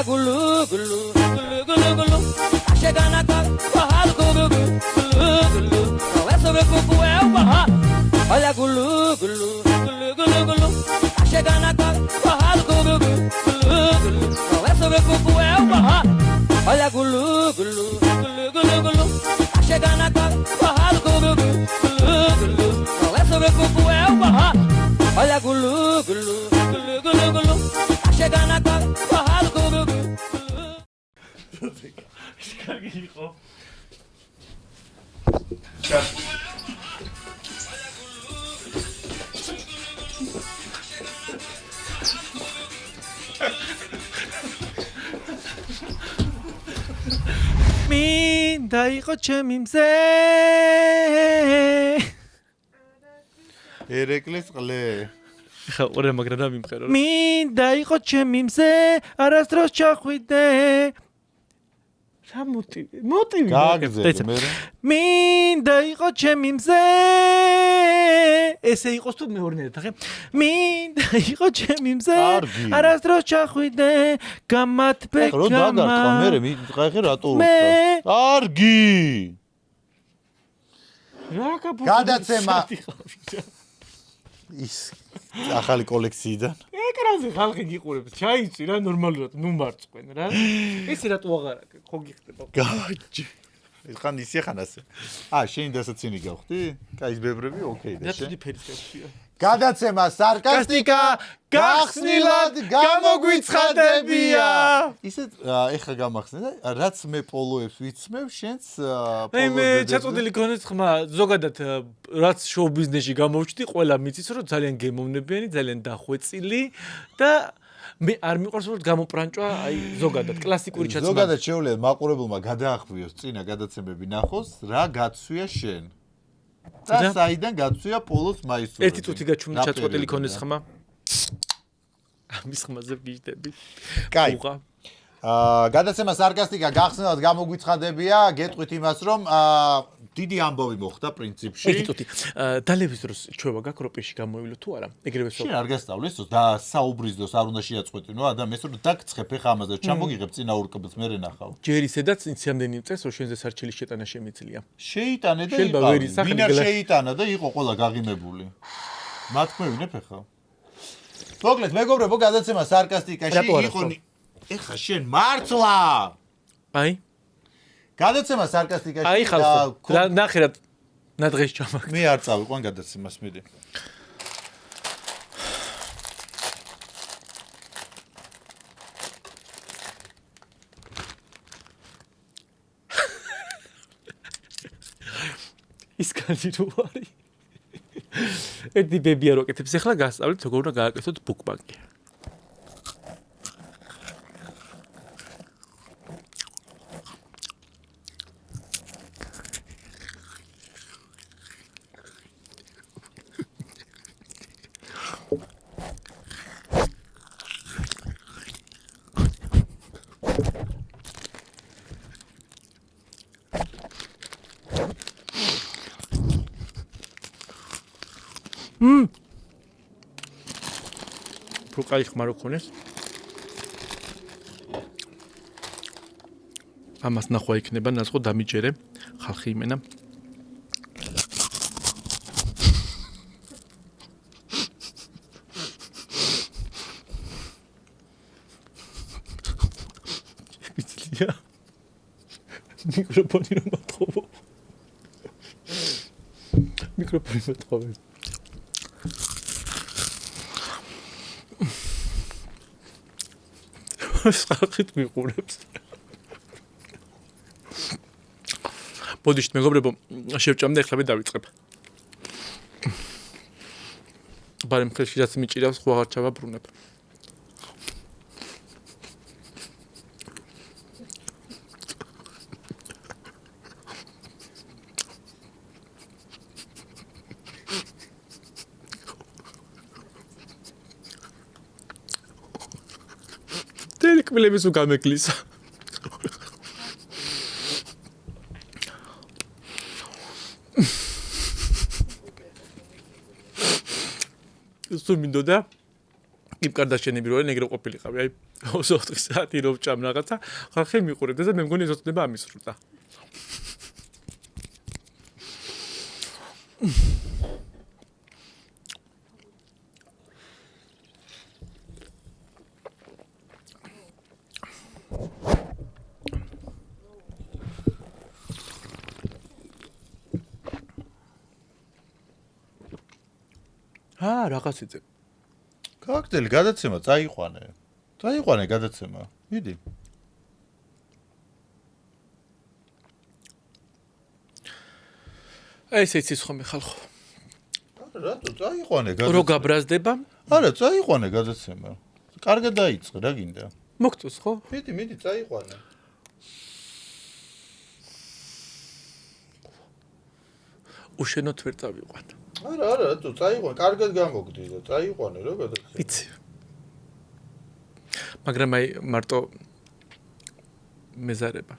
Olha gulu gulu gulu gulu gulu Tá chegando agora o barrado gulu gulu gulu Não é sobre cuco, é o barrado Olha gulu gulu gulu gulu gulu Tá chegando agora o barrado gulu gulu gulu Não é sobre cuco, é o barrado Olha gulu gulu gulu gulu gulu Tá chegando agora o barrado gulu gulu gulu Não é sobre cuco, é o barrado Olha gulu gulu gulu gulu gulu Tá chegando agora o barrado gulu gulu კარგი იყო. მინდა იყო ჩემი მზე. ერეკლის ყლე. ხა ორე მაგრა დამიმყერო. მინდა იყო ჩემი მზე, არასდროს ჩახვიდე. რა მოტივი გააგზელე მე მინდა იყო ჩემი მზე ესე იყოს თუ მეორნეა ხე მინდა იყო ჩემი მზე არასდროს ჩახვიდე გამათბე რო დაგარტყა მე ხე რატო უხდა კარგი რა კაპო გადაცემა ის ახალი კოლექციიდან ეკრანზე ხალხი გიყურებს ჩაიცი რა ნორმალურად ნუ მარწყვენ რა ისი რატო აღარა ხო გიხდება გაჯი ხან ისე ხან ასე შენ დასაცინი გავხდი კაი ის ბებრები ოკეი და შენ რა ფერის კაცია გადაცემა სარკასტიკა გახსნილად გამოგვიცხადებია ისე ეხა გამახსნე და რაც მე პოლოებს ვიცმევ შენც მე ჩაწოდილი გონეს ხმა ზოგადად რაც შოუ ბიზნესში გამოვჩდი ყველა მიცის რომ ძალიან გემოვნებიანი ძალიან დახვეწილი და მე არ მიყვარს რომ გამოპრანჭვა აი ზოგადად კლასიკური ჩაცმა ზოგადად შეუძლია მაყურებელმა გადაახვიოს წინა გადაცემები ნახოს რა გაცვია შენ და საიდან გაცვია პოლოს მაისურები ერთი წუთი გაჩვენა ჩაწოდილი გონეს ხმა ამის ხმაზე ვიждები კაი გადაცემა სარკასტიკა გახსნილად გამოგვიცხადებია გეტყვით იმას რომ დიდი ამბავი მოხდა პრინციპში ერთი წუთი დალევის დროს ჩვევა გაქვს რომ პირში გამოივლო თუ არა ეგრევე შენ არ გასწავლეს და საუბრისდოს არ უნდა შეაწყვეტინო ადამიანს რომ დაგცხებ ეხა ამაზე ჩამოგიღებ წინა ურკბილს მე რენახავ ჯერ ისედაც ინცამდენი წეს რომ შენზე სარჩელის შეტანა შემიძლია შეიტანე და ვინ არ შეიტანა და იყო ყველა გაღიმებული მათქმევინებ ეხა მოკლედ მეგობრებო გადაცემა სარკასტიკაში იყო ეხა შენ მართლა აი გადაცემა სარკასტიკაში აი ხალხო ნახე რა ნადღეს ჩამაგ მე არ წავიყვან გადაცემას მიდი ის კანი რო არის ერთი ბებია როკეთებს ახლა გასწავლეთ როგორ უნდა გააკეთოთ ბუკბანკი რო კაი ხმა რო ქონეს ამას ნახვა იქნება ნაზღო დამიჯერე ხალხი იმენა მიცლია მიკროფონი რომ მათხოვო მიკროფონი მათხოვე ხალხით მიყურებს ბოდიშთ მეგობრებო შევჭამდა ეხლა მე დავიწყებ ბარემ ხელში რაც მიჭირავს ხო აღარ ჩავაბრუნებ კბილების უგამეკლისა სულ მინდოდა კიმ კარდაშიანები რო ეგრე ყოფილიყავი, აი 24 საათი რო ვჭამ რაღაცა, ხალხი მიყურებდა და მე მგონი ეზოდება ამის რუდა. რაღაციძე. კოქტეილი გადაცემა წაიყვანე. წაიყვანე გადაცემა. მიდი. აი ეს იცის ხომ ხალხო. რატო წაიყვანე გადაცემა? რო გაბრაზდება? არა, წაიყვანე გადაცემა. კარგად დაიწყე, რა გინდა? მოგწოს ხო? მიდი, წაიყვანე. უშენოთ ვერ წავიყვან. არა, რატო წაიყვანე, კარგად გამოგდი და წაიყვანე რა გადაცემა. ვიცი. მაგრამ აი მარტო მეზარება.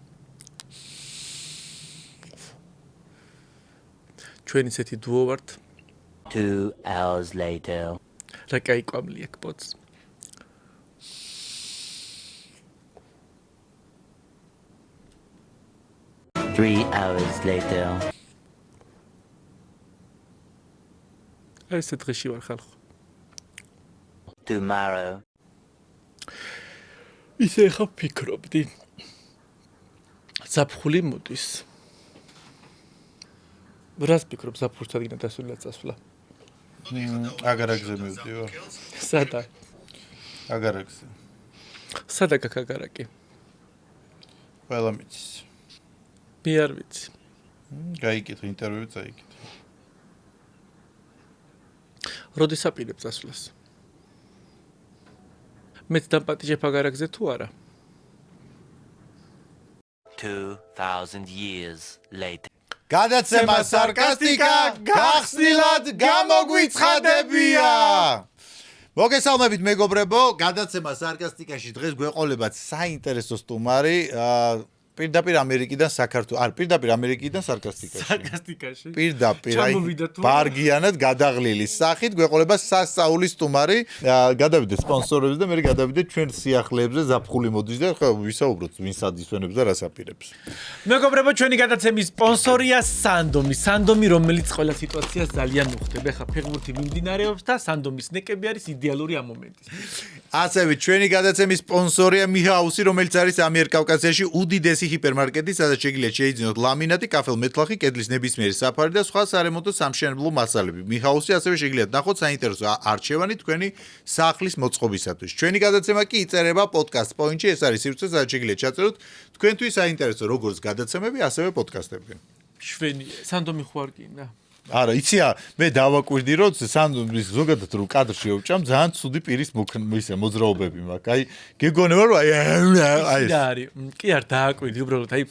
ჩვენ ისეთი დუო ვართ. 2 hours later. რა კაი კვამლი აქ პოც. Three hours later. ეს დღეში ვარ ხალხო. Tomorrow. ისე ხა ფიქრობდი. ზაფხული მოდის. რას ფიქრობ ზაფხულს ადგინა დასვლა წასვლა? აგარაკზე მივდივარ. სადა? აგარაკზე. სადა კაკაგარაკი? ყველა მიცის. მე არ ვიცი. გაიკითხე ინტერვიუ წაიკითხე. როდის აპირებ წასვლას? მეც დამპატიჟებ აგარაკზე თუ არა? 2000 years later. გადაცემა სარკასტიკა გახსნილად გამოგვიცხადებია. მოგესალმებით მეგობრებო, გადაცემა სარკასტიკაში დღეს გვეყოლებათ საინტერესო სტუმარი, პირდაპირ ამერიკიდან საქართველოს, არ პირდაპირ ამერიკიდან სარკასტიკაში. სარკასტიკაში. პირდაპირ აი ჩამოვიდა თუ ბარგიანად გადაღლილი სახით გვეყოლება სასწაულის სტუმარი. გადავიდეთ სპონსორებზე და მე გადავიდეთ ჩვენ სიახლეებზე ზაფხული მოდის და ხო ვისაუბროთ ვინ სად ისვენებს და რას აპირებს. მეგობრებო, ჩვენი გადაცემის სპონსორია სანდომი. სანდომი, რომელიც ყველა სიტუაციას ძალიან უხდება. ხა ფეხბურთი მიმდინარეობს და სანდომის ნეკები არის იდეალური ამ მომენტისთვის. ასევე ჩვენი გადაცემის სპონსორია მიჰაუსი, რომელიც არის ამიერკავკასიაში უდიდესი ჰიპერმარკეტი, სადაც შეგიძლიათ შეიძინოთ ლამინატი, კაფელ-მეტლახი, კედლის ნებისმიერი საფარი და სხვა სარემონტო სამშენებლო მასალები. მიჰაუსი ასევე შეგიძლიათ ნახოთ საინტერესო არჩევანი თქვენი სახლის მოწყობისათვის. ჩვენი გადაცემა კი იწერება პოდკასტ პოინტში, ეს არის სივრცე, სადაც შეგიძლიათ ჩაწეროთ თქვენთვის საინტერესო როგორც გადაცემები, ასევე პოდკასტები. შვენი, სანდომი ხო არ გინდა? არა, იცია, მე დავაკვირდი, რომ სანდომის ზოგადად რომ კადრში ვჭამ, ძალიან ცუდი პირის მოძრაობები მაქვს. აი, გეგონება რომ აი არის. კი არ დააკვირდი, უბრალოდ აი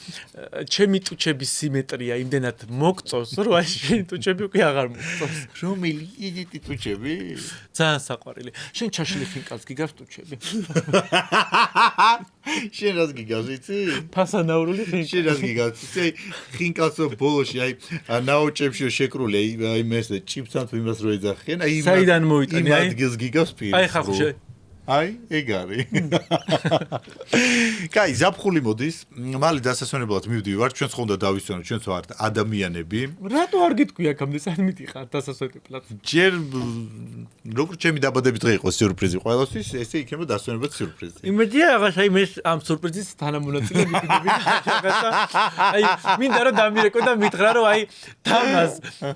ჩემი ტუჩების სიმეტრია იმდენად მოგწოს, რომ აი შენი ტუჩები უკვე აღარ მოგწოს. რომელი იდიტი ტუჩები? ძალიან საყვარელი. შენ ჩაშლი ხინკალს გიგავს ტუჩები. შენ რას გიგავს, იცი? ფასანაურული ხინკალს. შენ რას გიგავს? იცი, ხინკალსო ბოლოში აი ნაოჭებში შეკრული აი მე ეს ჭიფთან თუ იმას რო ეძახიან, აი საიდან მოიტანი, აი? ადგილს გიგავს პირი. აი ხახუშე. აი, ეგ არის. კაი, ზაფხული მოდის. მალე დასასვენებლად მივდივართ, ჩვენც ხონდა დავისვენოთ, ჩვენც ვართ ადამიანები. რატო არ გიტყვი აქ ამდე სად მიდიხარ დასასვენებლად? ჯერ როგორც ჩემი დაბადების დღე იყო სიურპრიზი ყველასთვის, ესე იქნება დასვენებად სიურპრიზი. იმედია რაღაც აი მე ამ სიურპრიზის თანამონაწილე ვიქნები. აი მინდა რომ დამირეკო და მითხრა რომ აი თამას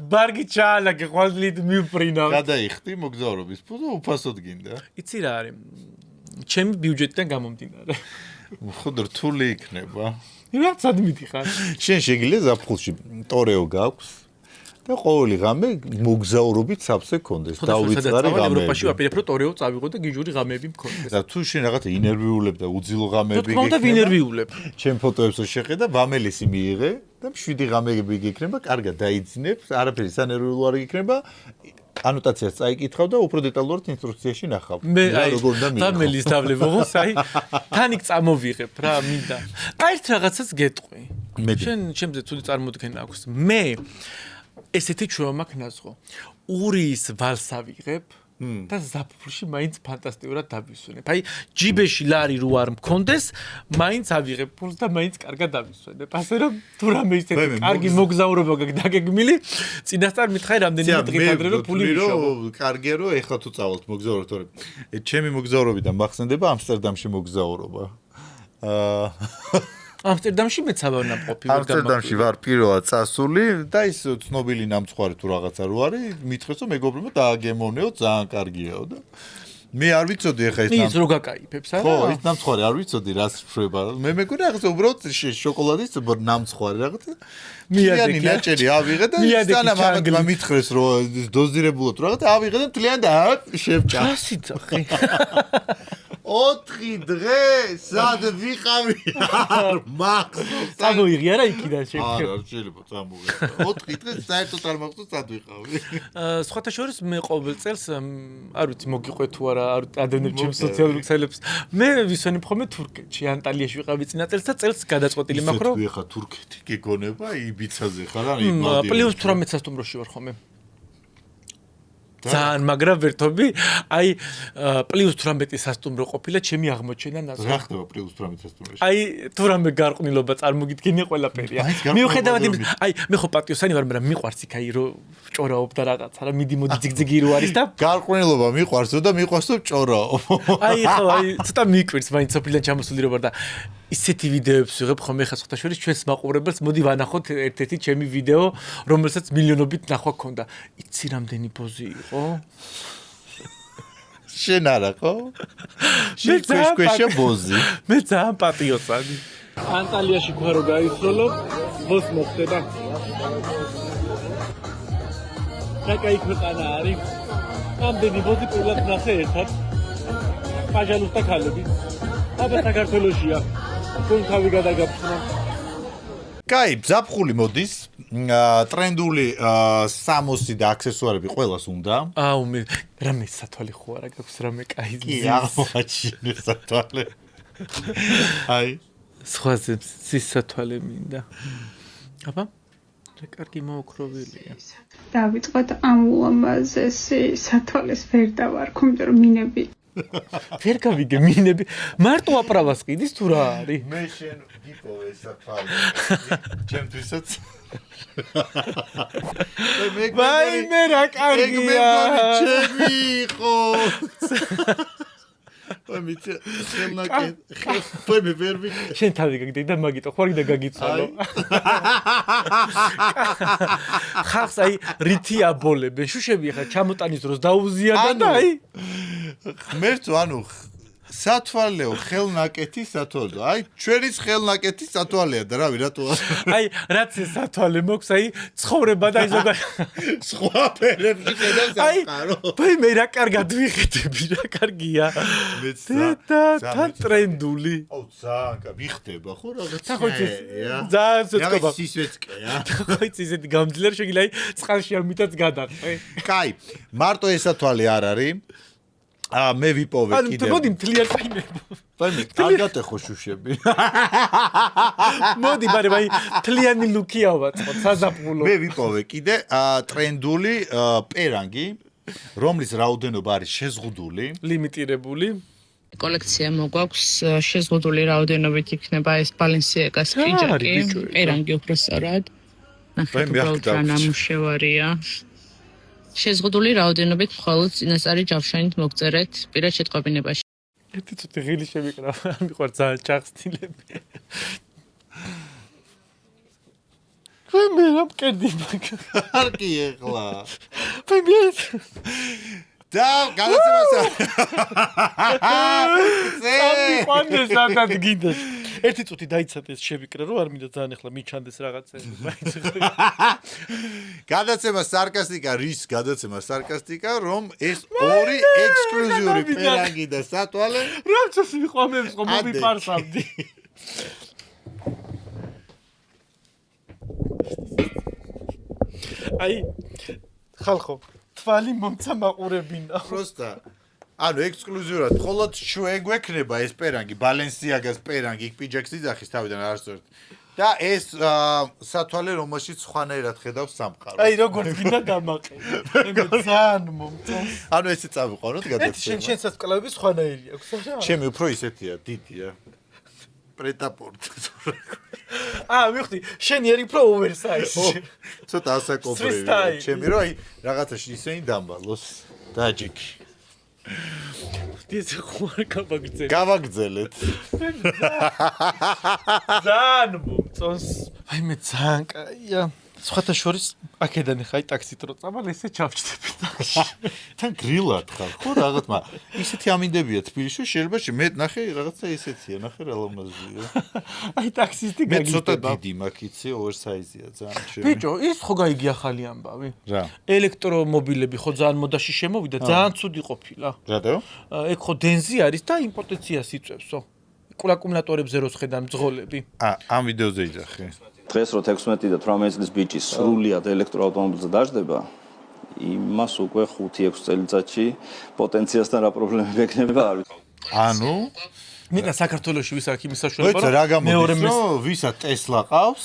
ბარგი ჩაალაგე ყვაზლით მივფრინა. გადაიხდი მოგზაურობის ფულს უფასოდ გინდა. იცი რა არის? ჩემი ბიუჯეტიდან გამომდინარე. ხოდ რთული იქნება. რაც სად მიდიხარ? შენ შეგიძლია ზაფხულში ტორეო გაქვს და ყოველი ღამე მოგზაურობით სავსე კონდეს. დავიწყარი ღამე. ევროპაში ვაპირებ რომ ტორეო წავიღო და გიჟური ღამეები მქონდეს. და თუ შენ რაღაცა ინერვიულებ და უძილო ღამეები გიქნება. თქო და ვინერვიულებ. ჩემ ფოტოებს შეხედა, ვამელისი მიიღე და 7 ღამეები გიქნება, კარგად დაიძინებს, არაფერი სანერვიულო არ გიქნება. ანოტაციას წაიკითხავ და უფრო დეტალურად ინსტრუქციაში ნახავ. მე აი დამელის დავლებ ოღონდ აი თანიქ წამოვიღებ რა მინდა. აი ერთ რაღაცას გეტყვი. შენ ჩემზე ცუდი წარმოდგენა აქვს. მე ესეთი ჩვევა მაქვს ნაზღო. ურიის ვალს ავიღებ და ზაფხულში მაინც ფანტასტიკურად დავისვენებ. აი, ჯიბეში ლარი რო არ მქონდეს, მაინც ავიღებ ფულს და მაინც კარგად დავისვენებ. ასე რომ თუ რამე ისეთი კარგი მოგზაურობა გაგდაგეგმილი, წინასწარ მითხარი რამდენიმე დღით ადრე რომ ფული ვიშოვო. კარგია რომ ეხლა თუ წავალთ მოგზაურობთ, თორემ ჩემი მოგზაურობიდან მახსენდება ამსტერდამში მოგზაურობა. ამსტერდამში მეც ავარ ყოფილი. ამსტერდამში ვარ პირველად წასული და ის ცნობილი ნამცხვარი თუ რაღაცა რო არის, მითხრეს რომ მეგობრებო დააგემოვნეო, ძალიან კარგიაო და მე არ ვიცოდი ეხა ეს ის რო გაკაიფებს არა? ხო, ის ნამცხვარი არ ვიცოდი რას შვება. მე მეგონა რაღაცა უბრალოდ შოკოლადის ნამცხვარი რაღაცა. მიანი ნაჭერი ავიღე და სანამ ამათმა მითხრეს რომ დოზირებულად რაღაცა ავიღე და მთლიან და შევჭა. ასი წახი. 4 დღე სად ვიყავი არ მახსოვს. წამოიღი არა იქიდან არა, არ შეიძლება წამოვიღე. 4 დღე საერთოდ არ მახსოვს სად ვიყავი. სხვათა შორის მე ყოველ წელს არ ვიცი მოგიყვე თუ არა, ადევნებ ჩემს სოციალურ ქსელებს. მე ვისვენებ ხოლმე თურქეთში, ანტალიაში ვიყავი წინა წელს და წელს გადაწყვეტილი მაქვს რომ ეხა თურქეთი გეგონება იბიცაზე ხარ არა პლუს 18 სასტუმროში ვარ ხოლმე. ძალიან მაგრა ვერთობი, აი პლუს 18 სასტუმრო ყოფილა ჩემი აღმოჩენა ნაცვლად. რა ხდება პლუს 18 სასტუმროში? აი თუ რამე გარყვნილობა წარმოგიდგენია ყველაფერია. მიუხედავად იმის, აი მე ხო პატიოსანი ვარ, მაგრამ მიყვარს იქ აი რომ ჭორაობ და რაღაცა რა მიდი მოდი ძიგძიგი რო არის და გარყვნილობა მიყვარსო და მიყვარსო ჭორაო. აი ხო აი ცოტა მიკვირს მაინც სოფლიდან ჩამოსული რო ვარ და ისეთი ვიდეოებს ვიღებ ხოლმე ხა სხვათა შორის ჩვენს მაყურებელს მოდი ვანახოთ ერთ-ერთი ჩემი ვიდეო რომელსაც მილიონობით ნახვა ქონდა. იცი რამდენი პოზი იყო? შენ არა ხო? შენ ქვეშ ბოზი. მე ძალიან პატიოსანი. ანტალიაში გვარო გაისროლო, ბოს მოხდება. და кай ქვეყანა არის. რამდენი ბოზი პირველად ნახე ერთად. პაჟალუსთა ქალები. აბა საქართველოშია. თუნ თავი გადაგაფრთხნა. კაი, ზაფხული მოდის. ტრენდული სამოსი და აქსესუარები ყველას უნდა. აუ მე რამე სათვალე ხო არა გაქვს რამე კაი. კი, აღმოაჩინე სათვალე. აი, სხვაზე ცის სათვალე მინდა. აბა რა კარგი მოოქროვილია. დავიწყოთ ამ უამაზე სათვალეს ვერ დავარქო, იმიტომ რომ მინები ვერ გავიგე მინები მარტო აპრავას ყიდის თუ რა არის? მე შენ გიპოვე სათვალე. ჩემთვისაც ვაი მე რა კარგია. ჩემი იყო. ვამიჩ ხელნაკე მე ვერ ვიყ. შენ თავი გაგდე და მაგიტო ხوارი და გაგიცვალო. ხახს აი რითი აბოლებე შუშები ხა ჩამოტანის დროს დაუზიადან და აი ღმერთო ანუ სათვალეო ხელნაკეთი სათვალეო. აი ჩვენიც ხელნაკეთი სათვალეა და რავი რატო აი რაც ეს სათვალე მოქვს აი ცხოვრება და ზოგადად სხვა ფერებში ხედავს სამყარო. ვაი მე რა კარგად ვიხეთები რა კარგია. და თან ტრენდული. აუ ძალიან ვიხდება ხო რაღაცა. ხო ის ძალიან სოწყობა. სისვეცკეა. ხო ის ისეთი გამძლეა შეგიძლია აი წყალში ამიტაც გადაყე. კაი, მარტო ეს სათვალე არ არის. მე ვიპოვე კიდე. ანუ მოდი მთლიან წაიმებო. ვაიმე, კარგად ეხო შუშები. მოდი, მაგრამ აი მთლიანი ლუკია ვაწყოთ საზაფხულო. მე ვიპოვე კიდე ტრენდული პერანგი, რომლის რაოდენობა არის შეზღუდული, ლიმიტირებული. კოლექცია მოგვაქვს შეზღუდული რაოდენობით იქნება ეს Balenciaga-ს პიჯაკი, პერანგი უბრალოდ. ნახეთ უბრალოდ რა ნამუშევარია. შეზღუდული რაოდენობით მხოლოდ წინასწარი ჯავშანით მოგწერეთ პირად შეტყობინებაში. ერთი ცოტა ღილი შემიკრა, მიყვარ ძალიან ჩახსtildeები. მე რა მკერდი მაგა. არ კი ეხლა. მე და გადაცემას. წამიყვანე სადაც გინდა. ერთი წუთი დაიცადეს შევიკრა რომ არ მინდა ძალიან ახლა მიჩანდეს რაღაცები. გადაცემა სარკასტიკა რის გადაცემა სარკასტიკა რომ ეს ორი ექსკლუზიური პერანგი და სათვალე რამცას მიყვამებს ხომ მოვიფარსავდი. აი ხალხო თვალი მომცა მაყურებინა. პროსტა ანუ ექსკლუზიურად მხოლოდ ჩვენ გვექნება ეს პერანგი Balenciaga-ს პერანგი პიჯაკს იძახის თავიდან არ სწორად. და ეს სათვალე რომელშიც ხვანაერად ხედავს სამყარო. აი როგორც გინდა დამაყენე. მე ძალიან მომწონს. ანუ ესე წავიყვანოთ გადაცემა. შენსაც კლავების ხვანაერი აქვს არა? ჩემი უფრო ისეთია, დიდია. პრეტაპორტ. მივხვდი, შენი ერი უფრო ოვერსაიზი. ცოტა ასაკობრივია. ჩემი რომ აი რაღაცაში ისენი დამბალოს. დაჯიქი. ეს ხوار გავაგრძელე. გავაგრძელეთ. ძალიან მომწონს. აი მე ძალიან კაია. სხვათა შორის აქედან ხაი ტაქსით რო წამალ ესე ჩავჭდები ტაქსში. თან გრილად ხარ ხო რაღაც მა ისეთი ამინდებია თბილისში შეიძლება მე ნახე რაღაცა ისეთია ნახე რა ლამაზია. აი ტაქსისტი მე ცოტა დიდი მაქვს იცი ოვერსაიზია ძალიან ჩემი. ბიჭო ის ხო გაიგია ახალი ამბავი? რა? ელექტრომობილები ხო ძალიან მოდაში შემოვიდა ძალიან ცუდი ყოფილა. რატო? ეგ ხო დენზი არის და იმპოტენციას იწევსო. კულაკუმულატორებზე რო შედან მძღოლები. ამ ვიდეოზე იძახი. დღეს რო 16 და 18 წლის ბიჭი სრულიად ელექტროავტომობილზე დაждდება, იმას უკვე 5-6 წელიწადში პოტენციასთან რა პრობლემები ექნება არ ვიცი. ანუ მეტად საქართველოში ვის აქვს იმის საშუალება რა გამოდის რომ ვისაც ტესლა ყავს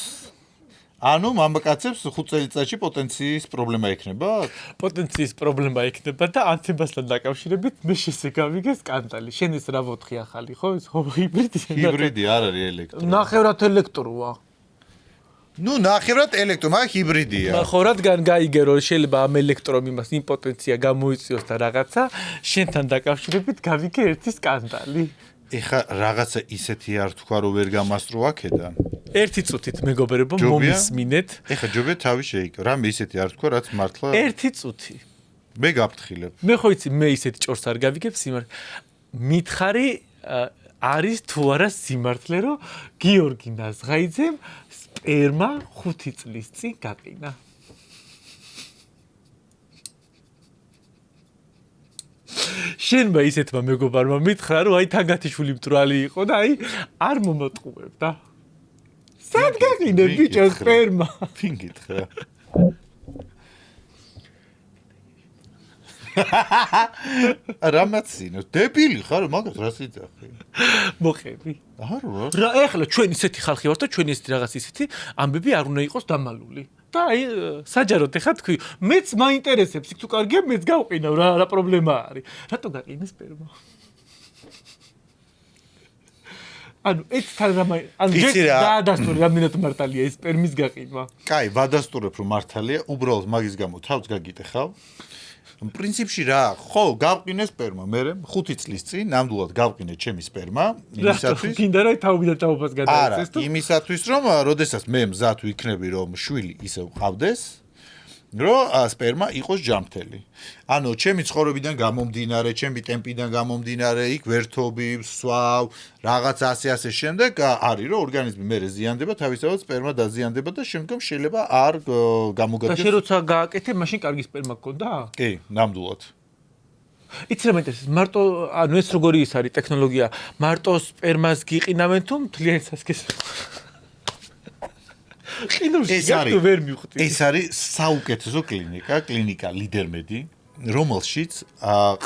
ანუ მამაკაცებს 5 წელიწადში პოტენციის პრობლემა ექნება? პოტენციის პრობლემა ექნება და ანთებასთან დაკავშირებით მე შესეკავიგე სკანდალი. შენ ის რა ვოთხი ახალი ხო? ის ჰიბრიდია. ჰიბრიდი არ არის ელექტრო. ნახევრად ელექტროა. ნუ ნახევრად ელექტრო, მაგრამ ჰიბრიდია. ხო, რადგან გაიგე რომ შეიძლება ამ ელექტრომ იმას იმპოტენცია გამოიწვიოს და რაღაცა, შენთან დაკავშირებით გავიგე ერთი სკანდალი. ეხა რაღაცა ისეთი არ თქვა რომ ვერ გამასწრო აქედან. ერთი წუთით მეგობრებო მომისმინეთ. ეხა ჯობია თავი შეიკო. რამე ისეთი არ თქვა რაც მართლა ერთი წუთი. მე გაფრთხილებ. მე ხო იცი მე ისეთი ჭორს არ გავიგებ სიმართლე. მითხარი არის თუ არა სიმართლე რომ გიორგი ნაზღაიძემ სპერმა 5 წლის წინ გაყინა. შენმა ისეთმა მეგობარმა მითხრა რომ აი თანგათიშვილი მტრალი იყო და აი არ მომოტყუებდა. სად გაყინე ბიჭო სპერმა? ვინ გითხრა? რამაცინო, დებილი ხარ, მაგას რას იძახი? მოყევი. არა. რა ეხლა ჩვენ ისეთი ხალხი ვართ და ჩვენ ისეთი რაღაც ისეთი ამბები არ უნდა იყოს დამალული. და აი საჯაროდ ეხა თქვი, მეც მაინტერესებს, იქ თუ კარგია, მეც გავყინავ რა პრობლემა არის. რატო გაყინე სპერმა? ანუ ეს თან რა ანუ დაადასტური რამდენად მართალია ეს სპერმის გაყინვა. კაი, ვადასტურებ რომ მართალია, უბრალოდ მაგის გამო თავს გაგიტეხავ. პრინციპში რა, ხო, გავყინე სპერმა, მე 5 წლის წინ ნამდვილად გავყინე ჩემი სპერმა, იმისათვის. გინდა რა თავიდან თაობას გადაეცეს თუ? არა, იმისათვის რომ, როდესაც მე მზად ვიქნები რომ შვილი ისე ვყავდეს, რომ სპერმა იყოს ჯამთელი. ანუ ჩემი ცხოვრებიდან გამომდინარე, ჩემი ტემპიდან გამომდინარე, იქ ვერთობი, სვავ, რაღაც ასე შემდეგ არის რომ ორგანიზმი მერე ზიანდება, თავისთავად სპერმა დაზიანდება და შემდგომ შეიძლება არ გამოგადგეს. და შენ როცა გააკეთე, მაშინ კარგი სპერმა გქონდა? კი, ნამდვილად. იცი რა მეინტერესებს, მარტო ანუ ეს როგორი ის არის ტექნოლოგია, მარტო სპერმას გიყინავენ თუ მთლიან სასქეს? ეს არის საუკეთესო კლინიკა ლიდერმედი, რომელშიც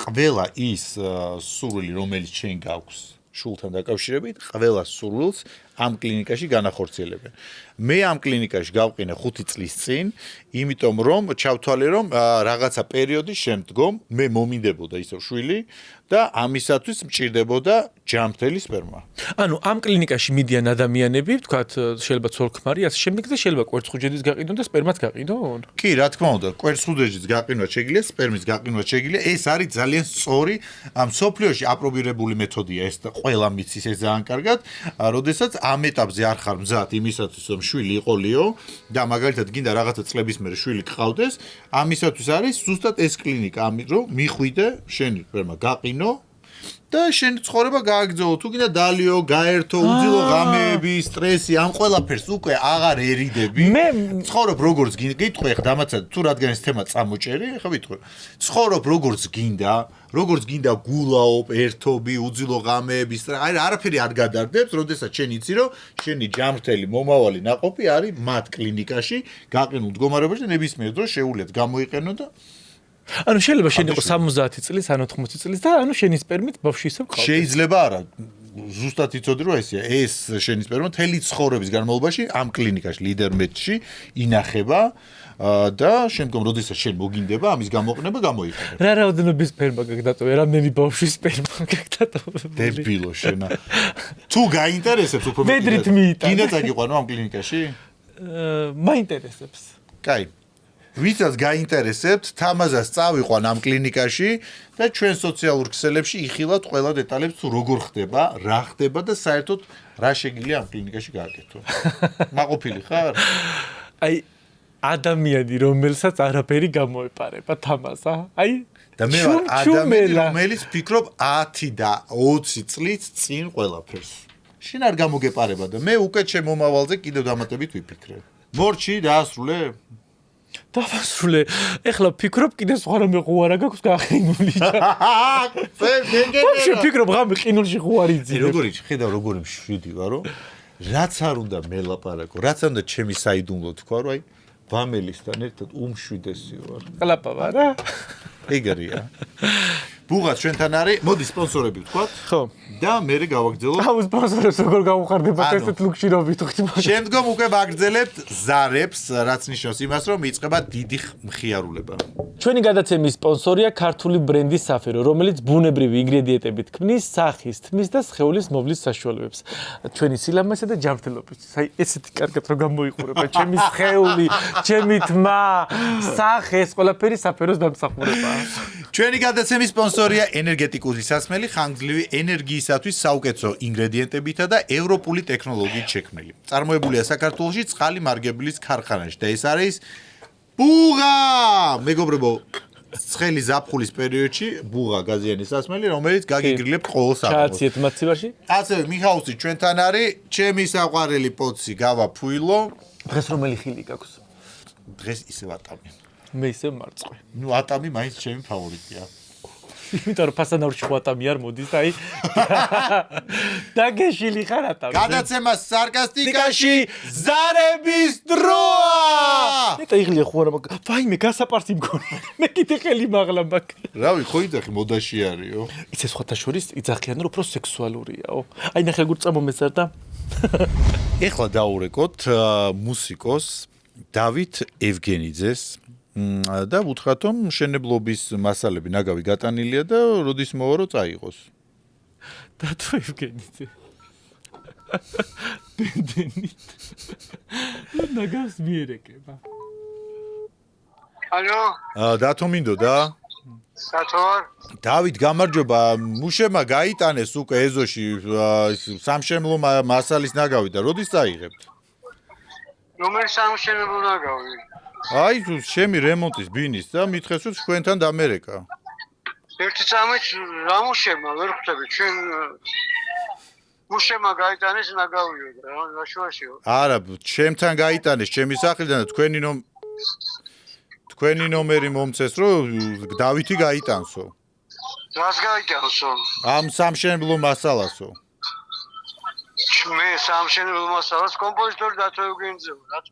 ყველა ის სურვილი, რომელიც შენ გაქვს შულთან დაკავშირებით, ყველა სურვილს ამ კლინიკაში განახორციელებენ. მე ამ კლინიკაში გავყინე 5 წლის წინ, იმიტომ რომ ჩავთვალე რომ რაღაცა პერიოდის შემდგომ მე მომინდებოდა ისევ შვილი და ამისათვის მჭირდებოდა ჯამთელი სპერმა. ანუ ამ კლინიკაში მიდიან ადამიანები, ვთქვათ, შეიძლება ცოლ-ქმარი, ასე შემდეგ და შეიძლება კვერცხუჯედის გაყინონ და სპერმაც გაყინონ? კი, რა თქმა უნდა, კვერცხუჯედის გაყინვა შეგიძლია, სპერმის გაყინვა შეგიძლია. ეს არის ძალიან სწორი, მსოფლიოში აპრობირებული მეთოდია ეს და ყველა მიცის ეს ძალიან კარგად, როდესაც ამ ეტაპზე არ ხარ მზად იმისათვის რომ შვილი იყოლიო და მაგალითად გინდა რაღაცა წლების მერე შვილი გყავდეს, ამისათვის არის ზუსტად ეს კლინიკა, რომ მიხვიდე შენი სპერმა გაყინო და შენ ცხოვრება გააგრძელო, თუ გინდა დალიო, გაერთო, უძილო ღამეები, სტრესი, ამ ყველაფერს უკვე აღარ ერიდები. მე ცხოვრობ როგორც გინდა, გიტყვი ხა დამაცად, თუ რადგან ეს თემა წამოჭერი, ხა ვიტყვი. ცხოვრობ როგორც გინდა, გულაობ, ერთობი, უძილო ღამეები, აი არაფერი არ გადარდებს, როდესაც შენ იცი რომ შენი ჯამრთელი მომავალი ნაყოფი არის მათ კლინიკაში, გაყინულ მდგომარეობაში და ნებისმიერ დროს შეუძლიათ გამოიყენო და ანუ შეიძლება შენ იყო 70 წლის, ანუ 80 წლის და ანუ შენი სპერმით ბავშვი ისევ ყავდეს. შეიძლება არა. ზუსტად იცოდი რომ ეს შენი სპერმა მთელი ცხოვრების განმავლობაში ამ კლინიკაში ლიდერმედში ინახება და შემდგომ როდესაც შენ მოგინდება ამის გამოყენება გამოიყენება. რა რაოდენობის სპერმა გაგდატოვე, რამდენი ბავშვის სპერმა გაგდატოვე. დებილო შენა. თუ გაინტერესებს უფრო მედრით მიიტანე. გინდა წაგიყვანო ამ კლინიკაში? მაინტერესებს. კაი. ვისაც გაინტერესებთ, თამაზას წავიყვან ამ კლინიკაში და ჩვენ სოციალურ ქსელებში იხილავთ ყველა დეტალებს თუ როგორ ხდება, რა ხდება და საერთოდ რა შეგიძლია ამ კლინიკაში გააკეთო. მაყოფილი ხარ? აი ადამიანი რომელსაც არაფერი გამოეპარება თამაზა. აი და მე ვარ ადამიანი რომელიც ფიქრობ 10 და 20 წლით წინ ყველაფერს. შენ არ გამოგეპარება და მე უკვე ჩემ მომავალზე კიდევ დამატებით ვიფიქრე. მორჩი დაასრულე? დავასრულე. ეხლა ფიქრობ კიდე სხვა რამე ხუარა გაქვს გაყინული. შენ ფიქრობ ღამე ყინულში ხუარი ძი. როგორი ხედავ როგორი მშვიდი ვარო? რაც არ უნდა მელაპარაკო, რაც არ უნდა ჩემი საიდუმლო თქვა, რომ აი ვამელისთან ერთად უმშვიდესი ვარ. ყლაპა ვარა? ეგრეა. ბუღაც ჩვენთან არის, მოდი სპონსორები ვთქვათ. ხო. და მე გავაგრძელოთ. აუ სპონსორებს როგორ გავუხარდებათ ესეთ ლუქშირობით ხთი. შემდგომ უკვე ვაგრძელებთ ზარებს, რაც ნიშნავს იმას, რომ იწყება დიდი მხიარულება. ჩვენი გადაცემის სპონსორია ქართული ბრენდი საფერო, რომელიც ბუნებრივი ინგრედიენტებით ქმნის სახის, თმის და სხეულის მოვლის საშუალებებს. ჩვენი სილამაზე და ჯანმრთელობისთვის. აი ესეთი კარგად რომ გამოიყურება ჩემი სხეული, ჩემი თმა, სახე, ეს ყველაფერი საფეროს დამსახურებაა. ჩვენი გადაცემის სპონსორია ენერგეტიკული სასმელი, ხანგრძლივი ენერგიისათვის საუკეთესო ინგრედიენტებითა და ევროპული ტექნოლოგიით შექმნილი. წარმოებულია საქართველოში წყალი მარგებლის ქარხანაში და ეს არის ბუღა! მეგობრებო, ცხელი ზაფხულის პერიოდში ბუღა გაზიანი სასმელი, რომელიც გაგიგრილებთ ყოველ საათს. ჩააციეთ მაცივარში? ასევე მიხაუსი ჩვენთან არის, ჩემი საყვარელი პოცი გავა ფუილო. დღეს რომელი ხილი გაქვს? დღეს ისევ ატამი. მე ისევ მარწყვი. ნუ ატამი მაინც ჩემი ფავორიტია. იმიტომ რომ ფასანაურში ხო ატამი არ მოდის და აი დაგეშილი ხარ ატამი. გადაცემა სარკასტიკაში ზარების დროა! ნეტა იღლია ხო არა მაგ ვაიმე გასაპარსი მგონი. მე კიდე ხელი მაღლა მაქვს. რავი, ხო იძახი მოდაში არისო. იცი სხვათა შორის იძახიან რომ უფრო სექსუალურიაო. აი ნახე როგორ წამომეცარდა. ეხლა დაურეკოთ მუსიკოს დავით ევგენიძეს და ვუთხრათ რომ მშენებლობის მასალები ნაგავი გატანილია და როდის მოვა რომ წაიღოს. დათო ევგენიძე. ბენდენით. ნაგავს მიერეკება. ალო? დათო მინდოდა? სათوار? დავით გამარჯობა, მუშემა გაიტანეს უკვე ეზოში სამშენებლო მასალის ნაგავი და როდის წაიღებთ? რომელი სამშენებლო ნაგავი? აი, შემი რემონტის ბინის და მითხეს რომ თქვენთან დამერეკა. ერთი წამით რა მუშემა ვერ ხვდები, ჩვენ მუშემა გაიტანეს ნაგავიო და რა შუაშიო. არა, ჩემთან გაიტანეს ჩემი სახლიდან და თქვენი ნომერი მომწეს რომ დავითი გაიტანსო. რას გაიტანსო? ამ სამშენებლო მასალასო. მე სამშენებლო მასალას კომპოზიტორი დათო ევგენიძე ვარ.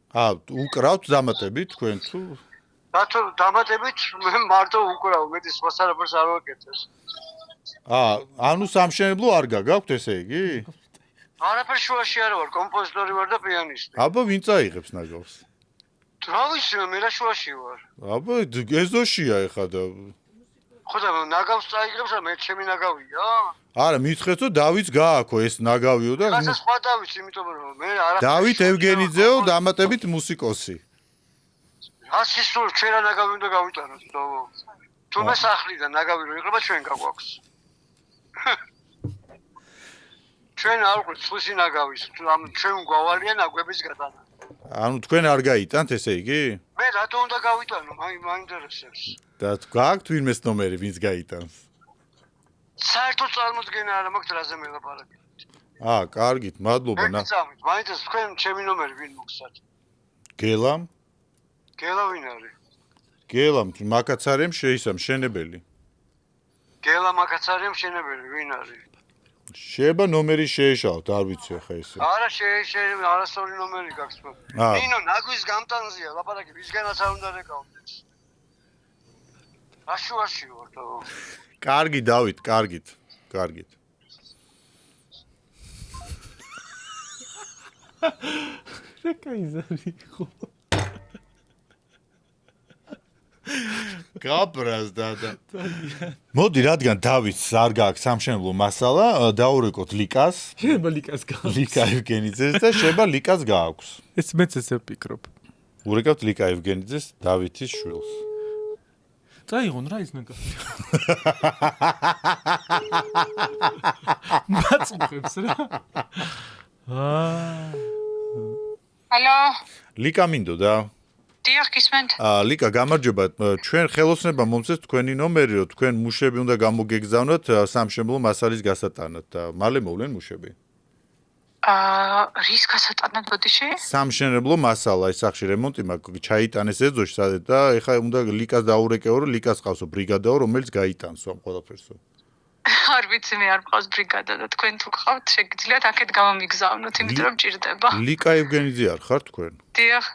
უკრავთ დამატებით თქვენ თუ? დათო დამატებით მე მარტო უკრავ, მეტი სხვა სარაფერს არ ვაკეთებ. ანუ სამშენებლო არ გაგაქვთ ესე იგი? არაფერ შუაში არ ვარ, კომპოზიტორი ვარ და პიანისტი. აბა ვინ წაიღებს ნაგავს? რა ვიცი, მე რა შუაში ვარ. აბა ეზოშია ეხა და ხო და ნაგავს წაიღებს და მე ჩემი ნაგავია? არა, მითხეთ რომ დავითს გააქო ეს ნაგავიო და ასე სხვა დავით, იმიტომ რომ მე არა დავით ევგენიძეო დამატებით მუსიკოსი. ასე სულ ჩვენ რა ნაგავი უნდა გავიტანოთ თო. თუ მე სახლიდან ნაგავი რო იყრება ჩვენ გაგვაქვს. ჩვენ არ ვყავთ სულსი ნაგავის, ჩვენ გვავალია ნაგვების გატანა. ანუ თქვენ არ გაიტანთ ესე იგი? მე რატო უნდა გავიტანო? მაინტერესებს. და გააქვთ ვინმეს ნომერი, ვინც გაიტანს? საერთოდ წარმოდგენა არ მაქვს რაზე მელაპარაკეთ. კარგით, მადლობა. მოგწამით, მაინტერესებს თქვენ ჩემი ნომერი ვინ მოგცათ? გელამ? გელა ვინ არის? გელამ, მაკაცარემ შეისა მშენებელი. გელა მაკაცარემ მშენებელი ვინ არის? შეიძლება ნომერი შეეშალოთ, არ ვიცი ახლა ესე. არა შეიძლება, არასორი ნომერი გაქვს. ნინო ნაგვის გამტანზეა, ლაპარაკი ვისგანაც არ უნდა რეკავდეს. რა შუაში ვარ თო? კარგი დავით, კარგით. რა кайზარი ხო. გაბრას და. მოდი, რადგან დავითს არ გააქვს სამშენებლო მასალა, დაურეკოთ ლიკას. შეიძლება ლიკას გააქვს. ლიკა ევგენიძეს და შეიძლება ლიკას გააქვს. ეს მეც ესე ვფიქრობ. ურეკავთ ლიკა ევგენიძეს, დავითის შვილს. წაიღონ რა ის ნაკა. მაწუხებს რა. ალო. ლიკა მინდოდა? დიახ, გისმენთ. ლიკა, გამარჯობა. ჩვენ ხელოსნება მომწეს თქვენი ნომერი, რომ თქვენ მუშები უნდა გამოგეგზავნოთ სამშენებლო მასალის გასატანად და მალე მოვლენ მუშები. რის გასატანად ბოდიში? სამშენებლო მასალა, ეს სახში რემონტი მაქვს, ჩაიტანეს ეძოში სადეთ და ეხლა უნდა ლიკას დაურეკეო, რომ ლიკას ყავსო ბრიგადაო, რომელიც გაიტანსო ამ ყველაფერსო. არ ვიცი, მე არ მყავს ბრიგადა და თქვენ თუ გყავთ, შეგიძლიათ აქეთ გამომიგზავნოთ, იმიტომ რომ ჭირდება. ლიკა ევგენიძე არ ხარ თქვენ? დიახ.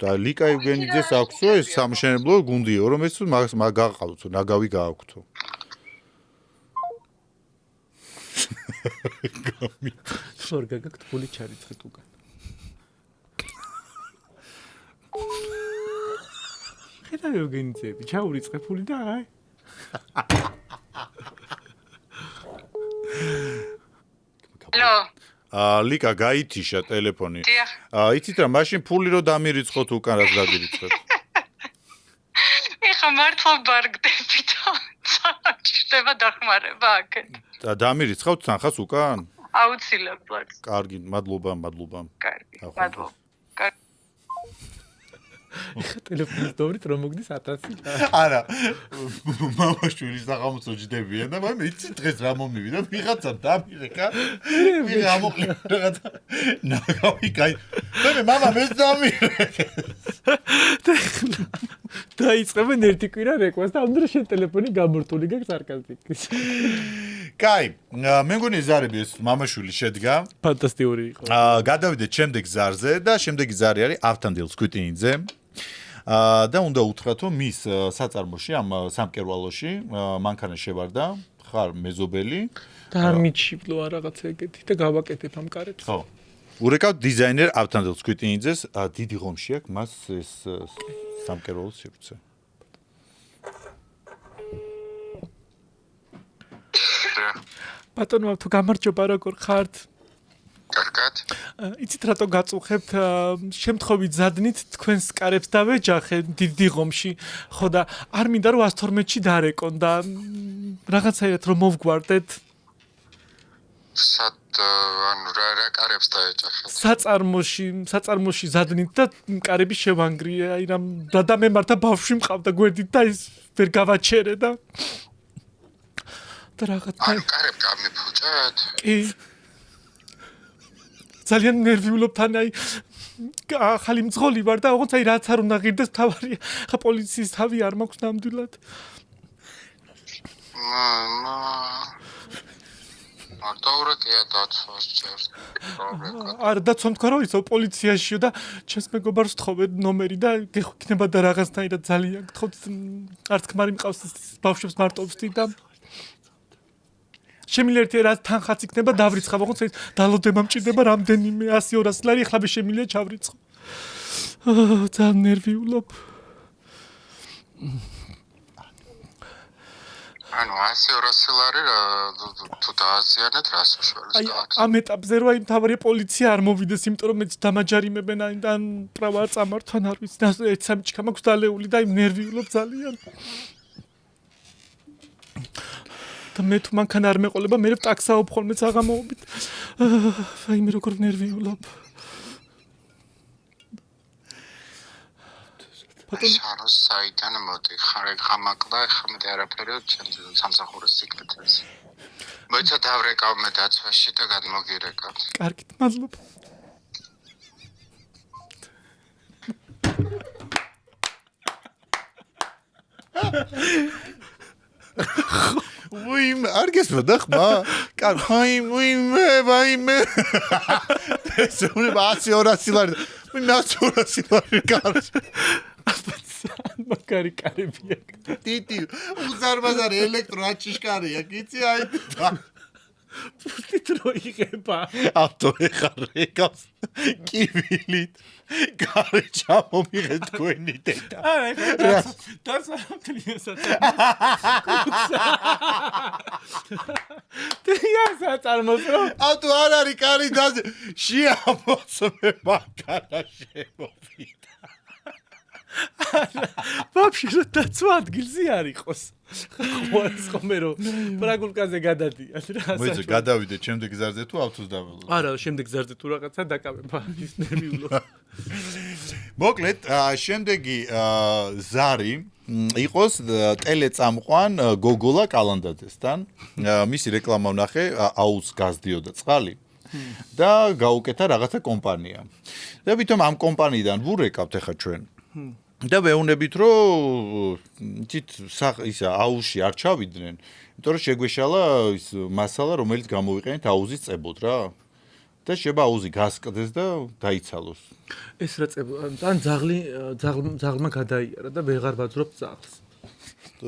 და ლიკა ევგენიძეს აქვსო ეს სამშენებლო გუნდიო, რომ ეს გაგყავთო, ნაგავი გააქვთო. შორ გაგაქვთ ფული ჩარიცხეთ უკან. ხედა ევგენიძეები, ჩაურიცხე ფული და აი. ალო. ლიკა გაითიშა ტელეფონი. დიახ. იცით რა, მაშინ ფული რო დამირიცხოთ უკან რაც დაგირიცხეთ. ეხა მართლა ბარგდები და წაჭირდება დახმარება აქეთ. და დამირიცხავთ თანხას უკან? აუცილებლად. კარგი, მადლობა. კარგი, მადლობა. ეხა ტელეფონის დოვრით რომ მოგდის 1000. არა. მამაშვილის საღამოსო ჯდებიან და მე იცი დღეს რა მომივიდა, ვიღაცა დამირეკა. ვიღა ამოყიდა რაღაცა. ნაგავი კაი. მე მამა მე დამირეკე. დაიწყებენ ერთი კვირა რეკვას და ამდრე შენ ტელეფონი გამორთული გაქვს სარკასტიკის. კაი, მე მგონი ზარები ეს მამაშვილი შედგა. ფანტასტიკური იყო. გადავიდეთ შემდეგ ზარზე და შემდეგი ზარი არის ავთანდილ სკვიტინიძე. და უნდა უთხრათ, რომ მის საწარმოში ამ სამკერვალოში მანქანა შევარდა, ხარ მეზობელი და არ მიჩიბლო რაღაცა ეგეთი და გავაკეთებ ამ კარებს. ხო. ურეკავთ დიზაინერ ავთანდილ სკვიტინიძეს, დიდი ღომში აქვს მას ეს სამკერვალო სივრცე. ბატონო, თუ გამარჯობა, როგორ ხართ? კარგად. იცით რატო გაწუხებთ? შემთხვევით ზადნით თქვენს კარებს დავეჯახე დიდი ღომში. ხო და არ მინდა რომ 112-ში დარეკონ და რაღაცაირად რომ მოვგვარდეთ. ანუ რა კარებს დაეჯახეთ? საწარმოში ზადნით და კარები შევანგრია, აი რამ და მემართა ბავშვი მყავდა გვერდით და ის ვერ გავაჩერე და რაღაც ანუ კარებს გამიფუჭეთ? კი. ძალიან ნერვიულობ თან აი ახალი მძღოლი ვარ და ოღონდ აი რაც არ უნდა ღირდეს თავარია. ხა პოლიციის თავი არ მაქვს ნამდვილად. მარტაურეკია დაცვას ჭერს. არა დაცვამ თქვა რომ ისო პოლიციაშიო და ჩემს მეგობარს ვთხოვე ნომერი და გექნება და რაღაცნაირად ძალიან გთხოვთ არც ქმარი მყავს ბავშვებს მარტოვსდი და შემიძლია ერთი რაც თანხაც იქნება დავრიცხავ, ოღონდ ეს დალოდება მჭირდება რამდენიმე 100-200 ლარი, ახლა შემიძლია ჩავრიცხო. ძალიან ნერვიულობ. ანუ 100-200 ლარი თუ დააზიანეთ რას უშუალოდ გააქვს? ამ ეტაპზე რო აი მთავარია პოლიცია არ მოვიდეს, იმიტომ რომ მეც დამაჯარიმებენ ან პრავა არ წამართვან არ ვიცი. ერთ სამი ჭიქა მაქვს დალეული და აი ნერვიულობ ძალიან. და მე თუ მანქანა არ მეყოლება, მე ტაქსაობ ხოლმე საღამოობით. აი მე როგორ ნერვიულობ. ანუ საიდან მოდიხარ ხამაკლა, ხა მე არაფერი ჩემს სამსახურის სიკრეტეს. მოიცა დავრეკავ მე დაცვაში და გადმოგირეკავ. კარგით, მადლობა. ვაიმე, არ გესმოდა ხმა? ვაიმე. ეს უნდა 100-200 ლარი. მე 100-200 ლარი კარს. მაგარი კარებია. ტიტი, უზარმაზარი ელექტრო აჭიშკარია, გიცი აი. პუსტით რო იღება. ავტო ეხარ ეკავს. კივილით გარე ჩამომიღეთ თქვენი დედა. დიასა წარმოსრო. ავტო არ არის კარი დაზე შეამოწმე მაგარა შემოვიდა. ვაფშე რა დაცვა ადგილზე არ იყოს. ხომე რომ პრაგულკაზე გადადიან რა. მოიცა გადავიდე შემდეგ გზაზე თუ ავტოს დაველო. არა, შემდეგ გზაზე თუ რაღაცა დაკავება ის ნერვიულო. მოკლედ, შემდეგი ზარი იყოს ტელეწამყვან გოგოლა კალანდაძესთან. მისი რეკლამა ვნახე, აუს გაზდიოდა წყალი. და გაუკეთა რაღაცა კომპანია. და ვითომ ამ კომპანიიდან ვურეკავთ ახლა ჩვენ. და ვეუბნებით რომ ისა აუში არ ჩავიდნენ, იმიტომ რომ შეგვეშალა ის მასალა, რომელიც გამოვიყენეთ აუზის წებოდ რა. და შეება აუზი გასკდეს და დაიცალოს. ეს რა წებო, ან ძაღლმა გადაიარა და ვეღარ ვაძრობ ძაღლს.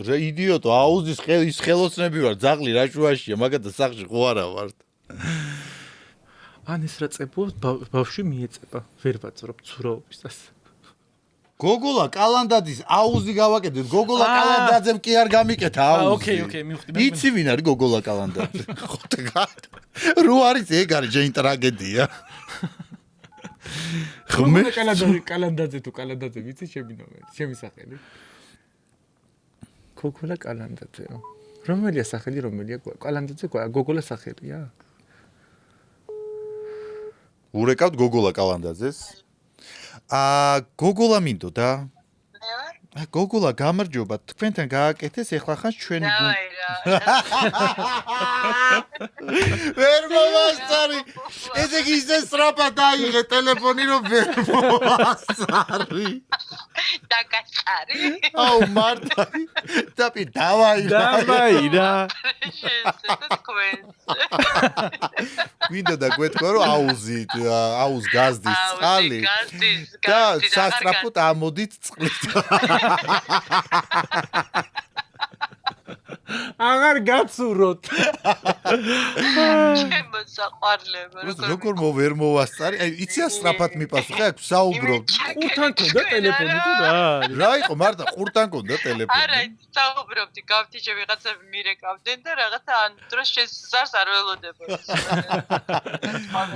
რა იდიოტო, აუზის ის ხელოსნები ვარ, ძაღლი რა შუაშია, მაგათა სახში ხო არა ვართ. ან ეს რა წებო, ბავშვი მიეწება, ვერ ვაძრობ ცურაობისას. გოგოლა კალანდაძის აუზი გავაკეთეთ. გოგოლა კალანდაძემ კი არ გამიკეთა აუზი. ოკეი, მივხვდი. იცი ვინ არის გოგოლა კალანდაძე? რო არის ეგ არის ჯეინ ტრაგედია. ხომ კალანდაძე თუ კალანდაძე ვიცი ჩემი სახელი. გოგოლა კალანდაძე. რომელია სახელი, რომელია კალანდაძე, გოგოლა სახელია? ურეკავთ გოგოლა კალანდაძეს? გოგოლა მინდოდა? გოგოლა გამარჯობა, თქვენთან გააკეთეს ეხლა ხან ჩვენი დავაი რა. ვერ მომასწარი. ესე იგი ისე სწრაფად დაიღე ტელეფონი რომ ვერ მომასწარი. დაგაჭარი. აუ მართა. დაპი დავაი რა. მინდოდა გვეთქვა რომ აუზ გაზდის წყალი. და სასწრაფოდ ამოდით წყლით. აღარ გაცუროთ. ჩემო საყვარლებო. როგორ ვერ მოვასწარი? აი იცი ასწრაფად მიპასუხე, აქ საუბრობ. ყურთან ქონდა ტელეფონი თუ რა? რა იყო მართა ყურთან ქონდა ტელეფონი? არა, საუბრობდი, გავთიჭე ვიღაცები მირეკავდნენ და რაღაცა ან დროს შესწარს არ ველოდებოდი.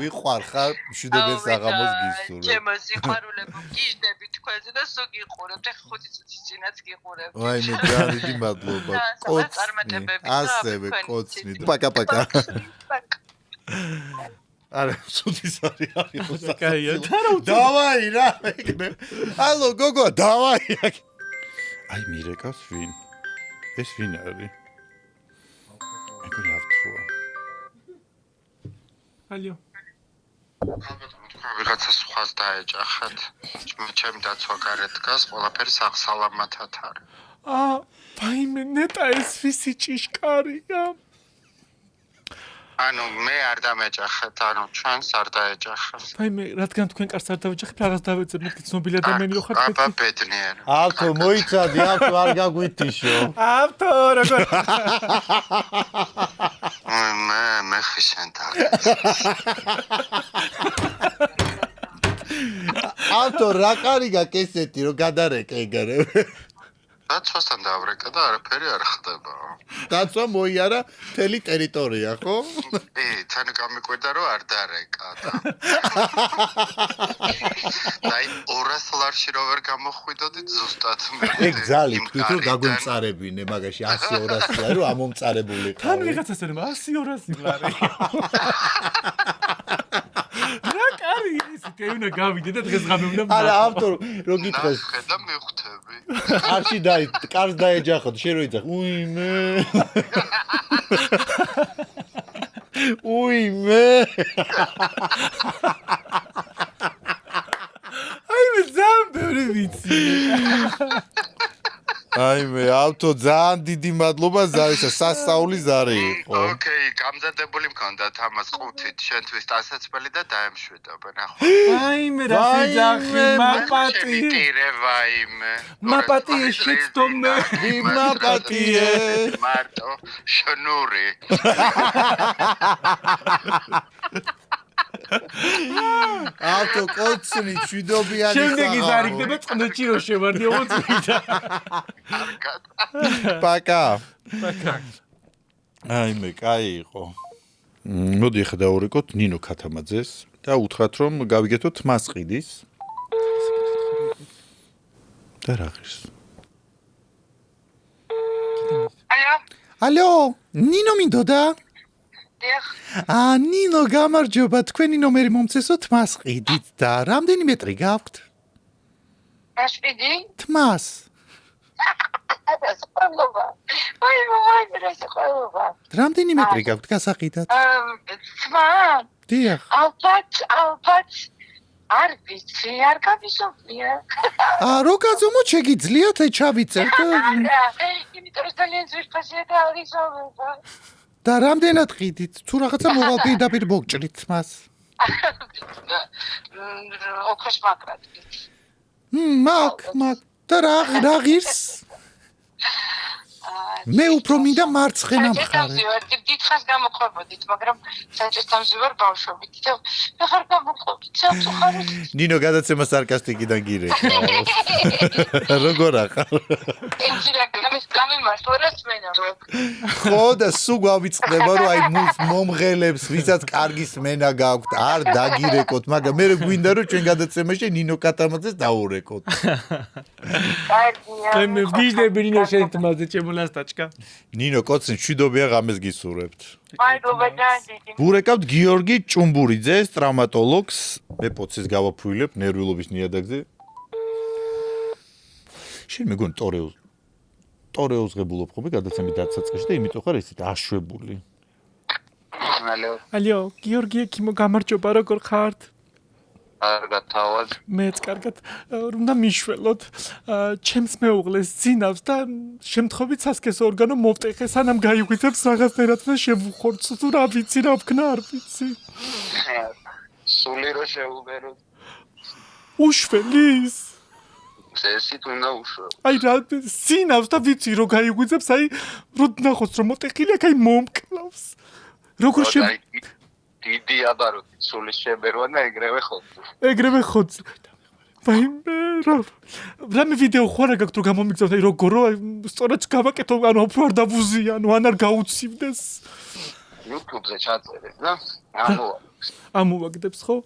ვიყვარ ხარ, მშვიდობიან საღამოს გისურვებ. ჩემო სიყვარულებო, გიждები თქვენზე და სულ გიყურებთ, ახლა 5 წუთის წინაც გიყურებთ. ვაიმე, დიდი მადლობა. ასევე კოცნი. პაკა. არა, სუდის არის. კაია. დავაი რა, მეგრე. ალო, გოგო, დავაი. აი, მირეკავს ვინ? ეს ვინ არის? მეგრე ავთოა. ალიო. ვიღაცა სხვას დაეჯახათ. ჩემი დაცვა გარეთ დგას, ყველაფერი საღსალამათად არის. ვაიმე, ნეტა ეს ვისი ჭიშკარია? ანუ მე არ დამეჯახეთ, ანუ ჩვენს არ დაეჯახათ. ვაიმე, რადგან თქვენ კარს არ დავეჯახეთ, რაღაც დავეძებ, მე ცნობილი ადამიანი ვარ ხარ. აბა ბედნიერი. ავთო მოიცადი, ავთო არ გაგვითიშო. ავთო როგორ? მე ხიშენ და. ავთო რა კარი გაკესეთი რომ გადარეკე ეგრე. დაცვასთან დავრეკა და არაფერი არ ხდება. დაცვა მოიარა მთელი ტერიტორია, ხო? თან გამიკვირდა რომ არ დარეკა და. დაი 200 ლარში რო ვერ გამოხვიდოდი ზუსტად მე. ეგ ძალი თქვით რომ გაგვიმწარებინე, მაგაში 100-200 ლარი რომ ამომწარებული ყავი. თან ვიღაცას რომ 100-200 ლარი. რა კარი ის კეუნა გავიდე და დღეს გამევნა. არა, ავთო რო გითხეს. ხედა მივხვდები. არში კარს დაეჯახოთ, შენ რო იძახ. უიმე. უიმე. აი მე ზამბერი ვიცი. აი მე ავთო ძალიან დიდი მადლობა ზარისა, სასწაული ზარი იყო. ოკეი, გამზადებული მქონდათ ამას ყუთით, შენთვის დასაცმელი და დაემშვიდობენ ახლა. აი მე რა სიძახი, მაპატიე. ვაიმე. მაპატიე შეცდომე. მაპატიე. მარტო შნური. ავტო კოცნი შვიდობიანი ხარ. შემდეგ ის არ იქნება წნეჭი რო შევარდიო მოწვიდა. პაკა. აი მე კაი იყო. მოდი ახლა დავურეკოთ ნინო ქათამაძეს და უთხრათ რომ გავიგეთოთ თმას ყიდის. და რა ღირს? ალო, ნინო მინდოდა? ნინო გამარჯობა, თქვენი ნომერი მომწესო თმას ყიდით და რამდენი მეტრი გაქვთ? რას ყიდი? თმას. რამდენი მეტრი გაქვთ გასაყიდად? თმა? დიახ. ალბათ არ ვიცი, არ გავისოფია. რო გაზომოთ შეგიძლიათ ჩავიწერთ. იმიტომ რომ ძალიან ძვირფასია და არ ისოვება. და რამდენად ყიდით? თუ რაღაცა მოვალ პირდაპირ მოგჭრით თმას. ოქროს მაგრად. მაგ და რა ღირს? მე უფრო მინდა მარცხენა მხარე. დიდხანს გამოყვებოდით, მაგრამ საჭესთან ვზივარ ბავშვობით და ხარ გამოყვებით, საერთოდ. ნინო გადაცემა სარკასტიკიდან გირეკა. როგორ ახარ? ხო და სულ გავიწყდება რომ აი მომღელებს, ვისაც კარგი სმენა გაქვთ, არ დაგირეკოთ, მაგრამ მე გვინდა რომ ჩვენ გადაცემაში ნინო ქათამაძეს დაურეკოთ. მე ვგიჟდები ნინო შენ თმაზე ჩემულასტაჭკა. ნინო კოცნი მშვიდობია ღამეს გისურვებთ. მადლობა დიდი. ვურეკავთ გიორგი ჭუმბურიძეს, ტრავმატოლოგს, მე პოცის გავაფუილებ ნერვიულობის ნიადაგზე. შენ მეგონი ტორეოს ღებულობ ხოლმე გადაცემის დასაწყისში და იმიტომ ხარ ისეთ აშვებული. ალო, გიორგი ეკიმო გამარჯობა, როგორ ხართ? კარგად თავად. მეც კარგად. უნდა მიშველოთ. ჩემს მეუღლეს ძინავს და შემთხვევით სასქესო ორგანო მოვტეხე, სანამ გაიღვიძებს რაღაცნაირად და შევუხორცო თუ რა ვიცი, რა ვქნა, არ ვიცი. სული რო შეუბერო. უშველის? წესით უნდა უშველო. აი რა ძინავს და ვიცი რომ გაიღვიძებს, აი რო ნახოს რომ მოტეხილი აქ აი მომკლავს. როგორ დიდი აბარო სული შებერვა და ეგრევე ხოწი. ეგრევე ხოწი. ვაი რამე ვიდეო ხوارა გაქვთ რომ გამომიგზავნოთ, აი როგორო სწორად გავაკეთო, ანუ უფრო არ დავუზიანო, ან არ გაუცივდეს. YouTube-ზე ჩაწერე და ამოვაგდებს ხო?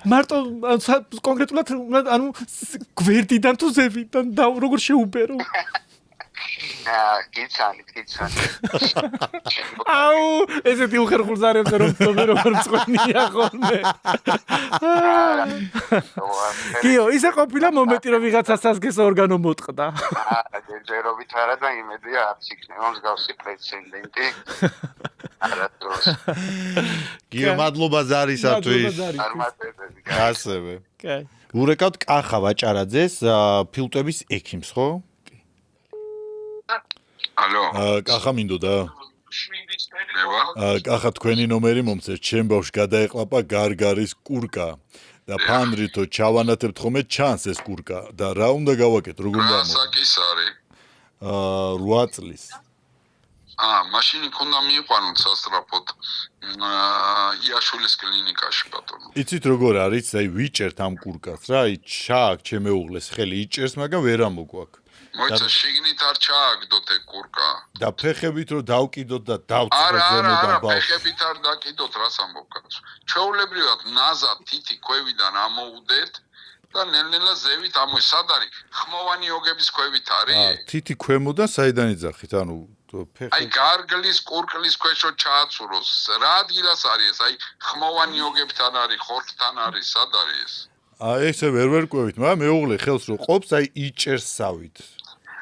მარტო კონკრეტულად ანუ გვერდიდან თუ ზევიდან და როგორ შეუბერო? გიცანით. აუ, ესეთი უხერხულზარებზე რომ თქო როგორ წყვენია ხოლმე. კიო, ისე ყოფილა მომენტი რომ ვიღაცა სასქესო ორგანო მოტყდა. ჯერობით არა და იმედია არც იქნება მსგავსი პრეცედენტი. არასდროს. გიო, მადლობა ზარისათვის. ასევე. კაი. ვურეკავთ კახა ვაჭარაძეს, ფილტვების ექიმს, ხო? ალო. კახა მინდოდა? კახა თქვენი ნომერი მომწეს, ჩემ ბავშვს გადაეყლაპა გარგარის კურკა და ფანრითო ჩავანათებთ ხოლმე ჩანს ეს კურკა და რა უნდა გავაკეთო, როგორ უნდა? საკის არის? 8 წლის. მაშინ იქ უნდა მიიყვანოთ სასწრაფოდ იაშულის კლინიკაში ბატონო. იცით როგორ არის, აი ვიჭერთ ამ კურკას რა, აი ჩააქ ჩემეუღლეს ხელი იჭერს, მაგრამ ვერ ამოგვაქვს. მოიცა შიგნით არ ჩააგდოთ ეგ კურკა. და ფეხებით რო დავკიდოთ და დავწყვეტ ზემოდან ბავშვს. ფეხებით არ დაკიდოთ, რას ამბობ კაცო. ჩვეულებრივად ნაზად თითი ქვევიდან ამოუდეთ და ნელ-ნელა ზევით სად არის? ხმოვანი ოგების ქვევით არის? თითი ქვემოდან საიდან იძახით, ანუ აი გარგლის კურკლის ქვეშო ჩააცუროს. რა ადგილას არის ეს? აი ხმოვანი ოგებთან არის, ხორცთან არის, სად არის ეს? ესე ვერ ყვევით, მაგრამ მეუღლე ხელს რო ყოფს, აი იჭერს სავით.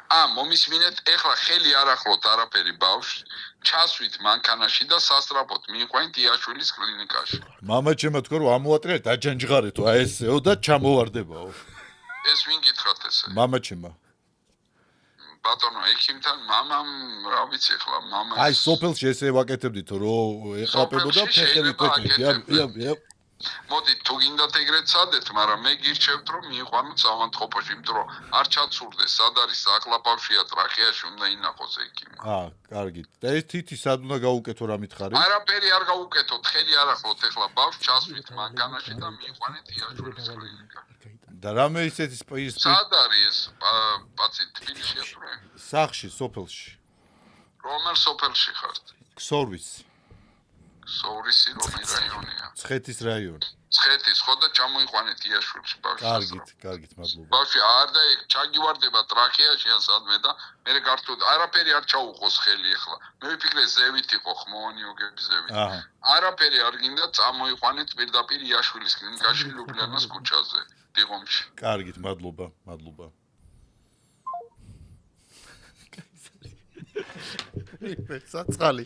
მომისმინეთ, ეხლა ხელი არ ახლოთ არაფერი ბავშვს, ჩასვით მანქანაში და სასწრაფოდ მიიყვანით იაშვილის კლინიკაში. მამა ჩემო თქვა რომ ამოატრიალეთ, დაჯანჯღარეთო, აი ესეო და ჩამოვარდებაო. ეს ვინ გითხრათ ესე? მამა ჩემო. ბატონო, ექიმთან მამამ რა ვიცი ეხლა, მამას. აი სოფელში ესე ვაკეთებდით, რომ ეყრაპებოდა ფეხებით. მოდით თუ გინდათ ეგრეთ სადეთ, მაგრამ მე გირჩევთ რომ მიიყვანოთ სამანტყოფოში, იმიტომ რომ არ ჩაცურდეს, სად არის აკლაპავშია ტრახეაში უნდა ინახოს ექიმი. კარგით. და ეს თითი სად უნდა გაუკეთო რა მითხარი? არაფერი არ გაუკეთოთ, ხელი არ ახლოთ ეხლა ბავშვს ჩასვით მანქანაში და მიიყვანეთ იაშურის კლინიკა. და რამე ისეთი სად არის ეს პაცი თბილისშია თუ რა? სახში, სოფელში. რომელ სოფელში ხართ? ქსორვის. ქსოვრისი რომელი რაიონია? ცხეთის რაიონი. ცხეთის ხო და ჩამოიყვანეთ იაშურში ბავშვს. კარგით, მადლობა. ბავშვი არ და ეგ ჩაგივარდება ტრახეაში ან სადმე და მე გართოდ არაფერი არ ჩაუყოს ხელი ეხლა. მე ვიფიქრე ზევით იყო ხმოვანიოგების ზევით. არაფერი არ გინდა წამოიყვანეთ პირდაპირ იაშურის კლინიკაში ლუბლიანას ქუჩაზე, დიღომში. კარგით, მადლობა. საწყალი.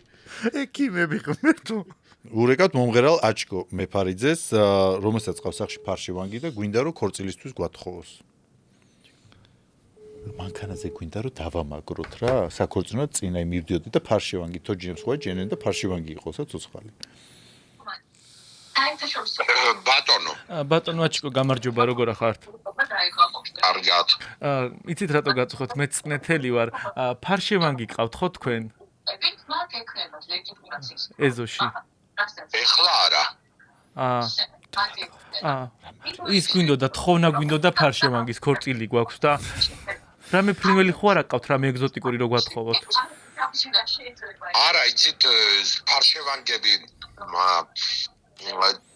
ექიმები ღმერთო. ურეკავთ მომღერალ აჭკო მეფარიძეს, რომელსაც ყავს სახში ფარშევანგი და გვინდა რომ ქორწილისთვის გვათხოვოს. მანქანაზე გვინდა რომ დავამაგროთ რა, საქორწინო წინა მივდიოდი და ფარშევანგი თოჯინებს ხო ჯენენ და ფარშევანგი იყოსა ცოცხალი. ბატონო აჭკო გამარჯობა, როგორ ახართ? კარგად. იცით რატო გაწუხოთ? მე წყნეთელი ვარ. ფარშევანგი ყავთ ხო თქვენ? ეზოში. ეხლა არა. ის გვინდოდა თხოვნა გვინდოდა ფარშევანგის ქორწილი გვაქვს და რამე ფრინველი ხო არა ყავთ, რამე ეგზოტიკური რო გვათხოვოთ? არა, იცით ფარშევანგები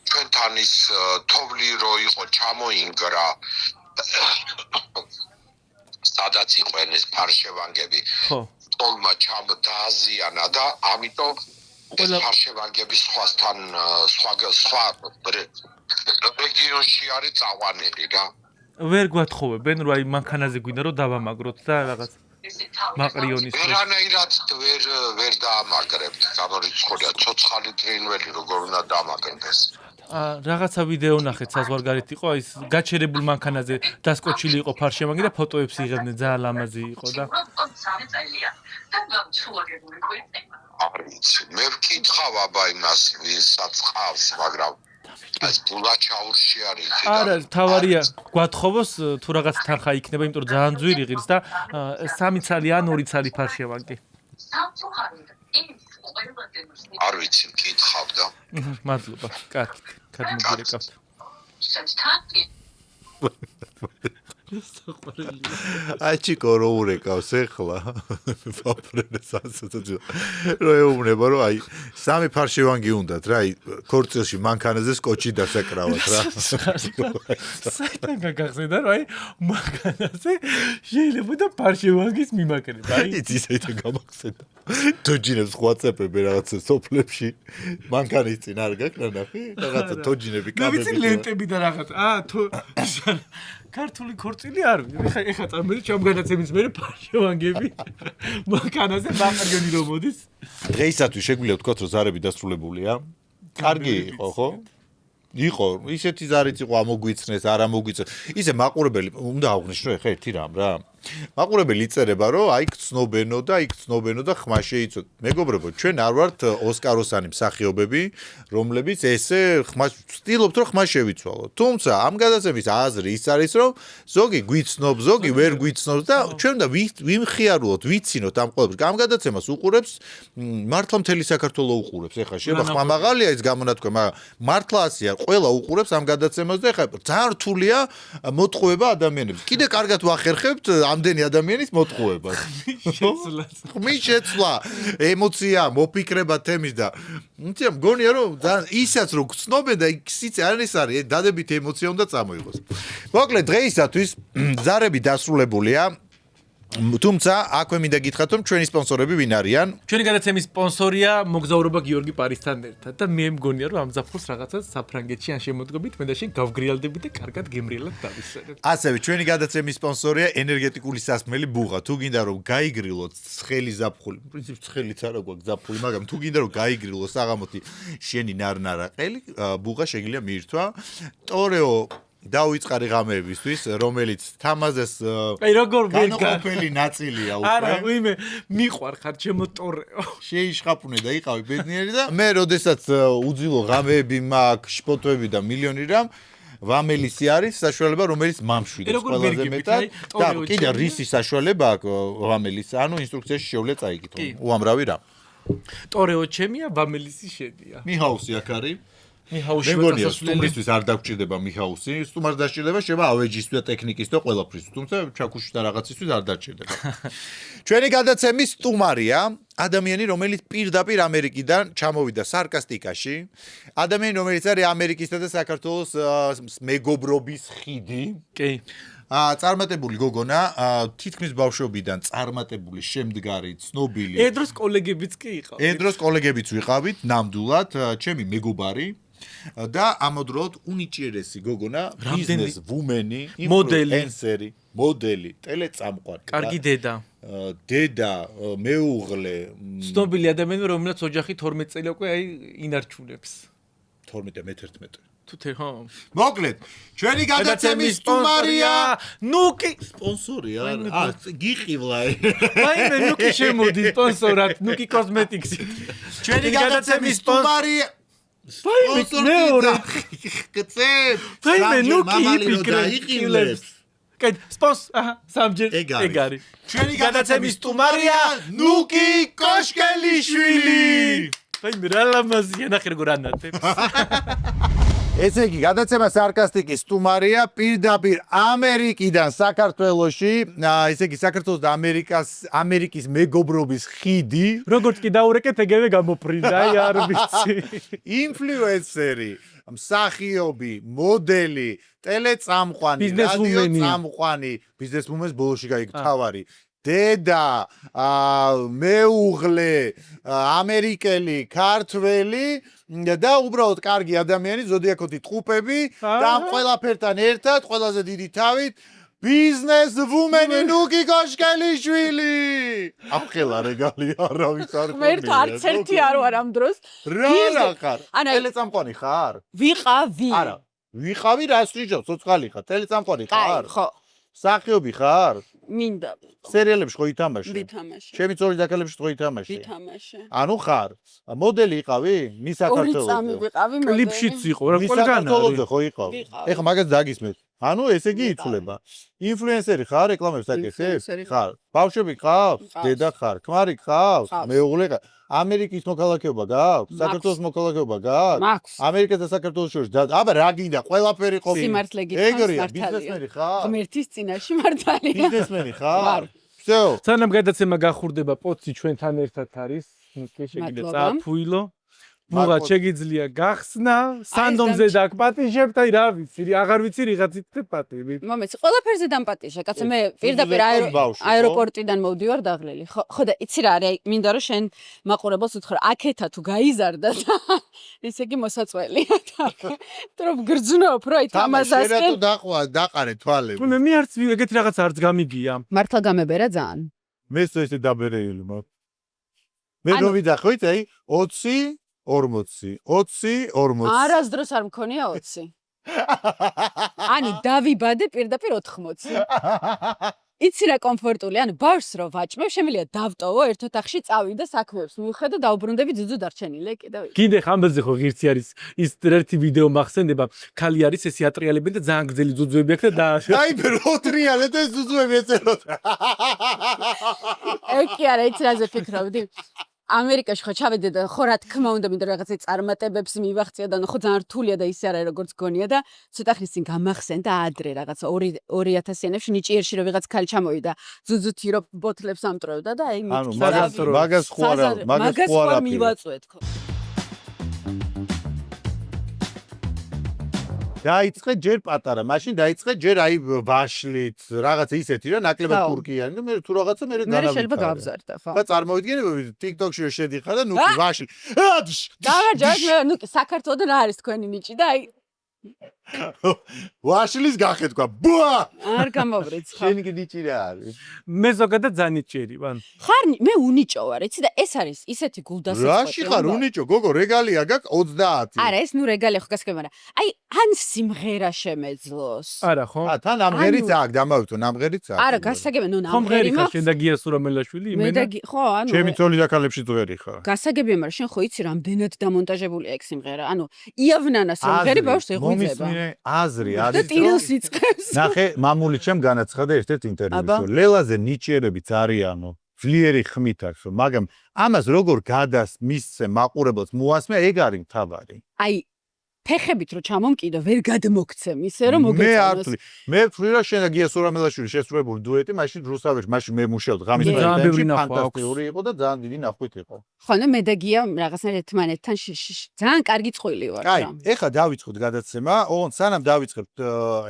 ჩვენთან ის თოვლი რო იყო ჩამოინგრა. სადაც იყვნენ ეს ფარშევანგები. ხო. თოლმა ჩამოdaazიანა და ამიტომ ფარშევანგების სხვასთან სხვა რეგიონში არის წავანები რა. ვერ გვათხოვებენ, რომ აი მანქანაზე გვინდა რომ დავამაგროთ და რაღაც მაყრიონის ვერანაირად ვერ დაამაგრებთ, გამორიცხულია ცოცხალი ფრინველი როგორ უნდა დაამაგრდეს. რაღაცა ვიდეო ნახეთ, საზღვარგარეთ იყო, ის გაჩერებულ მანქანაზე დასკოჩილი იყო ფარშევანგი და ფოტოებს იღებდნენ, ძალიან ლამაზი იყო და მე ვკითხავ აბა იმას, ვინსაც ყავს, მაგრამ ეს ბულაჩაურში არის. არა, თავარია გვათხოვოს თუ რაღაც თანხა იქნება, იმიტომ რომ ძალიან ძვირი ღირს და 3 ცალი ან 2 ცალი ფარშევანგი. არ ვიცი, ვკითხავ და მადლობა. კარგით, გადმოგირეკავთ. აჭიკო რო ურეკავს ეხლა ვაფრენეს ასოციაცია რო ეუბნება რომ აი სამი ფარშევანგი უნდათ რა აი ქორწილში მანქანაზე სკოჩი დასაკრავათ რა საერთოდ გაგახსენდა რომ აი მანქანაზე შეიძლება და ფარშევანგის მიმაკრება აი იცი საერთოდ გამახსენდა თოჯინებს ხვაწებები რაღაცა სოფლებში მანქანის წინ არ გაკრა ნახი რაღაცა თოჯინები კაბები ვიცი ლენტები და რაღაცა ქართული ქორწილი არ ვიცი ეხა წარმოიდგინე ჩემგანაცემის მერე ფარშევანგები მანქანაზე მაყრიონი რომ მოდის დღეისათვის შეგვიძლია ვთქვათ რომ ზარები დასრულებულია კარგი იყო ხო იყო ისეთი ზარიც იყო ამოგვიცნეს არ ამოგვიცნეს ისე მაყურებელი უნდა აღვნიშნო ეხა ერთი რამ რა მაყურებელი იწერება რომ აი გცნობენო და ხმა შეიცოთ მეგობრებო ჩვენ არ ვართ ოსკაროსანი მსახიობები რომლებიც ესე ხმა ვცდილობთ რომ ხმა შევიცვალოთ თუმცა ამ გადაცემის აზრი ის არის რომ ზოგი გვიცნობს ზოგი ვერ გვიცნობს და ჩვენ უნდა ვიმხიარულოთ ვიცინოთ ამ ყველაფერს ამ გადაცემას უყურებს მართლა მთელი საქართველო უყურებს ეხა შეიძლება ხმა მაღალია ის გამონათქვა მაგრამ მართლა ასია ყველა უყურებს ამ გადაცემას და ეხა ძალიან რთულია მოტყუება ადამიანებს კიდე კარგად ვახერხებთ ამდენი ადამიანის მოტყუებას. ხმის შეცვლა, ემოცია, მოფიქრება თემის და იცი მგონია რომ ისაც რო გცნობენ და ისიც არის დადებითი ემოცია უნდა წამოიღოს. მოკლედ დღეისათვის ზარები დასრულებულია. თუმცა აქვე მინდა გითხრათ რომ ჩვენი სპონსორები ვინ არიან? ჩვენი გადაცემის სპონსორია მოგზაურობა გიორგი პარისთან ერთად და მე მგონია რომ ამ ზაფხულს რაღაცა საფრანგეთში ან შემოდგებით მე და შენ გავგრიალდებით და კარგად გემრიელად დავისვენებთ. ასევე ჩვენი გადაცემის სპონსორია ენერგეტიკული სასმელი ბუღა. თუ გინდა რომ გაიგრილოთ ცხელი ზაფხული, პრინციპ ცხელიც არა გვაქვს ზაფხული, მაგრამ თუ გინდა რომ გაიგრილოს საღამოთი შენი ნარნარაყელი, ბუღა შეგიძლია მიირთვა. ტორეო დაუიწყარი ღამეებისთვის, რომელიც თამაზეს აი როგორ განყოფილი ნაწილია უკვე. არა, ვიმე მიყვარხარ ჩემო ტორეო. შეიშხაპუნე და იყავი ბედნიერი და მე როდესაც უძილო ღამეები მაქვს, შპოთვები და მილიონი რამ ვამელისი არის საშუალება, რომელიც მამშვიდეს ყველაზე მეტად და კიდე რისი საშუალება აქვს ვამელის, ანუ ინსტრუქციაში შეუძლია წაიკითხო. უამრავი რამ. ტორეო ჩემია, ვამელისი შენია. მიჰაუსი აქ არის. მიჰაუსი მეგონია სტუმრისთვის არ დაგჭირდება მიჰაუსი, სტუმარს დაჭირდება შევა ავეჯის და ტექნიკის და ყველაფრის, თუმცა ჩაქუში და რაღაცისთვის არ დაჭირდება. ჩვენი გადაცემის სტუმარია ადამიანი, რომელიც პირდაპირ ამერიკიდან ჩამოვიდა სარკასტიკაში, ადამიანი, რომელიც არის ამერიკისა და საქართველოს მეგობრობის ხიდი. კი. წარმატებული გოგონა, თითქმის ბავშვობიდან წარმატებული შემდგარი, ცნობილი. ედროს კოლეგებიც კი იყავით. ედროს კოლეგებიც ვიყავით, ნამდვილად, ჩემი მეგობარი. და ამავდროულად უნიჭიერესი გოგონა, ბიზნეს ვუმენი, ინფლუენსერი, მოდელი, ტელეწამყვანი. კარგი დედა. დედა, მეუღლე. ცნობილი ადამიანი, რომელიც ოჯახი 12 წელი უკვე აი ინარჩუნებს. 12 მე 11. თუთე ხო. მოკლედ, ჩვენი გადაცემის სტუმარია ნუკი. სპონსორია? გიყივლა. მაინე ნუკი შემოდი სპონსორად, ნუკი კოსმეტიქსი. ჩვენი გადაცემის სტუმარია მეორე კაცებ ფაიმე ნუკი იფიქრებს კეთ სპონს სამჯერ ეგარი ჩვენი გადაცემის სტუმარია ნუკი კოშკელიშვილი ფაიმე რა ლამაზია ნახე როგორ ანათებს ესე იგი გადაცემა სარკასტიკის სტუმარია პირდაპირ ამერიკიდან საქართველოში ესე იგი საქართველოს და ამერიკის მეგობრობის ხიდი როგორც კი დაურეკეთ ეგევე გამოფრინდა აი არ ვიცი ინფლუენსერი მსახიობი მოდელი ტელეწამყვანი რადიოწამყვანი ბიზნესვუმენს ბოლოში გაიგთავარი დედა მეუღლე ამერიკელი ქართველი და უბრალოდ კარგი ადამიანი ზოდიაქოთი ტყუპები და ყველაფერთან ერთად ყველაზე დიდი თავით ბიზნეს ვუმენი ნუკი კოშკელიშვილი ახლა რეგალი არავის არ მე არც ერთი არ ვარ ამ დროს რა ხარ ტელეწამყვანი ხარ ვიყავი არა ვიყავი რას ვიჯო ცოცხალი ხარ ტელეწამყვანი ხარ ხო მსახიობი ხარ მინდა სერიალებში ხო ითამაშე? ვითამაშე. ჩემი ძორი დაკალებში ხო ითამაშე? ვითამაშე. ანუ ხარ? მოდელი იყავი? მის საქართველოს. 2 წამი ვიყავი მოდელი. კლიპშიც იყო, რა ყველგან არის. ხო იყავ. ეხლა მაგას დაგისმეთ. ანუ ესე იგი იცვლება. ინფლუენსერი ხარ, რეკლამებს აკეთებ? ხარ. ბავშვები ყავს? დედა ხარ? ქმარი ყავს? მეუღლე ყავს? ამერიკის მოქალაქეობა გაქვს? საქართველოს მოქალაქეობა გაქვს? ამერიკას და საქართველოს შორის. აბა რა გინდა? ყველაფერი ყოფილი. სიმართლე გითხრას ეგრეა, ბიზნესმენი ხარ? ღმერთის წინაშე მართალია. ბიზნესმენი ხარ? всё. სანამ გადაცემა გახურდება, პოცი ჩვენთან ერთად არის. ნუკი შეგიძლია წააფუილო. მუღა შეგიძლია გახსნა, სანდომზე დაგპატიჟებთ, აი რა ვიცი, აღარ ვიცი რიღაცით პატივით. მომეც, ყველაფერზე დამპატიჟა, კაცო მე პირდაპირ აეროპორტიდან მოვდივარ დაღლილი. ხო და იცი რა არის, აი მინდა რომ შენ მაყურებელს უთხრა, აქეთა თუ გაიზარდა და ესე იგი მოსაწველია. რომ გრძნობ, რომ აი თამაზას შენ რატო დაყარე თვალები? მე არც ეგეთი რაღაც არც გამიგია. მართლა გამებერა ძალიან. მე ესე დაბერეილი მაქვს. მე რომ ვიდახოთ, აი 20 40 20 არასდროს არ მქონია 20. ანუ დავიბადე პირდაპირ 80. იცი რა კომფორტული, ანუ ბავშვს რო ვაჭმევ, შემიძლია დავტოვო ერთ ოთახში წავიდე საქმეებს მივხედო დაუბრუნდები ძუძუ დარჩენილი კიდევ. კიდე ხამბაზე ხო ღირსი არის ის ერთი ვიდეო მახსენდება, ქალი არის ეს იატრიალები და ძალიან გრძელი ძუძუები აქვს და აი რო ტრიალეთ ეს ძუძუები ეწეროთ. ეგ კი არა, იცი რაზე ფიქრობდი? ამერიკაში ხო ჩავედი და ხო რა თქმა უნდა მინდა რაღაცა წარმატებებს მივახცია და ხო ძალიან რთულია და ისე არა როგორც გონია და ცოტა ხნის წინ გამახსენდა ადრე რაღაცა 2000-იანებში ნიჭიერში რო ვიღაც ქალი ჩამოვიდა ძუძუთი რო ბოთლებს ამტრევდა და აი მაგას ხო არა მაგას ხო არა მივაწვეთ ხო დაიწყე ჯერ პატარა, მაშინ დაიწყე ჯერ აი ვაშლით, რაღაც ისეთი რა, ნაკლებად თურქიანი და მე თუ რაღაცა მე განავიქარე. მე შეიძლება გავზარდა, ხო. და წარმოვიდგინე TikTok-ში რო შედიხარ და ნუკი ვაშლი. დავარჯავთ მე ნუკი საქართველოსთან რა არის თქვენი ნიჭი და აი ვაშლის გახეთქვა. ბუა! არ გამოვრიცხავ. შენი გიჩი რა არის? მე ზოგადად ზანიჭერი ვან. ხარ მე უნიჭო ვარ, იცი და ეს არის ისეთი გულდასაწყვეტი. რაში ხარ უნიჭო? გოგო რეგალია გაქვს 30. არა, ეს ნუ რეგალია ხო გასაგები, მაგრამ აი ან სიმღერა შემეძლოს. არა ხო? თან ამღერიც აქვს, დამავთო, ამღერიც აქვს. არა, გასაგები, ნუ ხომ ღერი ამღერი ხარ მაქვს. შენ და გია სურამელაშვილი მე იმენა. და ხო, ანუ ჩემი ძოლი და ქალებში ძვერი ხარ. გასაგებია, მაგრამ შენ ხო იცი რამდენად დამონტაჟებულია ეგ სიმღერა. ანუ იავნანას რომ ღერი ბავშვს ეღვიძება. მომისმინე აზრი და არის. ტილს იწყებს. ნახე, მამული ჩემ განაცხადა ერთ-ერთ ინტერვიუში, რომ ლელაზე ნიჭიერებიც არიანო, ძლიერი ხმით აქვს, მაგრამ ამას როგორ გადას მისცე მაყურებელს მოასმე, ეგ არის მთავარი. აი ფეხებით რო ჩამომკიდო, ვერ გადმოგცემ ისე რომ მე არ მოგეწონოს. ვთვლი. მე ვთვლი რომ შენ და გია სურამელაშვილი შესრულებული დუეტი, მაშინ რუსთავებში, მაშინ მე მუშაობდი ღამის ძალიან ბევრი პერიოდში, ნახვა აქვს. ფანტასტიკური იყო და ძალიან დიდი ნახვით იყო. ხო, ნუ მე და გია რაღაცნაირად ერთმანეთთან ძალიან კარგი წყვილი ვართ კაი, რა. ეხლა დავიწყოთ გადაცემა. ოღონდ სანამ დავიწყებთ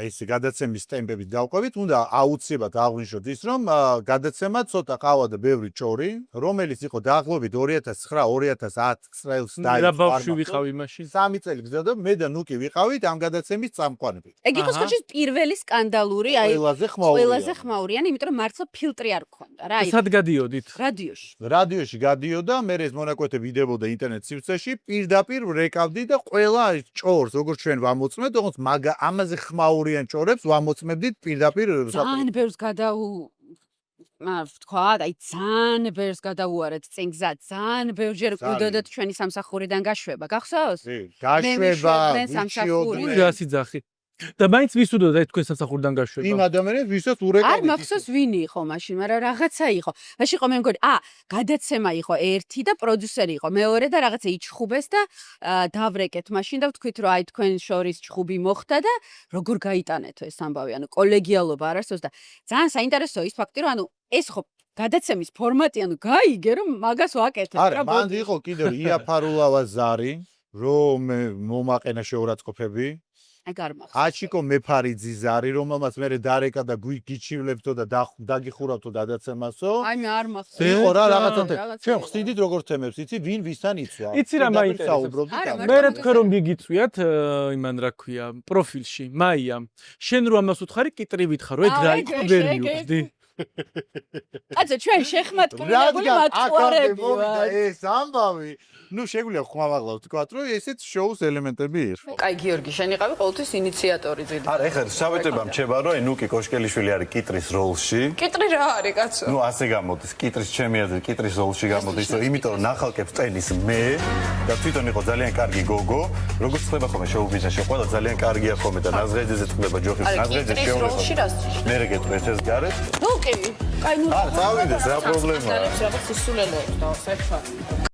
ეს გადაცემის ტემპებით დავყვებით, უნდა აუცილებლად აღვნიშნოთ ის, რომ გადაცემა ცოტა ყავა და ბევრი ჭორი, რომელიც იყო დაახლოებით 2009-2010 წელს და ბავშვი ვიყავი მაშინ. 3 წელი გზავდა მე და ნუკი ვიყავით ამ გადაცემის წამყვანები. ეგ იყო სხვაჭის პირველი სკანდალური, აი ყველაზე ხმაურიანი. ყველაზე ხმაურიანი, იმიტომ რომ მართლა ფილტრი არ გქონდა რა, აი სად გადიოდით? რადიოში. რადიოში გადიოდა, მე ეს მონაკვეთები იდებოდა ინტერნეტ სივრცეში, პირდაპირ ვრეკავდი და ყველა ჭორს, როგორც ჩვენ ვამოწმეთ, თუმცა ამაზე ხმაურიან ჭორებს ვამოწმებდით პირდაპირ ძალიან ბევრს თქვა, აი ძალიან ბევრს გადაუარეთ წინგზა, ძალიან ბევრჯერ გვიდოდოთ ჩვენი სამსახურიდან გაშვება, გახსოვს? გაშვება, სამსახური. რასი ძახი. და მაინც ვისურვებდა ეს თქვენ სამსახურიდან გაშვება. იმ ადამიანებს ვისაც არ ურეკავით. მახსოვს ვინი იყო მაშინ, მაგრამ რაღაცა იყო. მაშინ იყო მე მგონი, გადაცემა იყო ერთი და პროდიუსერი იყო მეორე და რაღაცა იჩხუბეს და დავრეკეთ მაშინ და ვთქვით რომ აი თქვენ შორის ჩხუბი მოხდა და როგორ გაიტანეთო ეს ამბავი, ანუ კოლეგიალობა არ არსებობს და ძალიან საინტერესოა ის ფაქტი რომ ანუ ეს ხო გადაცემის ფორმატი, ანუ გაიგე რომ მაგას ვაკეთებ არა, მან იყო კიდევ იაფარულავა ზარი, რომ მომაყენა შეურაცხყოფები. ეგ არ მახსოვს. აჩიკო მეფარიძე ზარი, რომელმაც მე დარეკა და გიჩივლებთო და დაგიხურავთო გადაცემასო. აი მე არ მახსოვს. იყო რა რაღაცა. ჩვენ ხსნიდით როგორ თემებს, იცი, ვინ ვისთან იცვა. იცი რა მაინტერესებს. მე რა თქვა რომ მიგიწვიათ იმან რა ქვია, პროფილში, მაია. შენ რო ამას უთხარი, კიტრივით ხარ, ეგ რა იყო ვერ მივხვდი. კაცო ჩვენ შეხმატკივრებული მათყუარები ვართ. ეს ამბავი ნუ შეგვიძლია ხმამაღლა ვთქვათ, რომ ესეც შოუს ელემენტები იყო. კაი, გიორგი, შენ იყავი ყოველთვის ინიციატორი ძილი. არა, ეხლა საბეთება მჩება, რომ ნუკი კოშკელიშვილი არის კიტრის როლში. კიტრი რა არის, კაცო? ნუ ასე გამოდის, კიტრის ჩემი აზრით, კიტრის როლში გამოდის, რომ იმიტომ რომ ნახალკებს ტენის მე და თვითონ იყო ძალიან კარგი გოგო, როგორც ხდება ხოლმე შოუ ბიზნესში, ყველა ძალიან კარგია ხოლმე და ნაზღეძეზე წყდება ჯოხის, ნაზღეძეს შეურება. მე რა გეტყვი ეს გარეთ? ნუკი, კაი ნუ. არა, წავიდეს, რა პრობლემაა? რაღაც ისულელოებს და საერთოდ.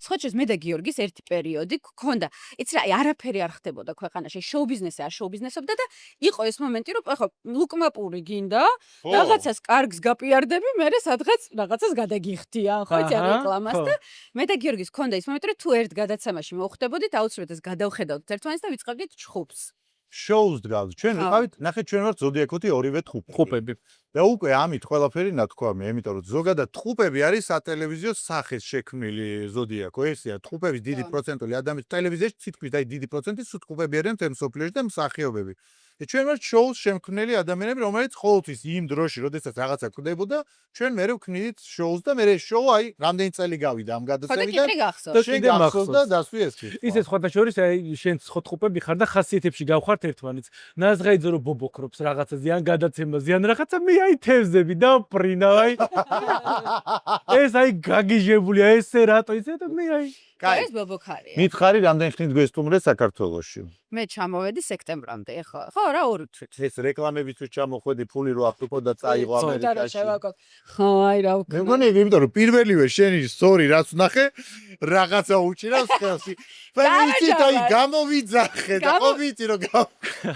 სხვაჭის მე და გიორგის ერთი პერიოდი გქონდა. იცი რა, არაფერი არ ხდებოდა ქვეყანაში. შოუ ბიზნესი არ შოუ ბიზნესობდა და იყო ეს მომენტი, რომ ხო, ლუკმაპური გინდა, რაღაცას კარგს გაპიარდები, მე სადღაც რაღაცას გადაგიხდიან, ხო, იცი რეკლამას და მე და გიორგის გქონდა ის მომენტი, რომ თუ ერთ გადაცემაში მოვხდებოდით, აუცილებლად ეს გადავხედავთ ერთმანეთს და ვიწყებდით ჩხუბს. შოუს დგავთ. ჩვენ ვიყავით, ნახეთ, ჩვენ ვართ ზოდიაკოთი ორივე ხუპები. და უკვე ამით ყველაფერი ნათქვამია, იმიტომ რომ ზოგადად ხუპები არის სატელევიზიო სახეს შექმნილი ზოდიაკო. ესეა, ხუპების დიდი პროცენტული ადამიანის ტელევიზიაში თითქმის აი დიდი პროცენტი სულ ხუპები არიან თემ სოფლიოში და მსახიობები. და ჩვენ ვართ შოუს შემქმნელი ადამიანები, რომელიც ყოველთვის იმ დროში, როდესაც რაღაცა ხდებოდა, ჩვენ მერე ვქმნით შოუს და მერე შოუ აი რამდენი წელი გავიდა ამ გადაცემიდან. და შენ გახსოვს და დასვი ეს კი. ისე სხვათა შორის აი შენ ხუპები ხარ და ხასიათებში გავხართ ერთმანეთს. ნაზღაიძე რო ბობოქრობს რაღაცაზე, ან გადაცემაზე, ან რაღაცა მე აი თევზები და პრინავ აი. ეს აი გაგიჟებულია, ესე რატო ისე და მე აი ეს ბობოქარია. მითხარი რამდენი ხნით გვესტუმრე საქართველოში? მე ჩამოვედი სექტემბრამდე, ხო? ხო, რა ორი თვით. ეს რეკლამებისთვის ჩამოხვედი, ფული რო აფრიკო და წაიღო ამერიკაში. ხო, აი რა მე მგონი, იმიტომ რომ პირველივე შენი სტორი რაც ნახე, რაღაცა უჭირავს ხელში. მე იცით აი გამოვიძახე და ხო ვიცი რომ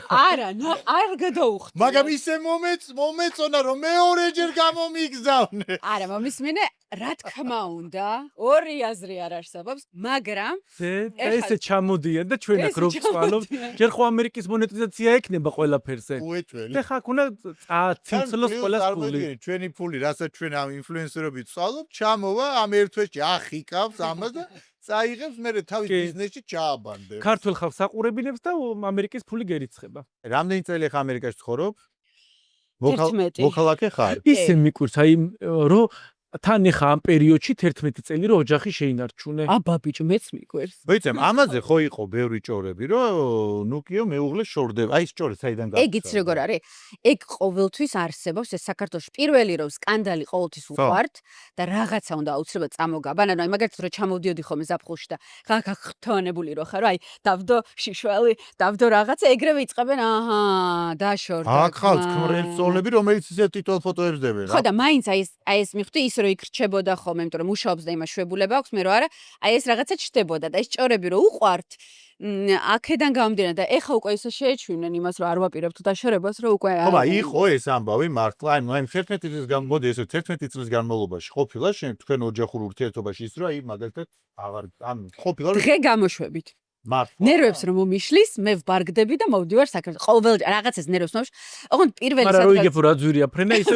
არა, არ გადაუხდი. მაგრამ ისე მომეწონა რომ მეორეჯერ გამომიგზავნე. არა, მომისმინე, რა თქმა უნდა, ორი აზრი არ არსებობს, მაგრამ ესე ჩამოდიან და ჩვენ აქ რო ვცვალობთ, ჯერ ხო ამერიკის მონეტიზაცია ექნება ყველაფერზე. უეჭველი. და ხა უნდა წაცილოს ყველა ფული. ჩვენი ფული, რასაც ჩვენ ამ ინფლუენსერები ვცვალობთ, ჩამოვა ამ ერთ თვეში ახიკავს ამას და წაიღებს, მე თავის ბიზნესში ჩააბანდებს. ქართველ ხალხს აყურებინებს და ამერიკის ფული გერიცხება. რამდენი წელი ხარ ამერიკაში ცხოვრობ? 11. მოქალაქე ხარ? ისე მიკვირს, აი რომ თან ეხა ამ პერიოდში 11 წელი რომ ოჯახი შეინარჩუნე. აბა ბიჭო, მეც მიკვირს. ვიცემ, ამაზე ხო იყო ბევრი ჭორები, რომ ნუკიო მეუღლე შორდება. აი ეს ჭორე საიდან გაქვს? ეგ იცი როგორ არის? ეგ ყოველთვის არსებობს, ეს საქართველოში პირველი რომ სკანდალი ყოველთვის უყვართ და რაღაცა უნდა აუცილებლად წამოგაბან. ანუ აი მაგალითად რომ ჩამოვდიოდი ხოლმე ზაფხულში და გახთოვანებული რო ხარ, აი დავდო შიშველი, დავდო რაღაცა, ეგრევე იწყებენ, აჰა, დაშორდა. აქ ხალხ ქმრენწოლები, რომელიც ისე ტიტულ ფოტოებს დებენ. ხო და მაინც აი ეს მიხვდი ის რომ იქ რჩებოდა ხოლმე, იმიტომ რომ მუშაობს და იმას შვებულება აქვს, მე რო არა, აი ეს რაღაცა ჩნდებოდა და ეს ჭორები რო უყვართ, აქედან გამომდინარე და ეხა უკვე ისე შეეჩვენენ იმას რომ არ ვაპირებთ დაშორებას, რომ უკვე ხობა, იყო ეს ამბავი მართლა, ანუ აი 11 წლის მოდი ესე 11 წლის განმავლობაში ყოფილა შენ თქვენ ოჯახურ ურთიერთობაში ის რომ აი მაგალითად აღარ ან ყოფილა რომ დღე გამოშვებით. მართლა ნერვებს რომ მომიშლის, მე ვბარგდები და მოვდივარ საქართველოს. ყოველ რაღაცას ნერვებს მომიშ. ოღონდ პირველი მაგრამ რო იგებ რა ძვირია ფრენა ისე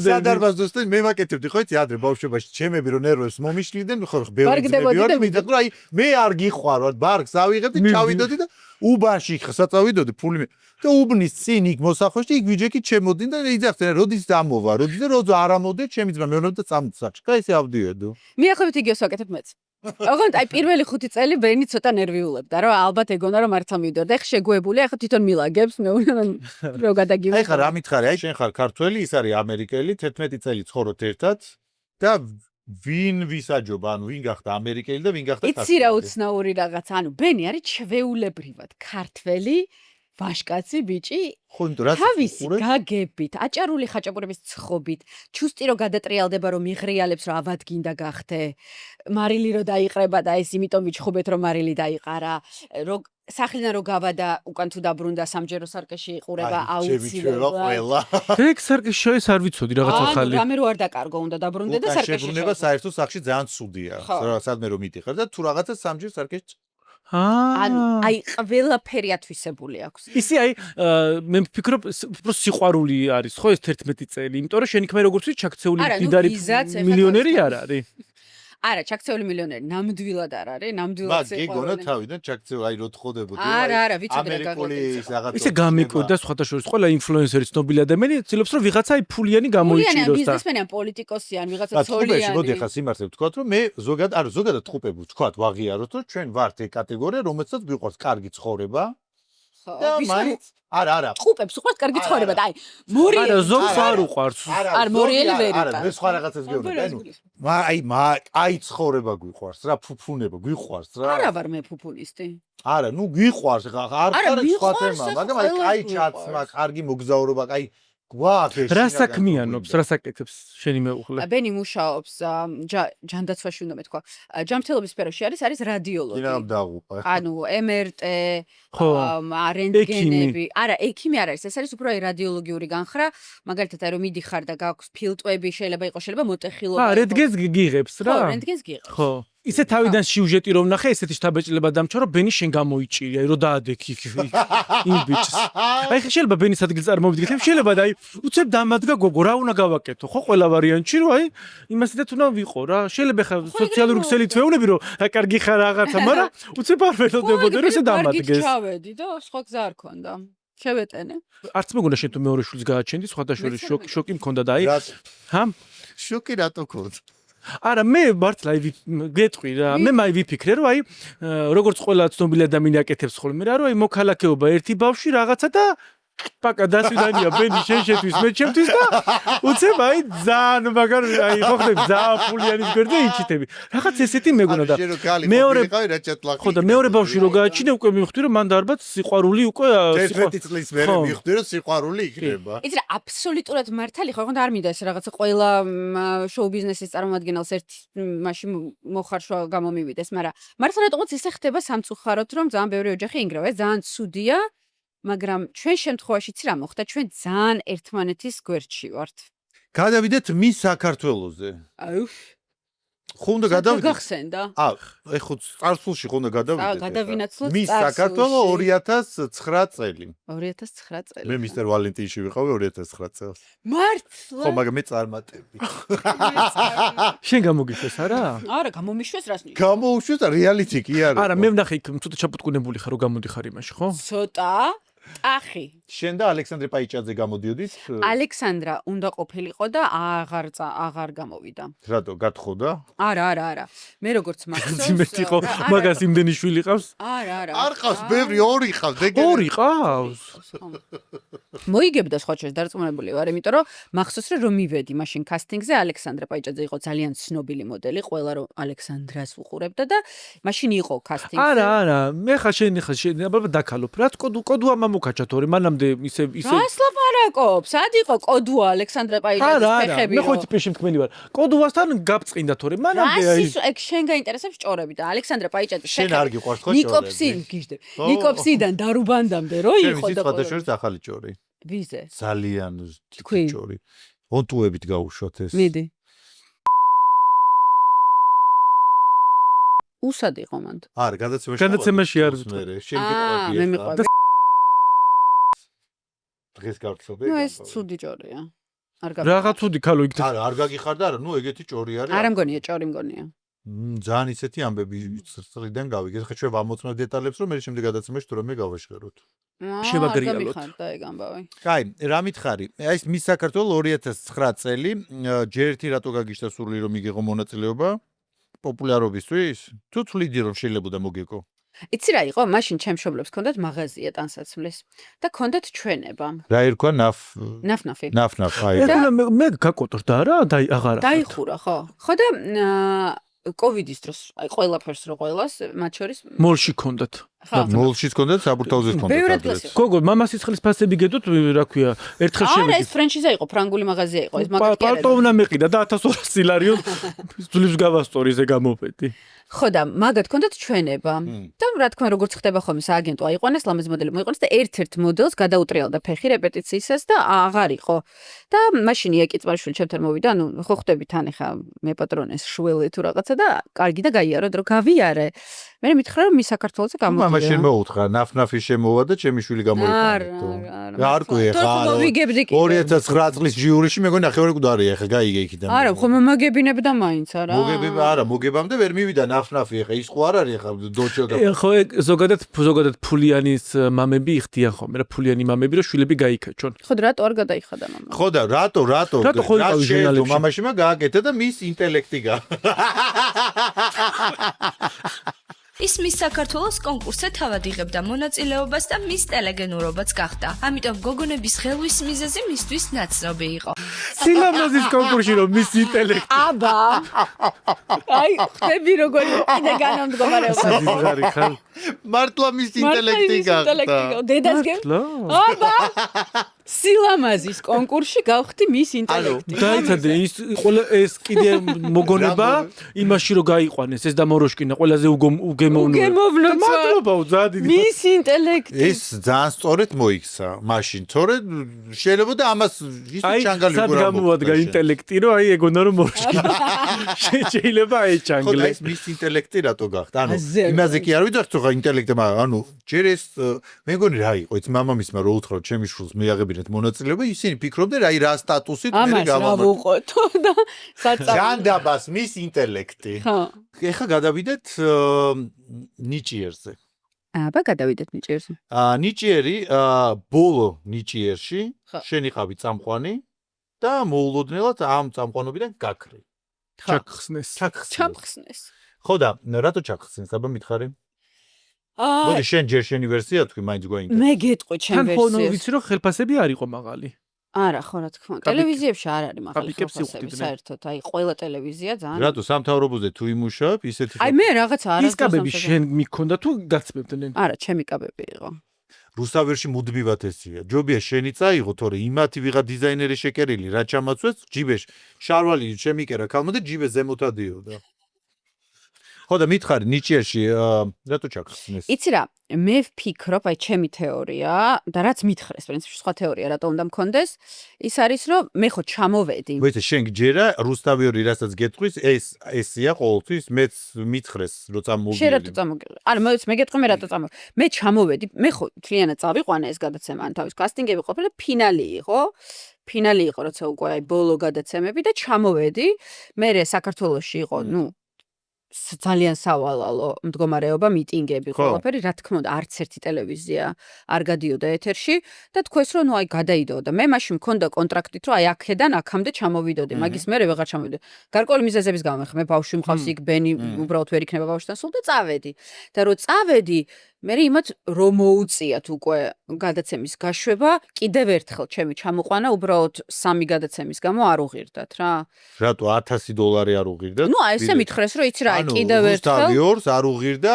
სადარბაზოს და მე ვაკეთებდი ხო იცი ადრე ბავშვობაში ჩემები რომ ნერვებს მომიშლიდნენ ხო ბევრი ძმები ვარ მიდახ რომ აი მე არ გიყვაროთ ბარგს ავიღებდი ჩავიდოდი და უბანში საწავიდოდი ფული და უბნის წინ იქ მოსახვეში იქ ვიჯექი ჩემოდინდა და იძახდნენ როდის დამოვა როდის და როდის არ ამოდე ჩემი ძმა მეუბნებდა და წამწაჭკა ესე ავდიოდო მიახლებით იგივეს ვაკეთებ მეც. ოღონდ აი პირველი 5 წელი ბენი ცოტა ნერვიულებდა რომ ალბათ ეგონა რომ მართლა მივიდოდა. ეხა შეგუებულია, ეხა თვითონ მილაგებს, მე რო გადაგივიდე. აი ხა რა მითხარი, აი შენ ხარ ქართველი, ის არის ამერიკელი, 11 წელი ცხოვრობთ ერთად და ვინ ვისაჯობა, ანუ ვინ გახდა ამერიკელი და ვინ გახდა ქართველი? იცი რა უცნაური რაღაცა, ანუ ბენი არის ჩვეულებრივად ქართველი, ვაშკაცი ბიჭი, თავისი გაგებით, აჭარული ხაჭაპურების ცხობით, ჩუსტი რო გადატრიალდება რომ მიღრიალებს რომ ავად გინდა გახდე, მარილი რო დაიყრება და ეს იმიტომ ვიჩხუბეთ რომ მარილი დაიყარა, რო სახლიდან რო გავადა უკან თუ დაბრუნდა სამჯერო სარკეში იყურება აუცილებლად. ეგ სარკეში ეს არ ვიცოდი რაღაც ახალი. რამე რო არ დაკარგო უნდა დაბრუნდე და სარკეში. შებრუნება საერთო სახლში ძალიან ცუდია. სადმე რომ მიდიხარ და თუ რაღაცა სამჯერ სარკეში ანუ აი ყველაფერი ათვისებული აქვს. ისი აი მე ვფიქრობ უფრო სიყვარული არის ხო ეს 11 წელი, იმიტომ რომ შენ იქ მე როგორც ვიცი ჩაქცეული მდიდარი მილიონერი არ არის. არა, ჩაქცეული მილიონერი ნამდვილად არ არის, ნამდვილად სიყვარული. მაგ გეგონა თავიდან ჩაქცეული აი რო თხოვდებოდი. არა, ვიცოდი რა გაგაკეთე. ისე გამიკვირდა სხვათა შორის ყველა ინფლუენსერი ცნობილი ადამიანი ცდილობს რომ ვიღაცა აი ფულიანი გამოიჭიროს და ბიზნესმენი ან პოლიტიკოსი ან ვიღაცა ცოლიანი. მოდი ხა სიმართლე ვთქვათ რომ მე ზოგადად ხუპები ვთქვათ ვაღიაროთ რომ ჩვენ ვართ ეგ კატეგორია რომელსაც გვიყვარს კარგი ცხოვრება. და მაინც არა ხუპებს უყვართ კარგი ცხოვრება და აი მორიელი არა ზოგს არ უყვარს არ მორიელი ვერ არა მე სხვა რაღაცას გეუბნები ანუ აი ცხოვრება გვიყვარს რა ფუფუნება გვიყვარს რა არა ვარ მე ფუფუნისტი არა ნუ გვიყვარს ხა არ არის სხვა თემა მაგრამ აი კაი ჩაცმა კარგი მოგზაურობა აი გვაქვს რა საქმიანობს რა საკეთებს შენი მეუღლე ბენი მუშაობს ჯანდაცვაში უნდა მეთქვა ჯანმრთელობის სფეროში არის რადიოლოგი დინამ დაღუპა ანუ MRT რენტგენები არა ექიმი არ არის ეს არის უფრო რადიოლოგიური განხრა მაგალითად აი რომ მიდიხარ და გაქვს ფილტვები შეიძლება მოტეხილობა რენტგენს გიღებს რა ხო რენტგენს გიღებს ხო ისე თავიდან სიუჟეტი რომ ნახე ესეთი შთაბეჭდილება დამჩა რომ ბენი შენ გამოიჭირი აი რომ დაადექი იმ ბიჭს აი შეიძლება ბენის ადგილს წარმოვიდგეთ შეიძლება და აი უცებ დამადგა გოგო რა უნდა გავაკეთო ხო ყველა ვარიანტში რომ აი იმასითაც უნდა ვიყო რა შეიძლება ხა სოციალური ქსელით ვეუბნები რომ აი კარგი ხარ რაღაცა მაგრამ უცებ არ ველოდებოდი რომ ესე დამადგეს ჩავედი და სხვა გზა არ ქონდა შევეტენე არც მეგონა შენ თუ მეორე შვილს გააჩენდი სხვათა შორის შოკი მქონდა და აი ჰა შოკი რატო ქონდა არა მე მართლა გეტყვი რა მე მაი ვიფიქრე რომ აი როგორც ყველა ცნობილი ადამიანი აკეთებს ხოლმე რა რომ აი მოქალაქეობა ერთი ბავშვი რაღაცა და პაკა დასვიდანია ბენი შენ შეთვის მე ჩემთვის და უცებ აი ძალიან მაგარ აი ხო ხდები ძალიან ფულიანის გვერდზე იჩიტები რაღაც ესეთი მეგონა და მეორე ბავშვი რო გააჩინე უკვე მივხვდი რომ მან დარბად სიყვარული უკვე 11 წლის მერე მივხვდი რომ სიყვარული იქნება იცი რა აბსოლუტურად მართალი ხო და არ მინდა ეს რაღაცა ყველა შოუ ბიზნესის წარმომადგენელს ერთ მაშინ მოხარშვა გამომივიდეს მაგრამ მართლა რატომაც ისე ხდება სამწუხაროდ რომ ძალიან ბევრი ოჯახი ინგრევა ეს ძალიან ცუდია მაგრამ ჩვენ შემთხვევაში ცი რა მოხდა ჩვენ ძალიან ერთმანეთის გვერდში ვართ. გადავიდეთ მის საქართველოზე. ხო უნდა გადავიდეთ. გახსენდა? ეხლა წარსულში ხო უნდა გადავიდეთ. გადავინაცვლოთ მის საქართველოს 2009 წელი. 2009 წელი. მე მისტერ ვალენტინში ვიყავი 2009 წელს. მართლა? ხო, მაგრამ მე წარმატები. შენ გამოგიშვეს არა? არა, გამომიშვეს რას ნიშნავს? გამოუშვეს რეალიტი კი არა. არა, მე ვნახე იქ ცოტა ჩაპუტკუნებული ხარ, რომ გამოდიხარ იმაში, ხო? ცოტა ახი. შენ და ალექსანდრე პაიჭაძე გამოდიოდით? ალექსანდრა უნდა ყოფილიყო და აღარ გამოვიდა. რატო, გათხოვდა? არა. მე როგორც მახსოვს. იმეთი ხო, მაგას იმდენი შვილი ყავს? არა. არ ყავს, ბევრი, ორი ყავს, ორი ყავს. მოიგებდა სხვა შეს დარწმუნებული ვარ, იმიტომ რომ მახსოვს რომ მივედი მაშინ კასტინგზე ალექსანდრა პაიჭაძე იყო ძალიან ცნობილი მოდელი, ყველა რომ ალექსანდრას უყურებდა და მაშინ იყო კასტინგზე. არა, მე ხა შენ აბა დაკალოფ. რაც კოდუა მამუკაჩა თორე მანამდე ისე რას ლაპარაკობ? სად იყო კოდუა ალექსანდრა პაიჭაძის ფეხები? მე ხო ტიპში მთქმენი ვარ. კოდუასთან გაბწყინდა თორე მანამდე აი ეგ შენ გაინტერესებს ჭორები და ალექსანდრა პაიჭაძის შენ არ გიყვარს ხო ჭორები? ნიკოფსიდან დარუბანდამდე რო იყო და სხვადასხვა ახალი ჭორი. ვიზე? ძალიან ჭორი. ონტუებით გაუშვათ ეს. მიდი. უსად იყო მანდ. არა, გადაცემაში არ მე შენ გიყვარდი. მე მიყვარდა. დღეს გავწოდე. ნუ ეს ცუდი ჭორია. არ რაღაც ცუდი ქალო იქ. არა, არ გაგიხარ და არა, ნუ ეგეთი ჭორი არის. არა მგონია, ჭორი მგონია. ძალიან ისეთი ამბები წრიდან გავიგეთ. ხა ჩვენ ვამოწმოთ დეტალებს, რომ მე შემდეგ გადაცემაში თუ რამე გავაშხეროთ. შევაგრიალოთ. და ეგ ამბავი. კაი, რა მითხარი? აი ეს მის საქართველოს 2009 წელი, ჯერ ერთი რატო გაგიშთა სურვილი რომ იგიღო მონაწილეობა? პოპულარობისთვის? თუ თვლიდი რომ შეიძლება და მოგეკო? იცი რა იყო? მაშინ ჩემ მშობლებს ჰქონდათ მაღაზია ტანსაცმლის და ჰქონდათ ჩვენება. რა ერქვა ნაფნაფი. აი. მე გაკოტრდა რა? აღარა. დაიხურა, ხო? ხო და კოვიდის დროს, აი ყველაფერს რო ყველას, მათ შორის მოლში ჰქონდათ. მოლშიც ჰქონდათ, საბურთალოზე ჰქონდათ. გოგო, მამას სიცხლის ფასები გედოთ, რა ქვია, ერთხელ შევედი. არა, ეს ფრენჩიზა იყო, ფრანგული მაღაზია იყო, ეს მაგალითად. პარტოვნა მეყიდა და 1200 ლარიო ძვლებს გავასტორიზე გამოპედი. ხო და მაგათ ჰქონდათ ჩვენება. და რა თქმა უნდა, როგორც ხდება ხოლმე, სააგენტო აიყვანეს, ლამაზი მოდელი მოიყვანეს და ერთ-ერთ მოდელს გადაუტრიალდა ფეხი რეპეტიციისას და აღარ იყო. და მაშინ იაკი წმარშვილი ჩემთან მოვიდა, ანუ ხო ხვდები თან ახლა მე პატრონეს შველი თუ რაღაცა და კარგი და გაიარო, დრო გავიარე. მე მითხრა რომ მის საქართველოსზე გამოდია. მამა შენ მოუთხა, ნაფნაფი შემოვა და ჩემი შვილი გამოიყენე. არ ყვი ხა. 2009 წლის ჟიურიში მეგონი ახევრი გუდარი ახლა გაიგე იქიდან. არა, ხო მომაგებინებდა მაინც არა. არა, მოგებამდე ვერ მივიდა ნაფნაფი ახლა ის ხო არ არის ახლა დოჩო და ხო ზოგადად ფულიანის მამები იხდიან ხოლმე რა ფულიანი მამები რომ შვილები გაიქაჩონ. ხო და რატო არ გადაიხადა მამა? ხო და რატო შენ მამაშიმა გააკეთა და მის ინტელექტი გა. ის მის საქართველოს კონკურსზე თავად იღებდა მონაწილეობას და მის ტელეგენურობაც გახდა. ამიტომ გოგონების ხელვის მიზეზი მისთვის ნაცნობი იყო. სილამაზის კონკურსში რომ მის ინტელექტი. აბა. აი, ხები როგორი კიდე განამდგომარეობა. მართლა მის ინტელექტი გახდა. დედას გე? აბა. სილამაზის კონკურსში გავხდი მის ინტელექტი. დაიცადე ის ყველა ეს კიდე მოგონება იმაში რომ გაიყვანეს ეს და მოროშკინა ყველაზე უგემოვნო მადლობა უზადი მის ინტელექტი ეს ძალიან სწორად მოიქცა მაშინ თორე შეიძლება და ამას ის ჩანგალი გურა გამოვადგა ინტელექტი რომ აი ეგონა რომ მოროშკინა შეიძლება აი ჩანგლე ეს მის ინტელექტი რატო გახდა ანუ იმაზე კი არ ვიდახ თქო ინტელექტი მაგრამ ანუ ჯერ ეს მე მგონი რა იყო ის მამამისმა რო უთხრა ჩემი შვილს მიაღებინეთ მონაწილეობა ისინი ფიქრობდნენ აი რა სტატუსით მე გამოვიდა ამას რა ვუყოთ და საწავლა ჯანდაბას მის ინტელექტი ხო ეხა გადავიდეთ ნიჭიერზე აბა გადავიდეთ ნიჭიერზე ნიჭიერი ბოლო ნიჭიერში შენ იყავი წამყვანი და მოულოდნელად ამ წამყვანობიდან გაქრე ჩახხსნეს ხო და რატო ჩახხსნეს აბა მითხარი მოდი შენ ჯერ შენი ვერსია თქვი მაინც გვაინტერესებს მე გეტყვი ჩემ ვერსიას თან ვიცი რომ ხელფასები არ იყო მაღალი არა ხო რა თქმა უნდა ტელევიზიებში არ არის მაღალი ხელფასები საერთოდ აი ყველა ტელევიზია ძალიან რატო სამთავრობოზე თუ იმუშავებ ისეთი აი მე რაღაცა არა ის კაბები შენ მიქონდა თუ გაცმებდნენ არა ჩემი კაბები იყო რუსთავერში მუდმივად ესია ჯობია შენი წაიღო თორე იმათი ვიღა დიზაინერი შეკერილი რა ჩამაცვეს ჯიბეში შარვალი შემიკერა ქალმა და ჯიბე ზემოთ ადიოდა ხო და მითხარი ნიჭიერში რატო ჩაგხსნეს? იცი რა, მე ვფიქრობ, აი ჩემი თეორია და რაც მითხრეს, პრინციპში სხვა თეორია რატო უნდა მქონდეს, ის არის რომ მე ხო ჩამოვედი. მოიცა შენ გჯერა რუსთავიორი რასაც გეტყვის, ესია ყოველთვის მეც მითხრეს რომ წამოვიდე. შენ რატო წამოგიყვე? არა, მე გეტყვი მე რატო წამოვედი. მე ჩამოვედი, მე ხო თლიანად წავიყვანა ეს გადაცემა, ან თავის კასტინგები ყოფილა, ფინალი იყო. ფინალი იყო, როცა უკვე აი ბოლო გადაცემები და ჩამოვედი. მე საქართველოში იყო, ძალიან სავალალო მდგომარეობა, მიტინგები, ყველაფერი, რა თქმა უნდა, არც ერთი ტელევიზია არ გადიოდა ეთერში და თქვეს რომ აი გადაიდო და მე მაშინ მქონდა კონტრაქტით რომ აი აქედან აქამდე ჩამოვიდოდი, მაგის მერე ვეღარ ჩამოვიდოდი. გარკვეული მიზეზების გამო მე ბავშვი მყავს იქ ბენი უბრალოდ ვერ იქნება ბავშვთან სულ და წავედი. და რო წავედი მე იმათ რომ მოუწიათ უკვე გადაცემის გაშვება, კიდევ ერთხელ ჩემი ჩამოყვანა უბრალოდ 3 გადაცემის გამო არ უღირდათ რა. რატო $1000 არ უღირდათ? ესე მითხრეს რომ იცი რა, კიდევ ერთხელ რუსთავიორს არ უღირდა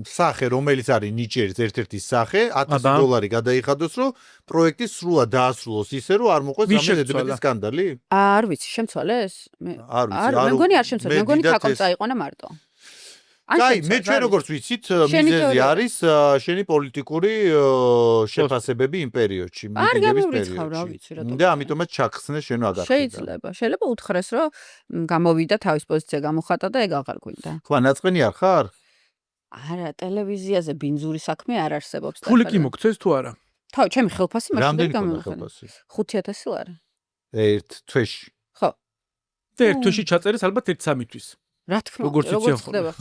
სახე რომელიც არის ნიჭიერის ერთ-ერთი სახე $1000 გადაიხადოს რომ პროექტი სრულად დაასრულოს ისე რომ არ მოყვეს რამე სკანდალი? არ ვიცი, შემცვალეს? მე მგონი არ შემცვალეს, მე მგონი თაკომ წაიყვანა მარტო. კაი, მე ჩვენ როგორც ვიცით, მიზეზი არის შენი პოლიტიკური შეფასებები იმ პერიოდში, მიტინგების პერიოდში. და ამიტომაც ჩახსნეს შენ აგარხიდა. შეიძლება უთხრეს, რომ გამოვიდა თავის პოზიცია გამოხატა და ეგ აღარ გვინდა. ხო, ნაწყენი არ ხარ? არა, ტელევიზიაზე ბინძური საქმე არ არსებობს. ფული კი მოგცეს თუ არა? თავი, ჩემი ხელფასი მაშინ გამოვიხადე. 5000 ლარი. ერთ თვეში. ხო. და ერთ თვეში ჩაწერეს ალბათ 1-3 თვის. რა თქმა უნდა, როგორც ხდება.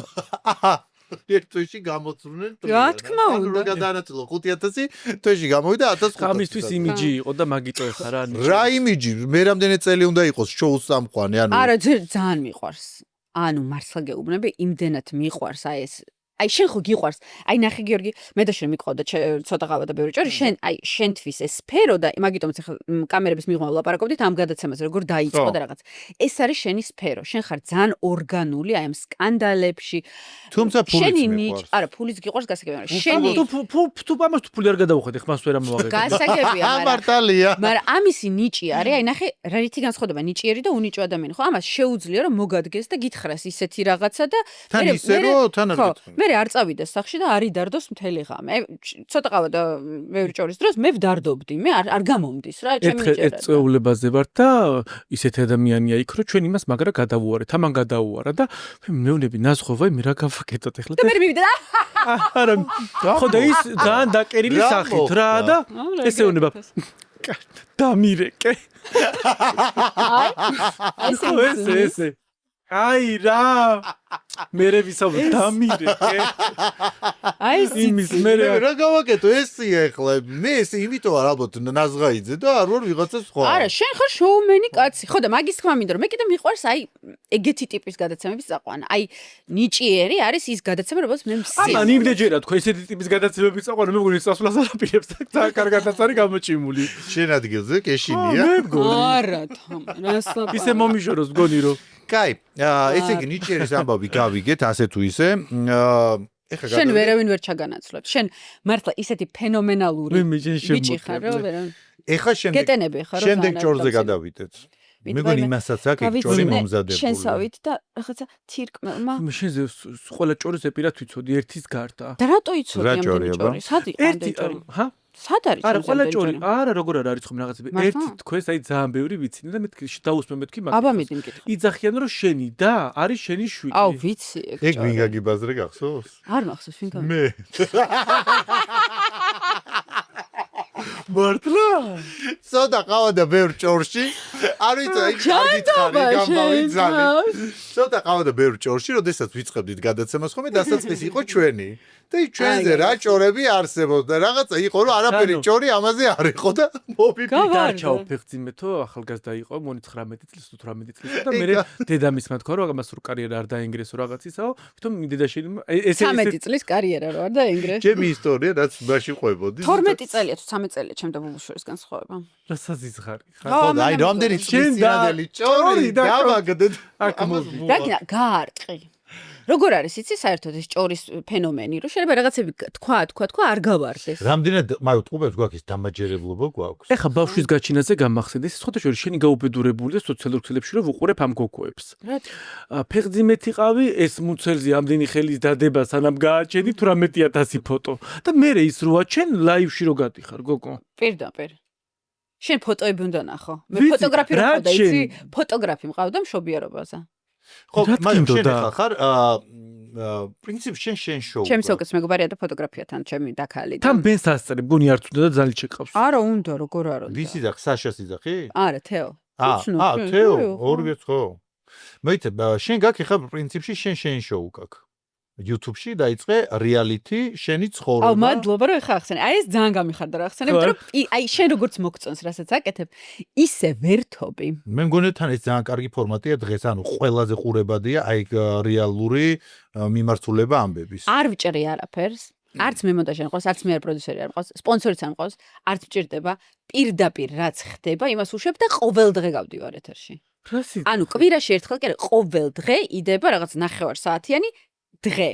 ერთ თვეში გამოცრუნენ. რა თქმა უნდა. რო გადაანაწილო 5000, თვეში გამოვიდა 1500. ამისთვის იმიჯი იყო და მაგიტო ეხა რა. რა იმიჯი? მე რამდენი წელი უნდა იყოს შოუს სამყვანე, ანუ არა, ძალიან მიყვარს. ანუ მართლა გეუბნები, იმდენად მიყვარს აი ეს აი შენ ხო გიყვარს. აი ნახე გიორგი, მე და შენ მიყავდა ცოტა ყავა და ბევრი ჭორი, შენ აი შენთვის ეს სფერო და მაგიტომაც ახლა კამერების მიღმა ვლაპარაკობდით ამ გადაცემაზე, როგორ დაიწყო და რაღაც. ეს არის შენი სფერო. შენ ხარ ძალიან ორგანული აი ამ სკანდალებში. თუმცა ფულიც მიყვარს. არა, ფულიც გიყვარს გასაგებია, მაგრამ შენი თუ ამას თუ ფული არ გადავუხდი, ხმას ვერ ამოვაგებ. გასაგებია, მართალია. მაგრამ ამისი ნიჭი არის, აი ნახე, რა რითი განსხვავდება ნიჭიერი და უნიჭო ადამიანი, ხო? ამას შეუძლია რომ მოგადგეს და გითხრას ისეთი რაღაცა და თან ისე რომ თან არ გითხრა. მე არ წავიდეს სახში და არ იდარდოს მთელი ღამე. ცოტა ყავა და ბევრი ჭორის დროს მე ვდარდობდი, მე არ გამომდის რა, ჩემი ჭერა. ერთ წეულებაზე ვარ და ისეთი ადამიანია იქ, რომ ჩვენ იმას მაგრა გადავუარეთ, ამან გადავუარა და მეუნები ნაზღოვაი მე რა გავაკეთოთ ახლა. და მე მივიდა. არა, ხო და ის ძალიან დაკერილი სახით რა და ესე უნება. დამირეკე. აი, ესე. აი რა მერე ვისაუბრე დამირეკე. აი იმის მერე რა გავაკეთო ესია ახლა მე ესე იმიტომ არ ალბათ ნაზღაიძე და არ ვარ ვიღაცა სხვა. არა, შენ ხარ შოუმენი კაცი. ხო და მაგის თქმა მინდა რომ მე კიდე მიყვარს აი ეგეთი ტიპის გადაცემების წაყვანა. აი ნიჭიერი არის ის გადაცემა, როგორც მე მსი. ამან იმდენჯერა თქვა ესეთი ტიპის გადაცემების წაყვანა მე მგონი სასვლას არაპირებს და ძალიან კარგადაც არის გამოჭიმული. შენ ადგილზე კეშინია. მე მგონი. არა, რასლაპა. ისე მომიშოროს მგონი რომ კაი, ესე იგი ნიჭიერის ამბავი გავიგეთ ასე თუ ისე. ეხლა შენ ვერავინ ვერ ჩაგანაცვლებ. შენ მართლა ისეთი ფენომენალური ბიჭი ხარ, რომ ვერავინ. ეხლა გეტენები ხარ, რომ შემდეგ ჭორზე გადავიდეთ. მე მგონი იმასაც აქვს ჭორი მომზადებული. შენსავით და რაღაცა თირკმელმა. შენზე ყველა ჭორის ეპირად ვიცოდი ერთის გარდა. და რატო იცოდი ამდენი ჭორი? სად იყო ამდენი ჭორი? ჰა? სად არის? არა, ყველა ჭორი. არა, როგორ არის ხომ რაღაცები. ერთი თქვენს აი ძალიან ბევრი ვიცინე და მეთქი დაუსმე მეთქი მაგას. აბა მიდი მკითხე. იძახიან რომ შენი და არის შენი შვილი. აუ, ვიცი ეგ. ეგ ვინ გაგიბაზრე გახსოვს? არ მახსოვს ვინ გაგიბაზრე. მე. მართლა? ცოტა ყავა და ბევრ ჭორში. არ ვიცი, აი კარგი გამავი ძალი. ცოტა ყავა და ბევრ ჭორში, როდესაც ვიწყებდით გადაცემას ხოლმე დასაწყისი იყო ჩვენი. და ჩვენზე რა ჭორები არსებობდა რაღაცა იყო რომ არაფერი ჭორი ამაზე არ იყო და დარჩაო ფეხძიმეთო ახალგაზრდა იყო მონი 19 წლის თუ 18 წლის და მე დედამისმა თქვა რომ ამას რო კარიერა არ დაინგრესო რაღაცისაო თვითონ დედაშენი ესე 13 წლის კარიერა რო არ დაინგრესო ჩემი ისტორია რაც მაშინ ყვებოდი 12 წელია თუ 13 წელია ჩემ და ბუბუშორის განსხვავება რასაც იზღარი ხო და აი რამდენი წინადელი ჭორი გავაგდეთ აქ მოდი რა გაარტყი როგორ არის იცი საერთოდ ეს ჭორის ფენომენი, რომ შეიძლება რაღაცები თქვა არ გავარდეს. რამდენად მაუთყუბებს გვაქვს დამაჯერებლობა გვაქვს. ეხა ბავშვის გაჩინაზე გამახსენდეს, სხვათა შორის შენი გაუბედურებული და სოციალურ ქსელებში რომ ვუყურებ ამ გოგოებს. ფეხძიმეთი ყავი, ეს მუცელზე ამდენი ხელის დადება სანამ გააჩენი 18000 ფოტო და მე ის რო აჩენ ლაივში რო გადიხარ გოგო. პირდაპირ. შენ ფოტოები უნდა ნახო. მე ფოტოგრაფი რო მყავდა, იცი? ფოტოგრაფი მყავდა მშობიარობაზე. ხო, მაგრამ შენ ხარ პრინციპში შენ შოუ. ჩემს უკეთ მეგობარია და ფოტოგრაფია თან ჩემი დაქალი. თან ბენს ასწრებ, გონი არ თუნდა და ძალიან შეყავს. არა, უნდა, როგორ არა. ვის იძახ, საშას იძახი? არა, თეო. თეო, ორივეც ხო. მეითე, შენ გაქვს ხა პრინციპში შენ შოუ გაქვს. YouTube-ში დაიწყე reality შენი ცხოვრება. მადლობა რომ ეხა ახსენე. აი ეს ძალიან გამიხარდა რა ახსენე, იმიტომ რომ აი შენ როგორც მოგწონს, რასაც აკეთებ, ისე ვერთობი. მე მგონი თან ეს ძალიან კარგი ფორმატია დღეს, ანუ ყველაზე ყურებადია აი რეალური მიმართულება ამბების. არ ვჭრი არაფერს. არც მე მონტაჟი არ მყავს, არც მე არ პროდიუსერი არ მყავს, სპონსორიც არ მყავს, არც ვჭირდება. პირდაპირ რაც ხდება, იმას უშვებ და ყოველ დღე გავდივარ ეთერში. ანუ კვირაში ერთხელ კი არა, ყოველ დღე იდება რაღაც 9 საათიანი დღე.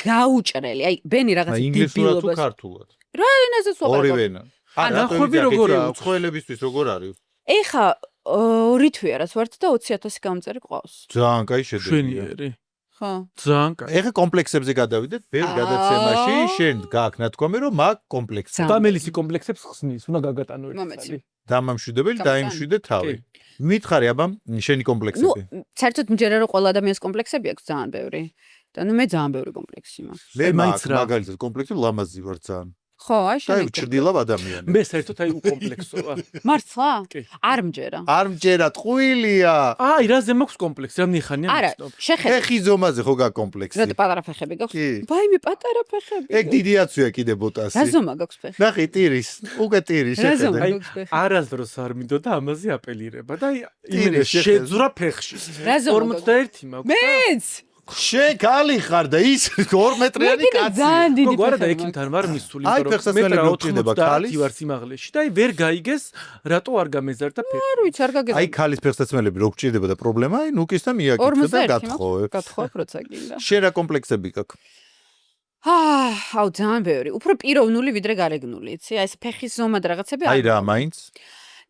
გაუჭრელი, აი ბენი რაღაც დილობას. ინგლისურად თუ ქართულად? რა ენაზეც ვაპარაკობ. ორივე ენა. ნახვები როგორ აქვს? უცხოელებისთვის როგორ არის? ეხა ორი თვე არას ვართ და 20000 გამწერი ყავს. ძალიან კაი შედეგია. შვენიერი. ხო. ძალიან კაი. ეხა კომპლექსებზე გადავიდეთ, ვერ გადაცემაში, შენ გააქვს ნათქვამი რომ მაგ კომპლექსი. დამელისი კომპლექსებს ხსნის, უნდა გაგატანო ერთი. დამამშვიდებელი დაიმშვიდე თავი. მითხარი აბა შენი კომპლექსები. ნუ საერთოდ მჯერა რომ ყველა ადამიანს კომპლექსები აქვს ძალიან ბევრი. და ნუ მე ძალიან ბევრი კომპლექსი მაქვს. მე მაქვს მაგალითად კომპლექსი ლამაზი ვარ ძალიან. ხო, აი შენ. აი ჩრდილავ ადამიანი. მე საერთოდ აი უკომპლექსოა. მართლა? არ მჯერა. არ მჯერა, ტყუილია. აი რაზე მაქვს კომპლექსი, რამდენი ხანია მიცნობ. არა, შეხედე. ფეხი ზომაზე ხო გაქვს კომპლექსი? რა პატარა ფეხები გაქვს? ვაიმე, პატარა ფეხები. ეგ დიდი აცვია კიდე ბოტასი. რა ზომა გაქვს ფეხი? ნახე ტირის, უკვე ტირი შეხედე. აი არასდროს არ მინდოდა ამაზე აპელირება და იმენა შეძვრა ფეხში. 41 მაქვს. მეც შენ კალი ხარ და ის 2 მეტრიანი კაცი. გოგო და ექიმთან ვარ მისული, იმიტომ რომ მეტრი უჩნდება ქალის. ვარ სიმაღლეში და აი ვერ გაიგეს, რატო არ გამეზარდა ფეხი. არ ვიცი, არ გაგეზარდა. აი ქალის ფეხსაცმელები რო გჭირდება და პრობლემა, აი ნუკის და მიაკითხე და გათხოვებ. გათხოვებ როცა გინდა. შენ რა კომპლექსები გაქვს? აუ ძალიან ბევრი. უფრო პიროვნული ვიდრე გარეგნული, იცი? აი ეს ფეხის ზომა და რაღაცები აი რა მაინც?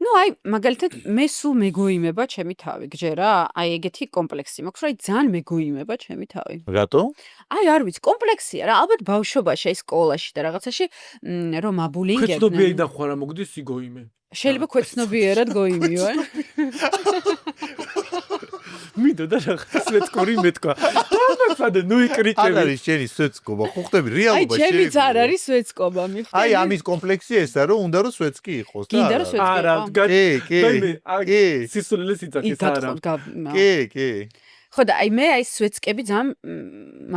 ნუ აი მაგალითად მე სულ მეგოიმება ჩემი თავი, გჯერა? აი ეგეთი კომპლექსი მაქვს, რომ აი ძალიან მეგოიმება ჩემი თავი. რატო? აი არ ვიცი, კომპლექსია რა, ალბათ ბავშვობაში, აი სკოლაში და რაღაცაში რომ აბულინგებდნენ. ქვეცნობიერი დახვა რა მოგდის იგოიმე. შეიძლება ქვეცნობიერად გოიმიო, მინდოდა რაღაც სვეტკორი მეთქვა. და ნუ იკრიჭები. არ არის შენი სვეტკობა, ხო ხტები რეალობაში? აი ჩემიც არ არის სვეტკობა, მიხვდი. აი ამის კომპლექსი ესა რომ უნდა რომ სვეტკი იყოს და გინდა რომ სვეტკი არა, კი. სისულელეს იძახის არა. კი. ხო და აი მე აი სვეტკები ძალიან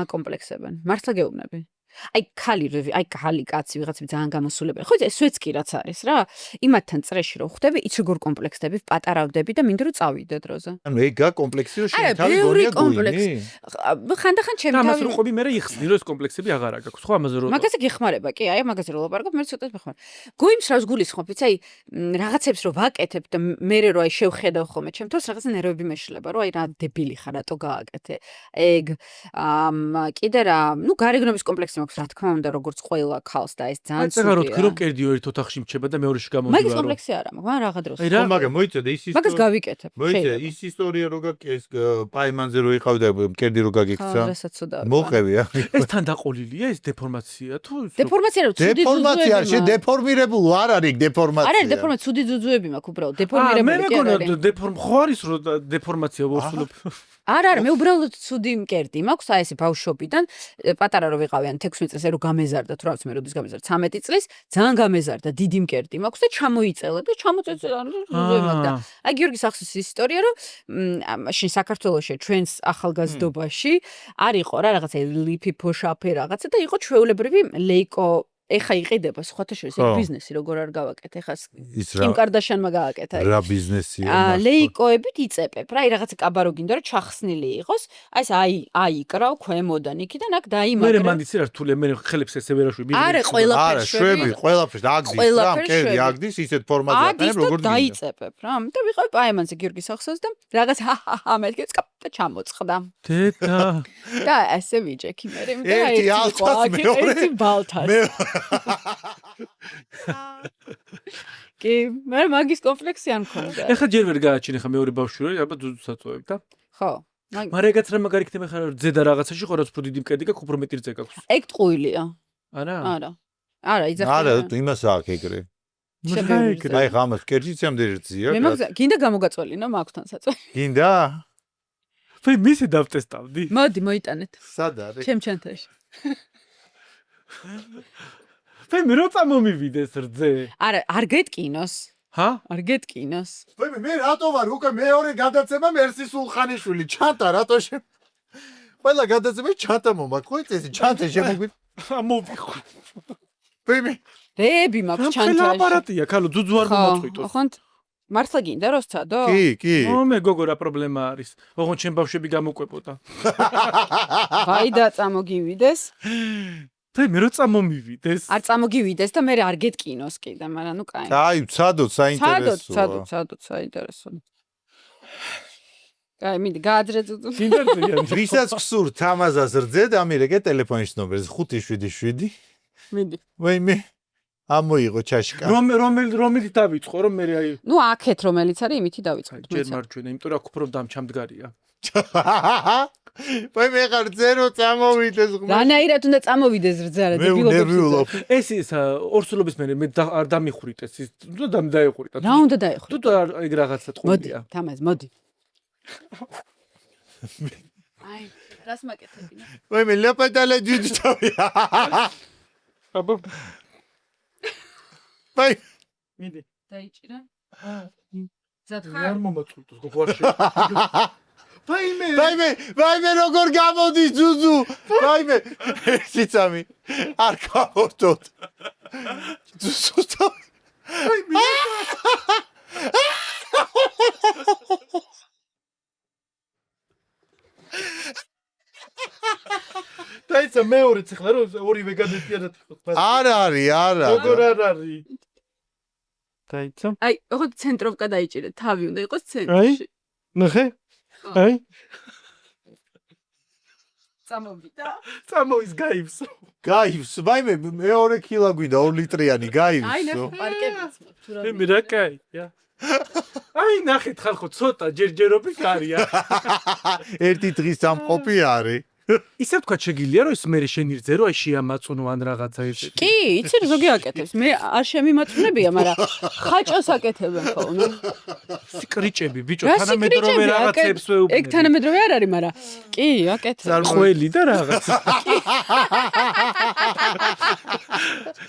მაკომპლექსებენ. მართლა გეუბნები. აი ქალი კაცი ვიღაცები ძალიან გამოსულებელი. ხო იცი სვეტკი რაც არის რა, იმათთან წრეში რომ ხვდები, იცი როგორ კომპლექსდები, პატარავდები და მინდა რომ წავიდე დროზე. ანუ ეგ გა კომპლექსი რომ შენ თავი გონია გოინი. ხანდახან ჩემი თავი. ამას რო ყოფი მე რა იხსნი რომ ეს კომპლექსები აღარ აქვს. ხო ამაზე რო მაგაზე გეხმარება კი, აი მაგაზე რო ლაპარაკობ, მე ცოტა მეხმარ. გოიმს რას გულისხმობ, იცი აი რაღაცებს რო ვაკეთებ და მე რო აი შევხედავ ხოლმე ჩემთვის რაღაცა ნერვები მეშლება, რომ აი რა დებილი ხარ, რატო გააკეთე. ეგ კიდე რა, ნუ გარეგნობის კომპლექსი მაქვს, რა თქმა უნდა, როგორც ყველა ქალს და ეს ძალიან ცუდია. აი, რო კერდიო ერთ ოთახში მჩება და მეორეში გამოდივარო. მაგის კომპლექსი არა მაქვს, მაგრამ რაღა დროს. ხო, მაგრამ მოიწედა ის ისტორია. მაგას გავიკეთებ. მოიწედა ის ისტორია რო გაკეს პაიმანზე რო იყავდა კერდი რო გაგიქცა. მოყევია. ეს თან დაყოლილია ეს დეფორმაცია თუ დეფორმაცია რა ცუდი დეფორმაცია არ შე დეფორმირებულ არ არის დეფორმაცია. არა, დეფორმაცია ცუდი ძუძუები მაქვს უბრალოდ. დეფორმირებული კი არა. მე მეგონა ხო არის რომ დეფორმაცია ვორსულობ. არა, მე უბრალოდ ცუდი მკერდი მაქვს, აი ესე ბავშვობიდან, პატარა რო ვიყავიან 16 წელს, რო გამეზარდა, თუ რა ვიცი მე როდის გამეზარდა 13 წლის, ძალიან გამეზარდა, დიდი მკერდი მაქვს და ჩამოიწელა და ჩამოწეწელა, და აი გიორგი სახსის ისტორია, რომ მაშინ საქართველოში ჩვენს ახალგაზრდობაში არ იყო რა რაღაცა ლიფიფო შაფე რაღაცა და იყო ჩვეულებრივი ლეიკო ეხა იყიდება სხვათა შორის ეს ბიზნესი როგორ არ გავაკეთე ხას კიმ კარდაშიანმა გააკეთა რა ბიზნესია ლეიკოებით იწეპებ რა აი რაღაცა კაბარო გინდა რომ ჩახსნილი იყოს აი ეს აი იკრავ ქვემოდან იქიდან აქ დაიმაგრე მე მანდიცი რა რთულია მე ხელებს ესე ვერაშვი ბიზნესი არა ყველაფერს შვები ყველაფერს აგდის რა მკერდი აგდის ისეთ ფორმაზე აყენებ როგორ გინდა დაიწეპებ რა და ვიყავ პაემანზე გიორგი სახსას და რაღაც მეთქე და ჩამოწყდა. დედა. და ასე ვიჯექი მე და ერთი ალთას მეორე ერთი ბალთას. კი, მე მაგის კომპლექსი არ მქონდა. ეხლა ჯერ ვერ გააჩინე ხა მეორე ბავშვი რა, ალბათ ძუძუსაც წოვებ და. ხო. მაგრამ ეგაც რა მაგარი იქნება ხარ ძედა რაღაცაში ხო რაც უფრო დიდი მკედი გაქვს, უფრო მეტი რძე გაქვს. ეგ ტყუილია. არა? არა. არა, იძახი. არა, იმას აქვს ეგრე. აი ხამას კერძიც ამდენი რძია. მე მაგ გინდა გამოგაწველინა მაქვთან საწვევი. გინდა? ფეი მისი დავტესტავდი. მოდი მოიტანეთ. სად არის? ჩემ ჩანთაში. ფეი მე რო წამომივიდეს რძე. არა, არ გეტკინოს. ჰა? არ გეტკინოს. ფეი მე რატო ვარ უკვე მეორე გადაცემა მერსი სულხანიშვილი ჩანტა რატო შე ყველა გადაცემა ჩანტა მომაქვს ხო იცი ჩანტა შემოგვი ამოვიხო. ფეი მე რეები მაქვს ჩანთაში. ყველა აპარატია, ქალო, ძუძუ არ მომაწყვიტოს. ხო, მართლა გინდა რო სცადო? კი. მე გოგო რა პრობლემა არის? ოღონდ ჩემ ბავშვები გამოკვებოდა. აი და წამოგივიდეს. ფეი მე რო წამომივიდეს. არ წამოგივიდეს და მე არ გეტკინოს კიდე, მაგრამ ნუ კაი. აი, ცადოთ, საინტერესოა. ცადოთ, საინტერესოა. კაი, მიდი, გააძრე ძუძუ. ვისაც გსურთ ამაზას რძე და ამირეკე ტელეფონის ნომერს 577. მიდი. ვაიმე. ამოიღო ჩაშკა. რომელი დავიწყო, რომ მე აი. ნუ აქეთ რომელიც არის, იმითი დავიწყო. ჯერ მარჯვენა, იმიტომ რომ აქ უფრო დამჩამდგარია. ვაი მე ხარ ზერო წამოვიდეს ღმერთი. რანაირად უნდა წამოვიდეს რძე არა დებილობ. ეს ის ორსულობის მე არ დამიხვრიტეს ის. თუ დაიხვრიტა. რა უნდა დაიხვრიტა? თუ ეგ რაღაცა ტყუილია. მოდი, თამაზ, მოდი. აი, რას მაკეთებინა? ვაი მე ლაპატალა ჯუჯ თავია. აბა. ვაი. მიდი. დაიჭირა? ზათხარ. არ მომაწყვიტოს გოგვარში. ვაიმე როგორ გამოდის ძუძუ? ვაიმე სიცამი არ გამორდოთ. ძუძუ. ვაიმე. დაიცა მეორეც ახლა რომ ორივე გადაიტანოთ. არ არის. როგორ არ არის? დაიცა. აი, ოღონდ ცენტროვკა დაიჭირე, თავი უნდა იყოს ცენტრში. ნახე? აი. წამოვიდა. წამოვის გაივსო. გაივსო. ვაიმე მეორე კილა გვინდა 2 ლიტრიანი გაივსო. აი, ნახე, პარკებიც მაქვს. მე რა კაია. აი, ნახეთ ხალხო, ცოტა ჯერჯერობით არია. ერთი დღის სამყოფი არის. ისე თქვა შეგიძლია რომ ის მე შენი რძე რომ აი შეამაწუნო ან რაღაცა ესეთი. კი, იცი რა ზოგი აკეთებს. მე არ შემიმაწვნებია, მაგრამ ხაჭოს აკეთებენ ხოლმე. სიკრიჭები, ბიჭო, თანამედროვე რაღაცებს ვეუბნები. ეგ თანამედროვე არ არის, მაგრამ კი, აკეთებ. ყველი და რაღაც.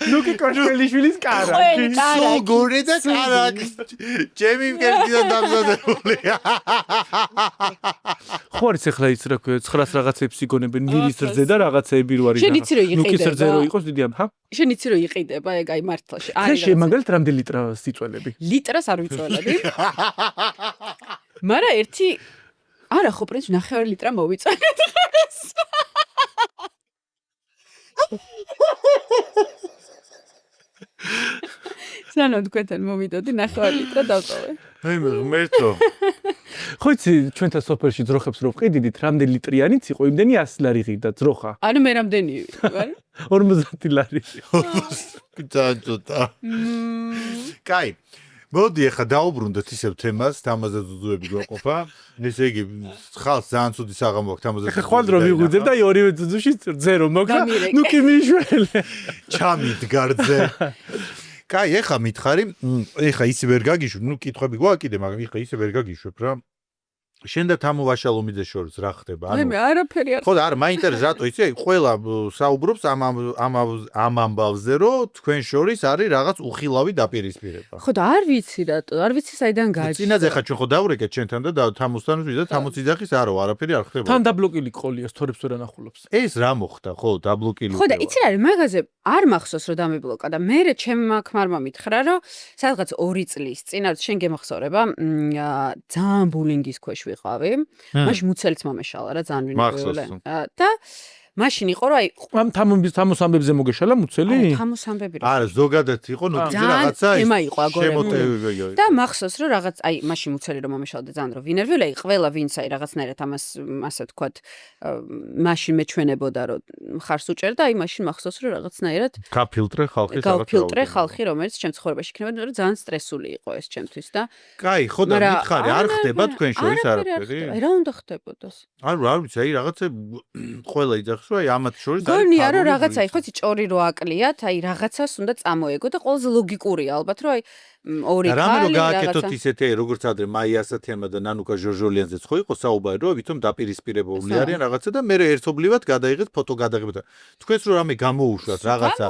ნუკი კოშველიშვილის კარაკი. სულგური და კარაკი. ჩემი მკერდიდან დამზადებულია. ხო არის ახლა ის რა ქვია 900 რაღაცებს იგონებენ მირის რძე და რაღაცეები რო არის. შენ იცი რომ იყიდება. ნუკის რძე რო იყოს დიდი ამ, ჰა? შენ იცი რომ იყიდება, ეგ აი მართლა არის. შენ მაგალითად რამდენი ლიტრა სიწველები? ლიტრას არ ვიწველები. მაგრამ ერთი არა ხო პრინციპი 9 ლიტრა მოვიწვევთ. სანამ თქვენთან მოვიდოდი 9 ლიტრა დავწოვე. აი მე ღმერთო. ხო იცი ჩვენთან სოფელში ძროხებს რო ვყიდით, რამდენი ლიტრიანიც იყო, იმდენი 100 ლარი ღირდა ძროხა. ანუ მე რამდენი ვარ? 50 ლარი. ცოტა. კაი. მოდი ახლა დაუბრუნდეთ ისევ თემას, თამაზე ძუძუები გვაყოფა. ესე იგი, ხალხს ძალიან ცუდი საღამო აქვს თამაზე. ახლა ხვალ რო ვიღუძებ და ორივე ძუძუში რძე რომ მოგა, ნუ კი მიშველე. ჩამიდგარ რძე. კაი, ახლა მითხარი, ახლა ისე ვერ გაგიშვებ, ნუ კითხვები გვაქვს კიდე, მაგრამ ახლა ისე ვერ გაგიშვებ რა. შენ და თამო ვაშალომიძეს შორის რა ხდება? მე არაფერი არ. ხო და არა, მაინტერესებს რატო იცი, ყველა საუბრობს ამ ამბავზე, რომ თქვენ შორის არის რაღაც უხილავი დაპირისპირება. ხო და არ ვიცი რატო, არ ვიცი საიდან გააჩნდა. წინაზე ხა ჩვენ ხო დავრეკეთ ჩვენთან და თამოსთან ვიდა, თამოც იძახის არა, არაფერი არ ხდება. თან დაბლოკილი ყოლია, სტორებს ვერ ანახულობს. ეს რა მოხდა, ხო, დაბლოკილი. ხო და იცი რა არის, მაგაზე არ მახსოვს რომ დამიბლოკა და მე ჩემმა ქმარმა მითხრა, რომ სადღაც 2 წლის წინ შენ გემახსოვრება, ძალიან ბულინგის ქვეშ ვიყავი. მაშინ მუცელიც მომეშალა რა ძალიან ვინებეული. და მაშინ იყო რომ აი ამ თამოს ამბებზე მოგეშალა მუცელი? თამოს ამბები რა. არა, ზოგადად იყო ნოტიზე რაღაცა შემოტევი. და მახსოვს რომ რაღაც აი მაშინ მუცელი რომ მომეშალდა ძალიან რომ ვინერვილა ყველა ვინც აი რაღაცნაირად ამას ასე ვთქვათ მაშინ მეჩვენებოდა რომ ხარს უჭერდა აი მაშინ მახსოვს რომ რაღაცნაირად გაფილტრე ხალხი რომელიც ჩემ ცხოვრებაში იქნებოდა რომ ძალიან სტრესული იყო ეს ჩემთვის და კაი ხო და მითხარი არ ხდება თქვენ შორის არაფერი? აი რა უნდა ხდებოდას? არ ვიცი აი რაღაცა ყველა იძახს რომ აი ამათ შორის არის გონია რომ რაღაცა ხო იცი ჭორი რო აკლიათ აი რაღაცას უნდა წამოეგო და ყველაზე ლოგიკურია ალბათ რომ აი ორი კალი რამე რო გააკეთოთ ისეთი როგორც ადრე მაია ასათიანმა და ნანუკა ჟორჟოლიანზეც ხო იყო საუბარი რომ ვითომ დაპირისპირებულნი არიან რაღაცა და მე ერთობლივად გადაიღეთ ფოტო გადაღება და თქვენს რო რამე გამოუშვათ რაღაცა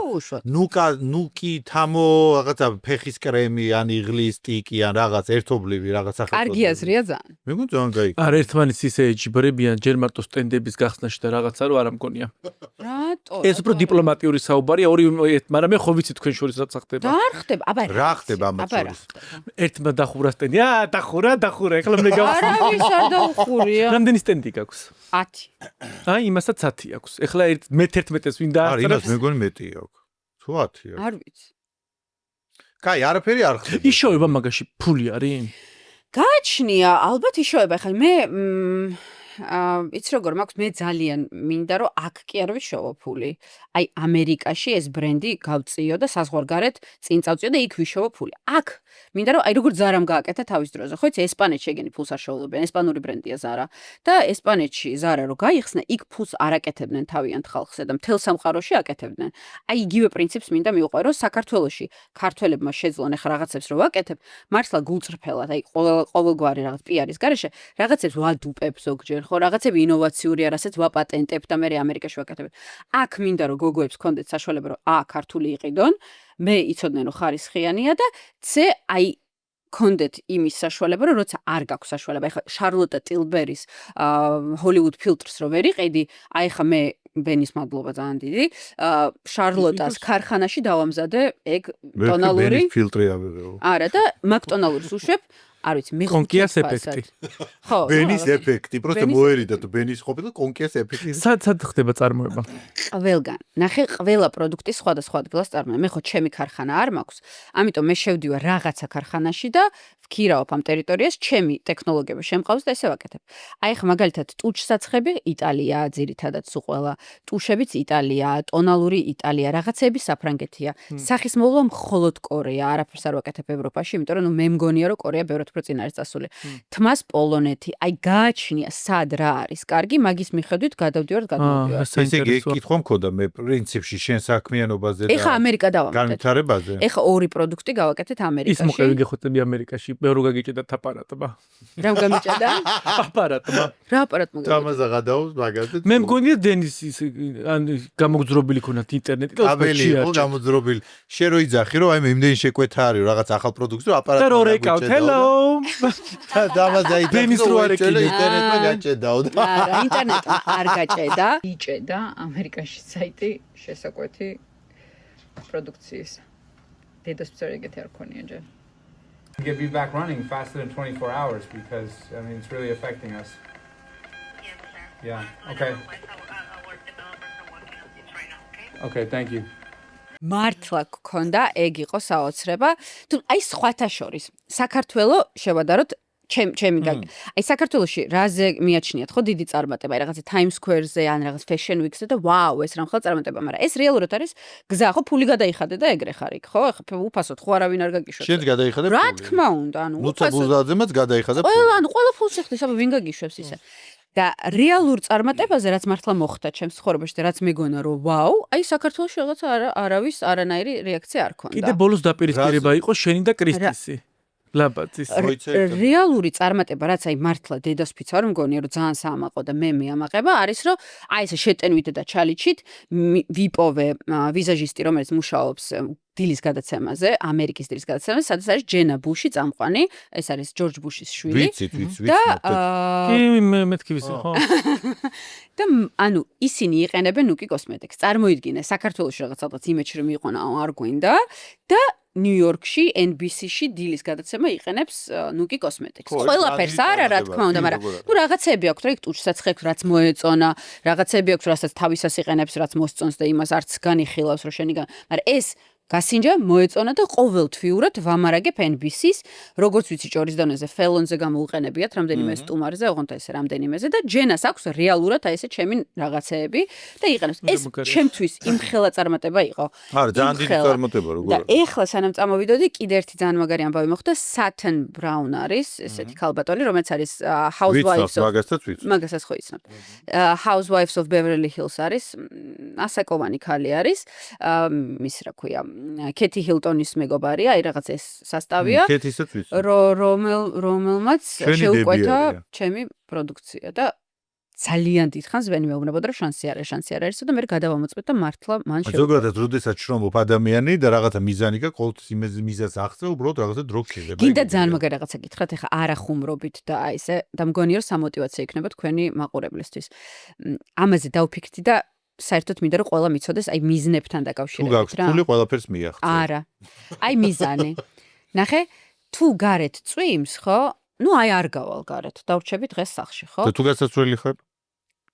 ნუკი თამო რაღაცა ფეხის კრემი ან იღლის სტიკი ან რაღაც ერთობლივი რაღაც ახალ კარგი აზრია ძალიან მეგონა ძალიან კაი არა ერთმანეთს ისე ეჯიბრებიან ჯერ მარტო სტენდების გახსნაში და რაღაცა რო არ ამგონია რატო ეს უფრო დიპლომატიური საუბარია ორი მაგრამ მე ხო ვიცი თქვენ შორის რაც ხდება და არ ხდება აბა რა ხდება ერთმა დახურა სტენდი დახურა ეხლა მე გავხსნა არავის არ დაუხურია რამდენი სტენდი გაქვს 10 აი იმასაც 10 აქვს ეხლა მე-11-ს ვინ დააწერა არა იმას მეგონი მეტი აქვს თუ 10 არ ვიცი კაი არაფერი არ ხდება იშოვება მაგაში ფული არის გააჩნია ალბათ იშოვება ხა მე იცი როგორ მაქვს მე ძალიან მინდა რომ აქ კი არ ვიშოვო ფული აი ამერიკაში ეს ბრენდი გავწიო და საზღვარგარეთ წინ წავწიო და იქ ვიშოვო ფული აქ მინდა რომ აი როგორ ზარამ გააკეთა თავის დროზე ხო იცი ესპანეთში ეგენი ფულს არ შეულებენ ესპანური ბრენდია ზარა და ესპანეთში ზარა რო გაიხსნა იქ ფულს არ აკეთებდნენ თავიანთ ხალხზე და მთელ სამყაროში აკეთებდნენ აი იგივე პრინციპს მინდა მივყვე რომ საქართველოში ქართველებმა შეძლონ ახლა რაღაცებს რო ვაკეთებ მართლა გულწრფელად აი ყოველგვარი რაღაც პიარის გარეშე რაღაცებს ვადუპებ ზოგჯერ ხო რაღაცები ინოვაციურია რასაც ვაპატენტებ და მე ამერიკაში ვაკეთებ აქ მინდა რომ გოგოებს კონდეთ საშუალება რომ ქართული იყიდონ მე იცოდნენ რომ ხარისხიანია და c აი კონდეთ იმის საშუალება რომ როცა არ გაქვს საშუალება ეხლა შარლოტა ტილბერის ჰოლივუდ ფილტრს რო ვერ იყიდი აი ხა მე ბენის მადლობა ძალიან დიდი შარლოტას ქარხანაში დავამზადე ეგ ტონალური ბენის ფილტრი ავიღეო არა და მაკტონალურს უშვებ არ ვიცი მე კონკიას ეფექტი ხო ბენის ეფექტი პროსტა მოერიდა თუ ბენის ყოფილა კონკიას ეფექტი სად ხდება წარმოება ყველგან ნახე ყველა პროდუქტი სხვადასხვა ადგილას წარმოება მე ხო ჩემი ქარხანა არ მაქვს ამიტომ მე შევდივარ რაღაცა ქარხანაში და ვქირავებ ამ ტერიტორიას ჩემი ტექნოლოგიები შემყავს და ესე ვაკეთებ აი ხა მაგალითად ტუჩსაცხები იტალია ძირითადად სულ ყველა ტუშებიც იტალია ტონალური იტალია რაღაცები საფრანგეთია სახის მოვლა მხოლოდ კორეა არაფერს არ ვაკეთებ ევროპაში იმიტომ რომ მე მგონია რომ კორეა ბევრად უფრო წინ არის წასული თმას პოლონეთი აი გააჩნია სად რა არის კარგი მაგის მიხედვით გადავდივართ ესე იგი კითხვა მქონდა მე პრინციპში შენ საქმიანობაზე და ეხა ამერიკა დავამატეთ განვითარებაზე ეხა ორი პროდუქტი გავაკეთეთ ამერიკაში ის მოყევი გეხოცები ამერიკაში მე რო გაგიჭედა აპარატმა რა გამიჭედა აპარატმა რა აპარატ მოგა თამაზა გადაუს მაგაზე მე მგონია დენის ის ან გამოგძრობილი ქონათ ინტერნეტი და აბელი იყო გამოგძრობილი შენ რო იძახი რომ აი მე იმდენი შეკვეთა არის რაღაც ახალ პროდუქტს რომ აპარატმა და რო რეკავთ ჰელო თამაზა დენის რო არ ეკიდა ინტერნეტმა გაჭედაო და არა ინტერნეტმა არ გაჭედა იჭედა ამერიკაში საიტი შესაკვეთი პროდუქციის დედასწორ ეგეთი არ ქონია ჯერ Get me back running faster than 24 hours because I mean it's really affecting us. Yes, sir. Yeah. Okay. Okay, thank you. მართლა გქონდა ეგ იყო საოცრება თუ აი სხვათა შორის საქართველოს შევადაროთ ჩემი აი საქართველოში რაზე მიაჩნიათ ხო დიდი წარმატება აი რაღაცა Times Square-ზე ან რაღაც Fashion Week-ზე და ვაუ ეს რა მხოლოდ წარმატება მაგრამ ეს რეალურად არის გზა ხო ფული გადაიხადე და ეგრე ხარ იქ ხო ახლა უფასოდ ხო არავინ არ გაგიშვებს შენც გადაიხადე ფული რა თქმა უნდა ანუ ნუცაბუზაძემაც გადაიხადა ფული ყველა ანუ ყველა ფულს ეხლის აბა ვინ გაგიშვებს ისე და რეალურ წარმატებაზე რაც მართლა მოხდა ჩემს ცხოვრებაში და რაც მეგონა რომ ვაუ აი საქართველოში რაღაც არავის არანაირი რეაქცია არ ქონდა კიდე ბოლოს დაპირისპირება იყო შენი და კრისტისი ლაბაძის რეალური წარმატება რაც აი მართლა დედასფიც არ მგონია რომ ძალიან საამაყო და მე ამაყება არის რომ აი ესე შეტენვით და ჩალიჩით ვიპოვე ვიზაჟისტი რომელიც მუშაობს დილის გადაცემაზე ამერიკის დილის გადაცემაზე სადაც არის ჯენა ბუში წამყვანი ეს არის ჯორჯ ბუშის შვილი ვიცით და კი მეთქი ვიცი ხო და ანუ ისინი იყენებენ ნუკი კოსმეტიკს წარმოიდგინე საქართველოში რაღაცა იმეჩი რომ მიიყვანა არ გვინდა და ნიუ-იორკში NBC-ში დილის გადაცემა იყენებს ნუკი კოსმეტიკს. ყველაფერს არა, რა თქმა უნდა, მაგრამ ნუ რაღაცები აქვს, რა იქ ტუჩსაც ხექ, რაც მოეწონა, რაღაცები აქვს, რასაც თავისას იყენებს, რაც მოსწონს და იმას არც განიხილავს, რომ შენი მაგრამ ეს გასინჯა მოეწონა და ყოველთვიურად ვამარაგებ NBC-ს, როგორც ვიცი ჭორის დონეზე ფელონზე გამოუყენებიათ რამდენიმე სტუმარზე, ოღონდ ეს რამდენიმეზე და ჯენას აქვს რეალურად აი ესე ჩემი რაღაცეები და იყენებს. ეს ჩემთვის იმხელა წარმატება იყო. არა, ძალიან დიდი წარმატება როგორ და ეხლა სანამ წამოვიდოდი, კიდე ერთი ძალიან მაგარი ამბავი მოხდა, Saturn Brown არის, ესეთი ქალბატონი, რომელიც არის Housewives მაგასაც ხო იცნობ. Housewives of Beverly Hills არის, ასაკოვანი ქალი არის, მის რა ქვია კეთი ჰილტონის მეგობარია, აი რაღაც ეს სასტავია. კეთისაც ვიცი. რომელმაც შეუყვეთა ჩემი პროდუქცია და ძალიან დიდხანს ვენი მეუბნებოდა რომ შანსი არის და მე გადავამოწმეთ და მართლა მან შეუყვეთა. ზოგადად როდესაც შრომობ ადამიანი და რაღაცა მიზანი გაქვს, ყოველთვის მიზანს აღწევ, უბრალოდ რაღაცა დრო გქირდება. კიდე ძალიან მაგარი რაღაცა გითხრათ, ეხა არა ხუმრობით და აი ესე და მგონი რომ სამოტივაციო იქნება თქვენი მაყურებლისთვის. ამაზე დავფიქრდი და საერთოდ მინდა რომ ყველა მიცოდეს აი მიზნებთან დაკავშირებით რა. თუ გაქვს ფული ყველაფერს მიაღწევ. არა. აი მიზანი. ნახე, თუ გარეთ წვიმს, ხო? ნუ აი არ გავალ გარეთ. დავრჩები დღეს სახლში, ხო? და თუ გასაცვლელი ხარ?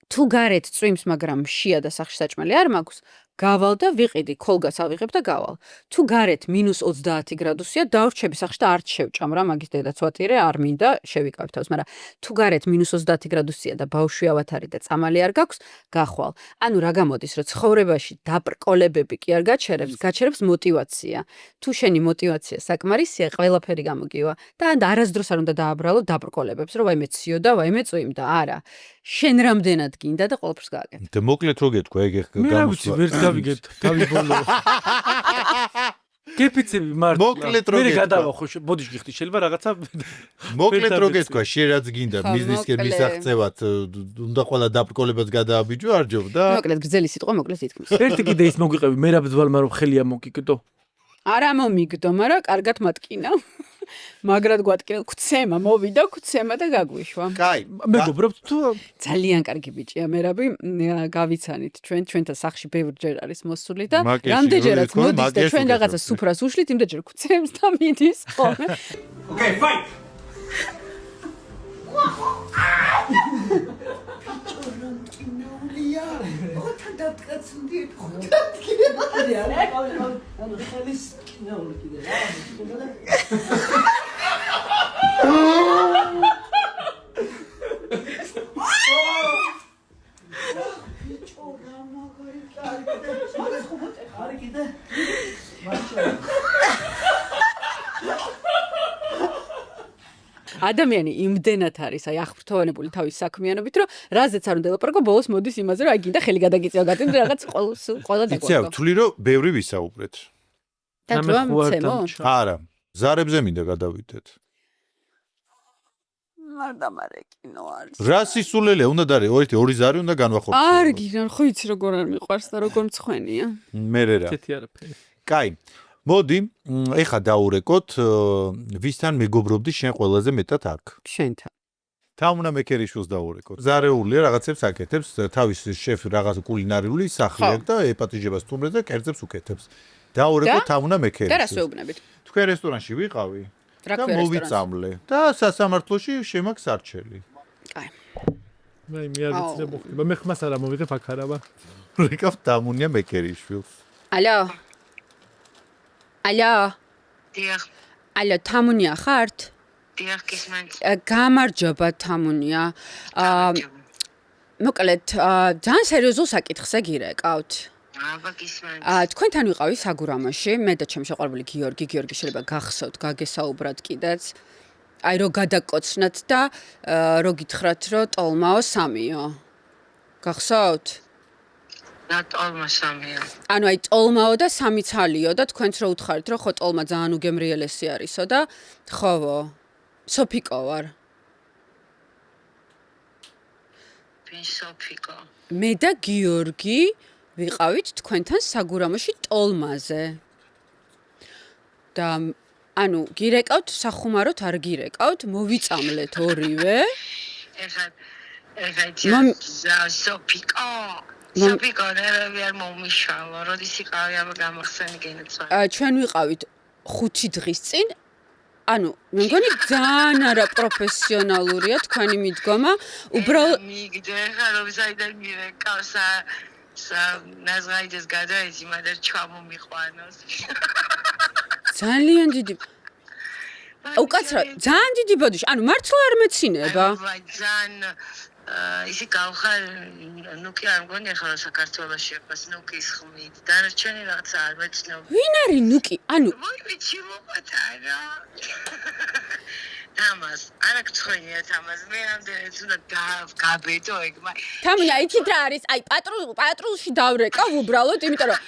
თუ გარეთ წვიმს, მაგრამ შია და სახლში საჭმელი არ მაქვს, გავალ და ვიყიდი, ქოლგას ავიღებ და გავალ. თუ გარეთ -30 გრადუსია, დავრჩები სახლში და არც შევჭამ რა, მაგის დედაც ვატირე, არ მინდა შევიკავებ თავს, მაგრამ თუ გარეთ -30 გრადუსია და ბავშვი ავათარი და წამალი არ გაქვს, გახვალ. ანუ რა გამოდის, რომ ცხოვრებაში დაბრკოლებები კი არ გაჩერებს მოტივაცია. თუ შენი მოტივაცია საკმარისია, ყველაფერი გამოგივა და არასდროს არ უნდა დააბრალო დაბრკოლებებს, რომ ვაიმე ციო და ვაიმე წვიმდა, არა. შენ რამდენად გინდა და ყველაფერს გააკეთე. და მოკლედ რო გეთქვა, ეგ გამოსვლა. ვერ გავიგეთ თავი ბოლო. გეფიცები მართლა. მოკლედ რო მე გადავახო, ბოდიში გიხდი შეიძლება რაღაცა. მოკლედ რო გეთქვა, შენ რაც გინდა ბიზნესკენ მისაღწევად, უნდა ყველა დაბრკოლებაც გადააბიჯო, არ ჯობდა. მოკლედ გრძელი სიტყვა, მოკლედ ითქმის. ერთი კიდე ის მოგვიყევი, მე რა ბძვალმა რომ ხელი ამოგიგდო. არა მომიგდო, მაგრამ კარგად მატკინა. მაგრად გვატკინა, ქცემა მოვიდა, ქცემა და გაგვიშვა. კაი, მეგობრებთ თუ ძალიან კარგი ბიჭია მერაბი, გავიცანით ჩვენთან სახლში ბევრჯერ არის მოსული და რამდენჯერაც მოდის და ჩვენ რაღაცა სუფრას უშლით, იმდენჯერ ქცემს და მიდის ხოლმე. Okay, fight. ადამიანი იმდენად არის აი აღფრთოვანებული თავის საქმიანობით, რომ რაზეც არ უნდა ელაპარაკო, ბოლოს მოდის იმაზე, რომ აი გინდა ხელი გადაგიწევა გატიმ რაღაც ყველა დაგვაქვს. იცი, თვლი რომ ბევრი ვისაუბრეთ. და თუ ამცემო? არა, ზარებზე მინდა გადავიდეთ. მარტამარეკინო არის. რა სისულელია უნდა დარი, ორი ზარი უნდა განვახორციელო. არ გიგან, ხო იცი როგორ არ მიყვარს და როგორ მცხენია. მე რა. თეთი არაფერი. კაი. მოდი, ეხა დაურეკოთ, ვისთან მეგობრობდი შენ ყველაზე მეტად აქ? შენთან. თამუნა მექერიშვილს დაურეკოთ. ზარეულია რაღაცებს აკეთებს, თავის შეფ რაღაც კულინარიული სახლი აქვს და ეპატიჟებას თუმრეზე კერძებს უკეთებს. დაურეკოთ თამუნა მექერიშვილს. და რას ვეუბნებით? თქვენ რესტორანში ვიყავი და მოვიწამლე და სასამართლოში შემაქვს არჩელი. კაი. მე არ ვიცი რა მოხდება. მე ხმას არა მოვიღებ აქ არავა. რეკავ თამუნა მექერიშვილს. ალო. ალო. დიახ. ალო, თამუნია ხართ? დიახ, გისმენთ. გამარჯობა თამუნია. მოკლედ, ძალიან სერიოზულ საკითხზე გირეკავთ. აბა გისმენთ. თქვენთან ვიყავი საგურამოში, მე და ჩემი შეყვარებული გიორგი შეიძლება გახსოვთ, გაგესაუბრათ კიდეც. აი რო გადაკოცნათ და რო გითხრათ, რომ ტოლმაო სამიო. გახსოვთ? ტოლმა სამია. ანუ აი ტოლმაო და სამი ცალიო და თქვენც რო უთხარით, რომ ხო ტოლმა ძალიან უგემრიელესი არისო და ხოვო. სოფიკო ვარ. სოფიკო. მე და გიორგი ვიყავით თქვენთან საგურამოში ტოლმაზე. და ანუ გირეკავთ სახუმაროთ არ გირეკავთ, მოვიწამლეთ ორივე. ეხა სოფიკო. სოფიკო, რა მომიშალა, როდის იყავი აბა გამახსენი გენეცვა. ჩვენ ვიყავით 5 დღის წინ ანუ მე მგონი ძალიან არა პროფესიონალურია თქვენი მიდგომა უბრალოდ მიგდე ხა რომ საიდან მირეკავსა ნაზღაიდეს გადაიჭი მაგრამ ჩამომიყვანოს ძალიან დიდი უკაცრავად ძალიან დიდი ბოდიში ანუ მართლა არ მეცინება ძალიან ისი გავხარ ნუკი არ მგონი ახლა საქართველოში ეფას ნუკის ხმით დანარჩენი რაღაცა არ მეცნობ ვინ არის ნუკი ანუ ვიცი მოყარა თამას არა გწონია თამას მე ამდენიც უნდა გაბედო ეგ თამია იცით რა არის აი პატრულში დავრეკავ უბრალოდ იმიტომ რომ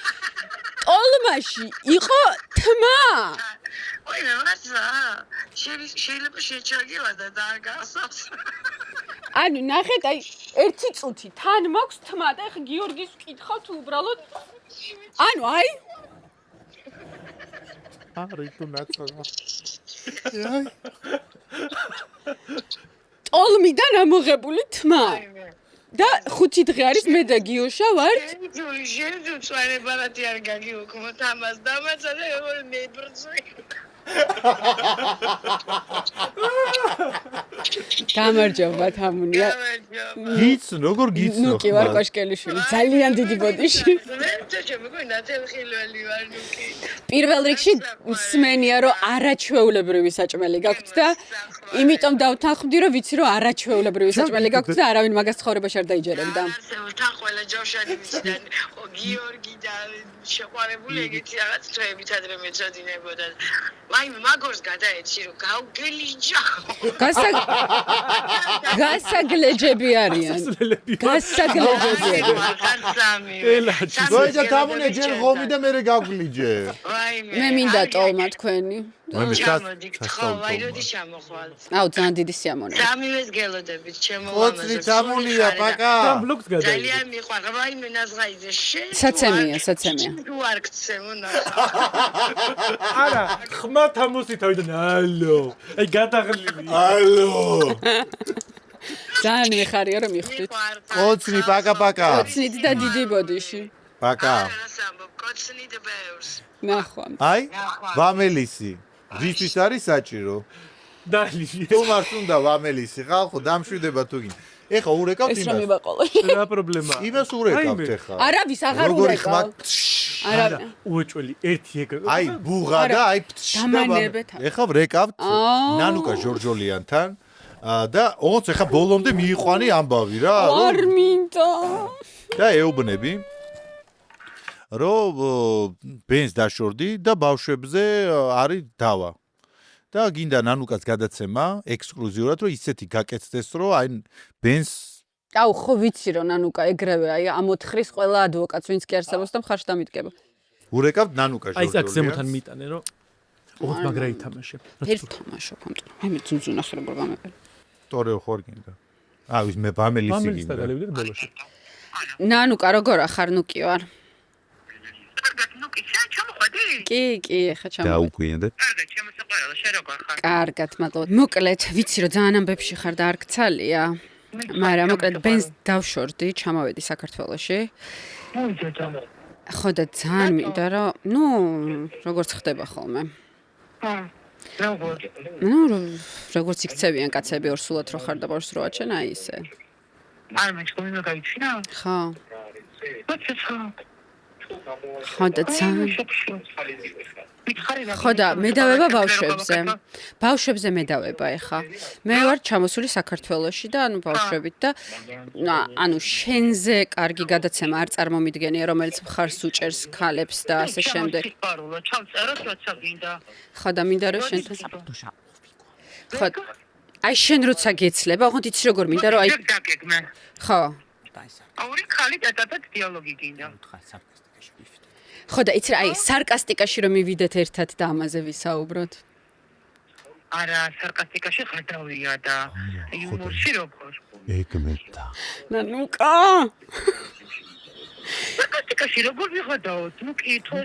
ტოლმაში იყო თმა ой რაღაცა შეიძლება შეჩაგილა და დააგასავს ანუ ნახეთ აი ერთი წუთი თან მაქვს თმა და ხა გიორგის ვკითხავთ უბრალოდ ანუ აი არი თუ ნაცრა ტოლმიდან ამოღებული თმა და 5 დღე არის მე და გიოშა ვართ შეიძლება წვარე ბარათი არ გაგიოქო თამას დამაცა და როგორ მებრძვი გამარჯობა თამუნია გიც როგორ გიცნო ნუკი ვარ კოშკელიშვილი ძალიან დიდი ბოდიში მე მეგონა ნათელხილველი ვარ ნუკი პირველ რიგში მსმენია რომ არაჩვეულებრივი საჭმელი გაქვთ და იმიტომ დავთანხმდი რომ ვიცი რომ არაჩვეულებრივი საჭმელი გაქვთ და არავინ მაგას ცხოვრებაში არ დაიჯერებდა თან ყველა ჯავშანი ვიციდან გიორგი და შეყვარებული ეგეთი რაღაც თვეებით ადრე მეწოდინებოდა აი მაგორს გადაეცი რომ გავგელიჯა გასაგლეჯები არიან გასაგლეჯები ელაჩი გოიჯა თამუნე ჯერ ღომი და მე გავგლიჯე მე მინდა ტოლმა თქვენი აი როდი ჩამოხვალ აუ ძალიან დიდი სიამოვნებაა სამივეს გელოდებით ჩემო ოწრი თამუნია პაკა ძალიან მიყვარს აი მე ნაზღაიძე საცემია თუ არ გცემონა არა ხმა თამოსი თავიდან ალო აი გადაღლილი ალო ძალიან მიხარია რომ მიხვდით ოწრი პაკა ოწნით და დიდი ბოდიში პაკა კოცნით ბევრს ნახვა აი ვამელისი რისთვის არის საჭირო დალი თუ მას უნდა ვამელისი ხალხო დამშვიდება თუ გინ ეხა ურეკავთ ეს რომ მიბაყოლა რა პრობლემაა იმას ურეკავთ ეხა არავის აღარ ურეკავ არა უეჭველი ერთი ეგ აი ბუღა და აი დამანებეთ ეხა ვრეკავთ ნანუკა ჟორჟოლიანთან და ოღონდ ეხა ბოლომდე მიიყვანი ამბავი რა არ მინდა და ეუბნები რომ ბენს დაშორდი და ბავშვებზე არის დავა და გინდა ნანუკას გადაცემა ექსკლუზიურად რომ ისეთი გაკეთდეს რომ აი ბენს აუ ხო ვიცი რომ ნანუკა ეგრევე აი ამოთხრის ყველა ადვოკატს ვინც კი არსებობს და მხარში დამიდგება ურეკავთ ნანუკა აი ეს აქცემოთან მიტანე რომ ოღონდ მაგრა ითამაშე ერთ თამაშობ ამიტომ აი მე ძუნძუნა ხერ როგორ გამეყარ ტორეო ხარ გინდა აი ის მე ვამელისი გინდა დაგალევდით ბოლოში ნანუკა როგორ ახარ ნუკი ვარ კი ხა ჩამოვედი დაუკვირდეთ კარგად შემოსაყარალა შე როგორ ხარ კარგად მადლობა მოკლედ ვიცი რომ ძალიან ამბებში ხარ და არ გცალია მაგრამ მოკლედ ბენს დავშორდი ჩამოვედი საქართველოში ხო და ძალიან მინდა რომ ნუ როგორც ხდება ხოლმე ნუ როგორც იქცევიან კაცები ორსულად რო ხარ და ბავშვს რო აჩენ აი ისე არ მეჩქომი მე გაიჩინა ხო ხო და ხო და მედავება ბავშვებზე მედავება ეხა მე ვარ ჩამოსული საქართველოში და ანუ ბავშვებით და ანუ შენზე კარგი გადაცემა არ წარმომიდგენია რომელიც მხარს უჭერს ქალებს და ასე შემდეგ ხო და მინდა რომ შენთან ხო აი შენ როცა გეცლება ოღონდ იცი როგორ მინდა რომ აი ხო ორი ხალი და დიალოგი გინდა ხო და იცი რა აი სარკასტიკაში რომ მივიდეთ ერთად და ამაზე ვისაუბროთ არა სარკასტიკაში ხდავია და იუმორში როგორ ეგმეთა ნანუკა სარკასტიკაში როგორ ვიხადაოთ ნუ კითხო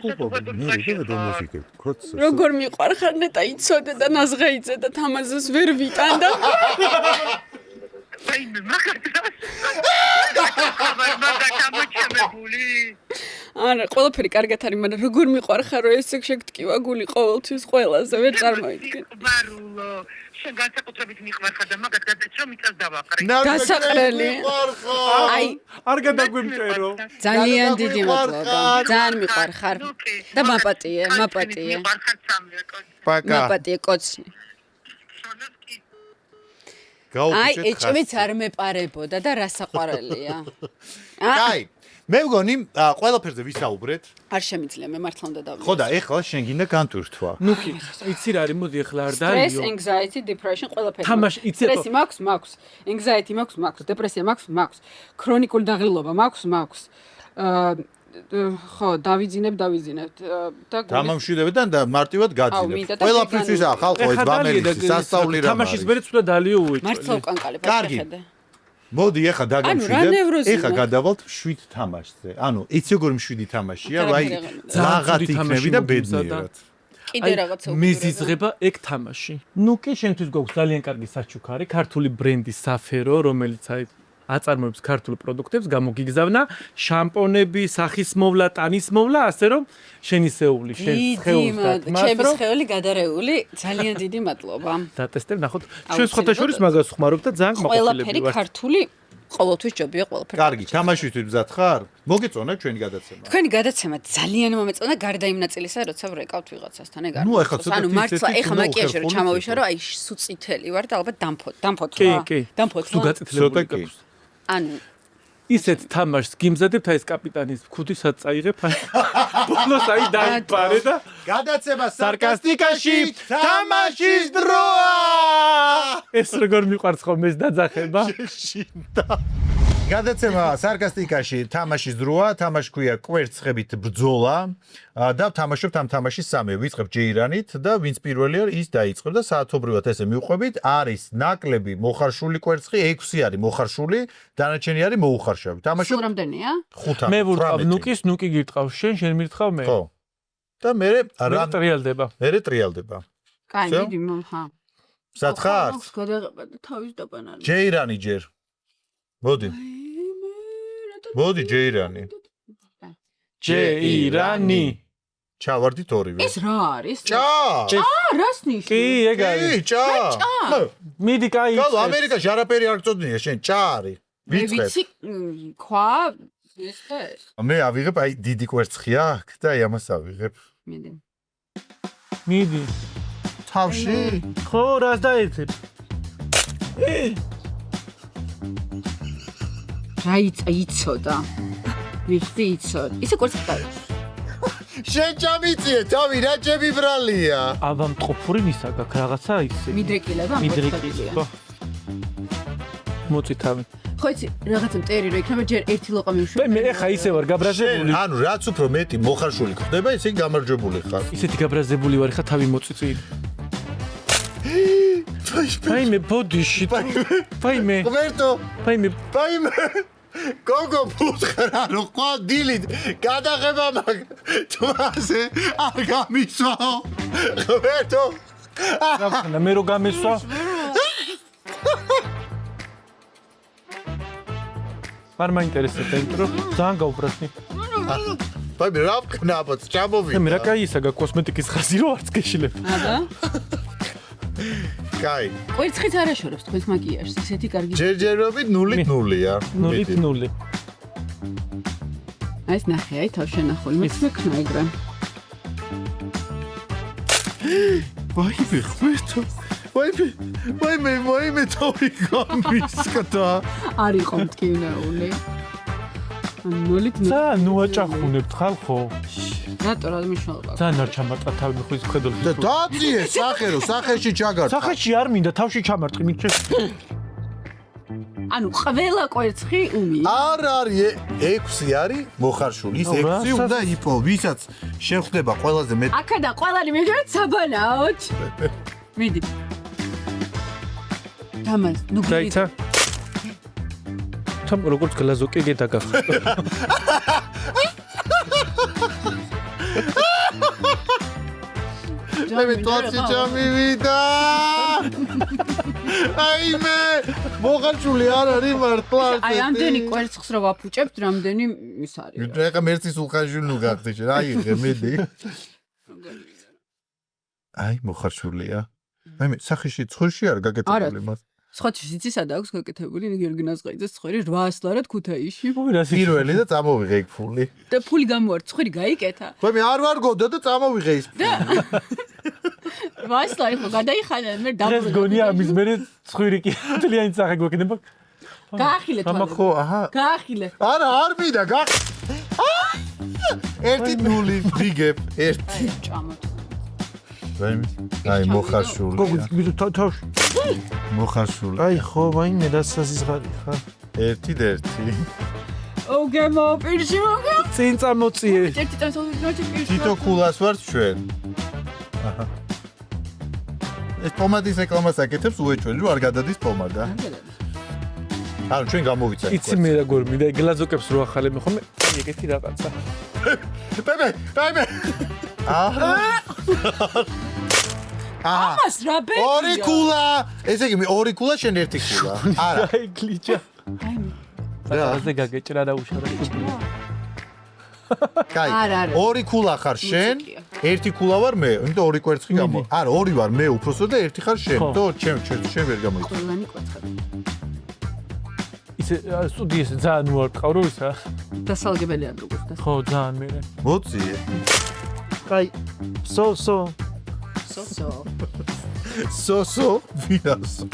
როგორ მიყვარხარ ნეტა იცოდე და ნაზღაიძე და თამაზეს ვერ ვიტან და აი მე მაგათ არა, ყველაფერი კარგად არის, მაგრამ როგორ მიყვარხარ რომ ესე შეგტკივა გული ყოველთვის ყველაზე ვერ წარმოვიდგენ. ბარულო, შენ განსაკუთრებით მიყვარხარ და მაგათ გადაჭ რომ მიწას დავაყრე. გასაყრელი. აი, არ გადაგვიმტერო. ძალიან დიდი მადლობა. ძალიან მიყვარხარ. და მაპატიე. მიყვარხარ სამია კოც. პაკა. მაპატიე კოცნი. აი, ეჭვიც არ მეპარებოდა და რა საყვარელია. აი, მე მგონი ყველაფერზე ვისაუბრეთ. არ შემიძლია, მე მართლა უნდა დავიწყო. ხო და ეხლა შენ გინდა განტვირთვა. ნუ კი, იცი რა არის, მოდი ეხლა არ დაიო. Stress, anxiety, depression, ყველაფერი. თამაში, იცი რა. სტრესი მაქვს, anxiety მაქვს, depressia მაქვს, ქრონიკული დაღლილობა მაქვს. ხო, დავიძინებ და დამამშვიდებიდან და მარტივად გაძინებ. ყველაფრისთვის ხალხო ეს ბამერის სასწაული რა. თამაშის ბერიც უნდა დალიო უეჭველი. მართლა უკანკალებ, კარგი. მოდი ახლა დაგამშვიდებ. ახლა გადავალთ 7 თამაშზე. ანუ იცი როგორ 7 თამაშია, აი რაღაც იქნები და ბედნიერად. კიდე რაღაცა უკვე. მეზიზღება ეგ თამაში. ნუ კი შენთვის გვაქვს ძალიან კარგი საჩუქარი, ქართული ბრენდის საფერო, რომელიც აი აწარმოებს ქართულ პროდუქტებს, გამოგიგზავნა შამპონები, სახისმოვლა, ტანისმოვლა, ასე რომ შენი სეული, შენ სხეულს დათმას, ჩემი სხეული გადარეული, ძალიან დიდი მადლობა. დატესტებ, ნახოთ. ჩვენ სხვათა შორის მაგას ხმარობ და ძალიან მოყოლები ყველაფერი ქართული ყოველთვის ჯობია ყველაფერი. კარგი, თამაშისთვის მზად ხარ? მოგეწონა ჩვენი გადაცემა. თქვენი გადაცემა ძალიან მომეწონა გარდა იმ ნაწილისა, როცა ვრეკავთ ვიღაცასთან ეგ არ. ნუ ახლა ცოტა ანუ მართლა ეხა მაკიაჟი რომ ჩამოვიშვა რომ აი სუ წითელი ვარ და ალბათ დამფოთ რა. კი. დამფოთ. სუ გაწითლებული გაქვს. ანუ ისეთ თამაშს გიმზადებთ აი ეს კაპიტანის ფუძისაც წაიღებ. ბოლოს აი დაიპარე და გადაცემა სარკასტიკაში თამაშის დროა. ეს როგორ მიყვარს ხომ ეს დაძახება? შეშინდა. გადაცემა სარკასტიკაში თამაშის დროა, თამაში ქვია კვერცხებით ბრძოლა და თამაშობთ ამ თამაშის სამე. ვიწყებთ ჯეირანით და ვინც პირველი არის ის დაიწყებს და საათობრივად ესე მივყვებით. არის ნაკლები მოხარშული კვერცხი, 6 არის მოხარშული, დანარჩენი არის მოუხარშავი. თამაშობ სულ რამდენია? 5. მე ვურტყავ ნუკის, ნუკი გირტყავს შენ მირტყავ მე. ხო. და მე რა ტრიალდება. მე ტრიალდება. კაი, მიდი ხა. სათხარ? გადაღება და თავის დაბანალი. ჯეირანი ჯერ. მოდი. მოდი ჯეირანი. ჯეირანი. ჩავარდით ორივე. ეს რა არის? ჭა. რას ნიშნავს? კი, ეგ არის. კი, ჭა. მიდი კაი. გალო ამერიკაში არაფერი არ გწოდნია შენ, ჭა არის. ვიწყებ. ვიცი, ქვა ეს. მე ავიღებ აი დიდი კვერცხი აქვს და აი ამას ავიღებ. მიდი. თავში? ხო, რას დაეცებ? რა იცოდა? ვიცი იცოდა. ისე კვერცხი დაიწყო. შენ ჩამიწიე, თავი რა ჯები ბრალია. აბა მტყოფური ნისა გაქვს რაღაცა ისე. მიდრეკილება? მიდრეკილება. მოწი თავი. ხო იცი, რაღაცა მტერი რო იქნება ჯერ ერთი ლოყა მივშვი. მე ახლა ისე ვარ გაბრაზებული. ანუ რაც უფრო მეტი მოხარშული ხდება, ისე გამარჯვებული ხარ. ისეთი გაბრაზებული ვარ ხა თავი მოწიწილი. ფაიმე ბოდიში. ფაიმე. კვერტო. ფაიმე. გოგო ფუთხრა რო ყვა დილით გადაღება მაგ თვაზე არ გამისვაო. კვერტო. რა მე რო გამესვა? არ მაინტერესებს ინტრო, ძალიან გაუბრასნი. ფაიმე რა ვქნაბოთ, ჩამოვიდა. მე რა кайისა გა კოსმეტიკის ხაზი რო არც გეშლებ. აბა. კაი. კვერცხით არ აშორებს თქვენს მაკიაჟს, ისეთი კარგი. ჯერჯერობით 0-0-ია. 0-0. აი ეს ნახე, აი თავშენახული, მეც მეკნა ეგრე. ვაიმე, ხვერტო. ვაიმე თავი გამისკდა. არ იყო მტკივნეული. ძალიან ნუ აჭახუნებთ ხალხო. რატო რა მნიშვნელობა? ძალიან არ ჩამარტყა თავი ხვის ხედოლში. და დაძიე სახერო, სახეში ჩაგარტყა. სახეში არ მინდა, თავში ჩამარტყი მიჩე. ანუ ყველა კვერცხი უმი. არ არის 6 არის მოხარშული. ის 6 უნდა იპო, ვისაც შეხვდება ყველაზე მეტ. აქედან ყველანი მიგრეთ საბანაოდ. მიდი. თამას, ნუ გაიცა. თამ როგორც გლაზოკი გედაგახო. მე თვალში ჩამივიდა. აიმე, მოხარშული არ არის მართლა. აი, ამდენი კვერცხს რო ვაფუჭებთ, რამდენი ის არის. ეხა მერცის უხარშული ნუ გახდი შენ. აიღე მედი. აი, მოხარშულია. აი, სახეში ცხოში არ გაკეთებული მას. სხვათვის იცისადა აქვს გაკეთებული გიორგი ნაზღაიძეს ცხერი 800 ლარად ქუთაისში. პირველი და წამოვიღე იქ ფული. და ფული გამოარ ცხერი გაიკეთა. ხო მე არ ვარ გოდა და წამოვიღე ის ფული. 800 ლარი ხო გადაიხადა მე დაბრუნდა. ეს გონია ამის მერე ცხირი კი თლიანი სახე გვექნება. გაახილე თვალე. ხო, აჰა. გაახილე. არა, არ მინდა, 1-0 ვიგებ, 1. ჭამოთ. აი, მოხარშული. გოგო, მიდო თავში. მოხარშული. აი, ხო, მაინე დასასიზღარი ხარ. 1-1. ოგემო, პირში მოგა. წინ წამოწიე. ერთი წამოწიე პირში. თითო ქულას ვარ ჩვენ. აჰა. ეს პომადის რეკლამას აკეთებს უეჭველი, რომ არ გადადის პომადა. ანუ ჩვენ გამოვიცეთ. იცი მე როგორ მინდა გლაზოკებს რო ახალებ მე ხომ ეგეთი რაღაცა. ბაიბე. აჰა. ამას რა ბერია? ორი ქულა. ესე იგი, ორი ქულა შენ ერთი ქულა. არა. აი გლიჩა. რა გაგეჭრა და უშარა. კაი. ორი ქულა ხარ შენ, ერთი ქულა ვარ მე, იმიტომ ორი კვერცხი გამო. არა, ორი ვარ მე უფროსო და ერთი ხარ შენ. თო შენ ვერ გამოიწევ. ყველანი კვერცხები. ისე სტუდიაში ძალიან უარყავ რო ისა. დასალგებელი არ როგორც და. ხო, ძალიან მე. მოწიე. კაი. სო. ვინასო.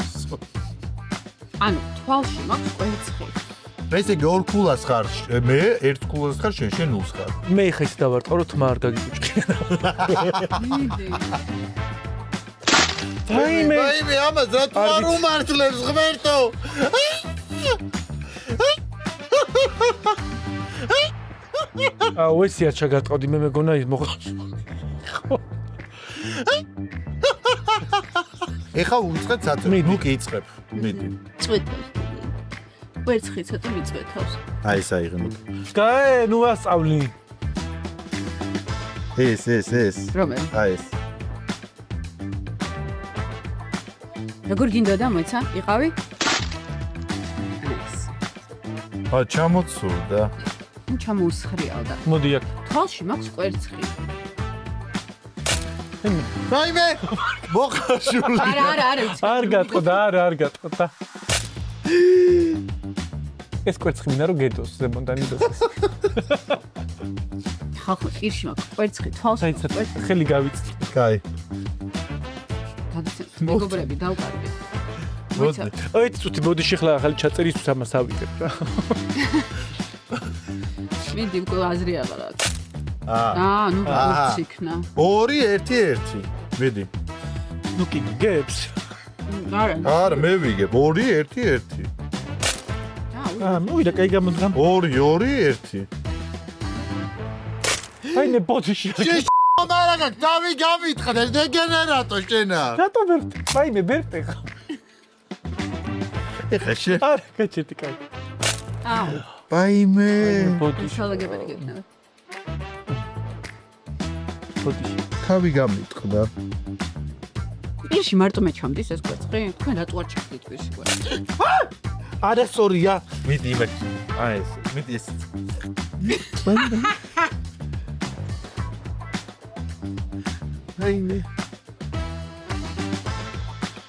ანუ თვალში მაქვს კვერცხი. ესე იგი ორ ქულას ხარ მე, ერთ ქულას ხარ შენ, შენ ნულს ხარ. მე ხა ის დავარტყავ რომ თმა არ გაგიკუჭყია. ვაიმე, ამას რა თუ არ უმართლებს ღმერთო. ესია ჩაგატყავდი მე მეგონა ის მოხდა. ეხა უწყეთ საწევ. ნუ კი იწყებ. მიდი. წვეთავს. კვერცხი ცოტა მიწვეთავს. აი ეს აიღე ნუ. გაე, ნუ ასწავლი. ეს. რომელი? აი ეს. როგორ გინდოდა მოიცა? იყავი? ა ჩამოცურდა. ნუ ჩამოუსხრიაო და. მოდი აქ. თვალში მაქვს კვერცხი. ვაიმე! მოხარშული. არა. არ გატყდა, არ გატყდა. ეს კვერცხი მინდა რომ გედოს ზემოდან იდოს. ხახო, პირში მაქვს კვერცხი, თვალში. საერთოდ ხელი გავიწი. კაი. მეგობრები დავკარგე. მოდი. აი ცუti მოდი შეხლა ახალი ჩაწერი ის ამას ავიგებ რა. მიდი უკვე აზრი აღარა. ნუ იქნა. 2-1-1. მიდი. ნუ კი გებს. არა, მე ვიგებ 2-1-1. მოვიდა კაი გამოდგა. 2-2-1. აი მე ბოდიში. მარაგა, დავი გამიტყდა, დეგენერატო შენა. რატო ვერ? აი მე ვერტე ხა. ეხა შე. არა, გაჩერდი კაი. ბაიმე. შალაგებელი გეკნება. ბოდიში. თავი გამიტყდა. პირში მარტო მე ჩამდის ეს კვერცხი? თქვენ რატო არ ჩაგდით პირში კვერცხი? არა სწორია. მიდი იმეთ. აი ეს, მიდი ეს. აიმე.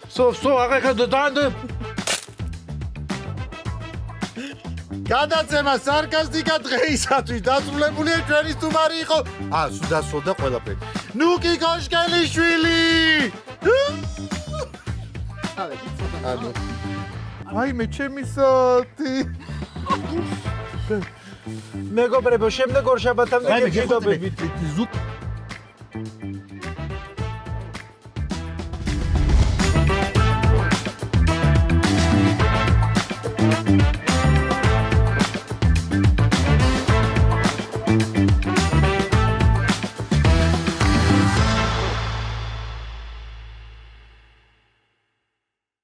სო, აღარ დადო. გადაცემა სარკასტიკა დღეისათვის დასრულებულია ჩვენი სტუმარი იყო. სულ დასრულდა ყველაფერი. ნუკი კოშკელიშვილი. აი მე ჩემი საათი. მეგობრებო, შემდეგ ორ შაბათამდე გეუბნებით. ზუკ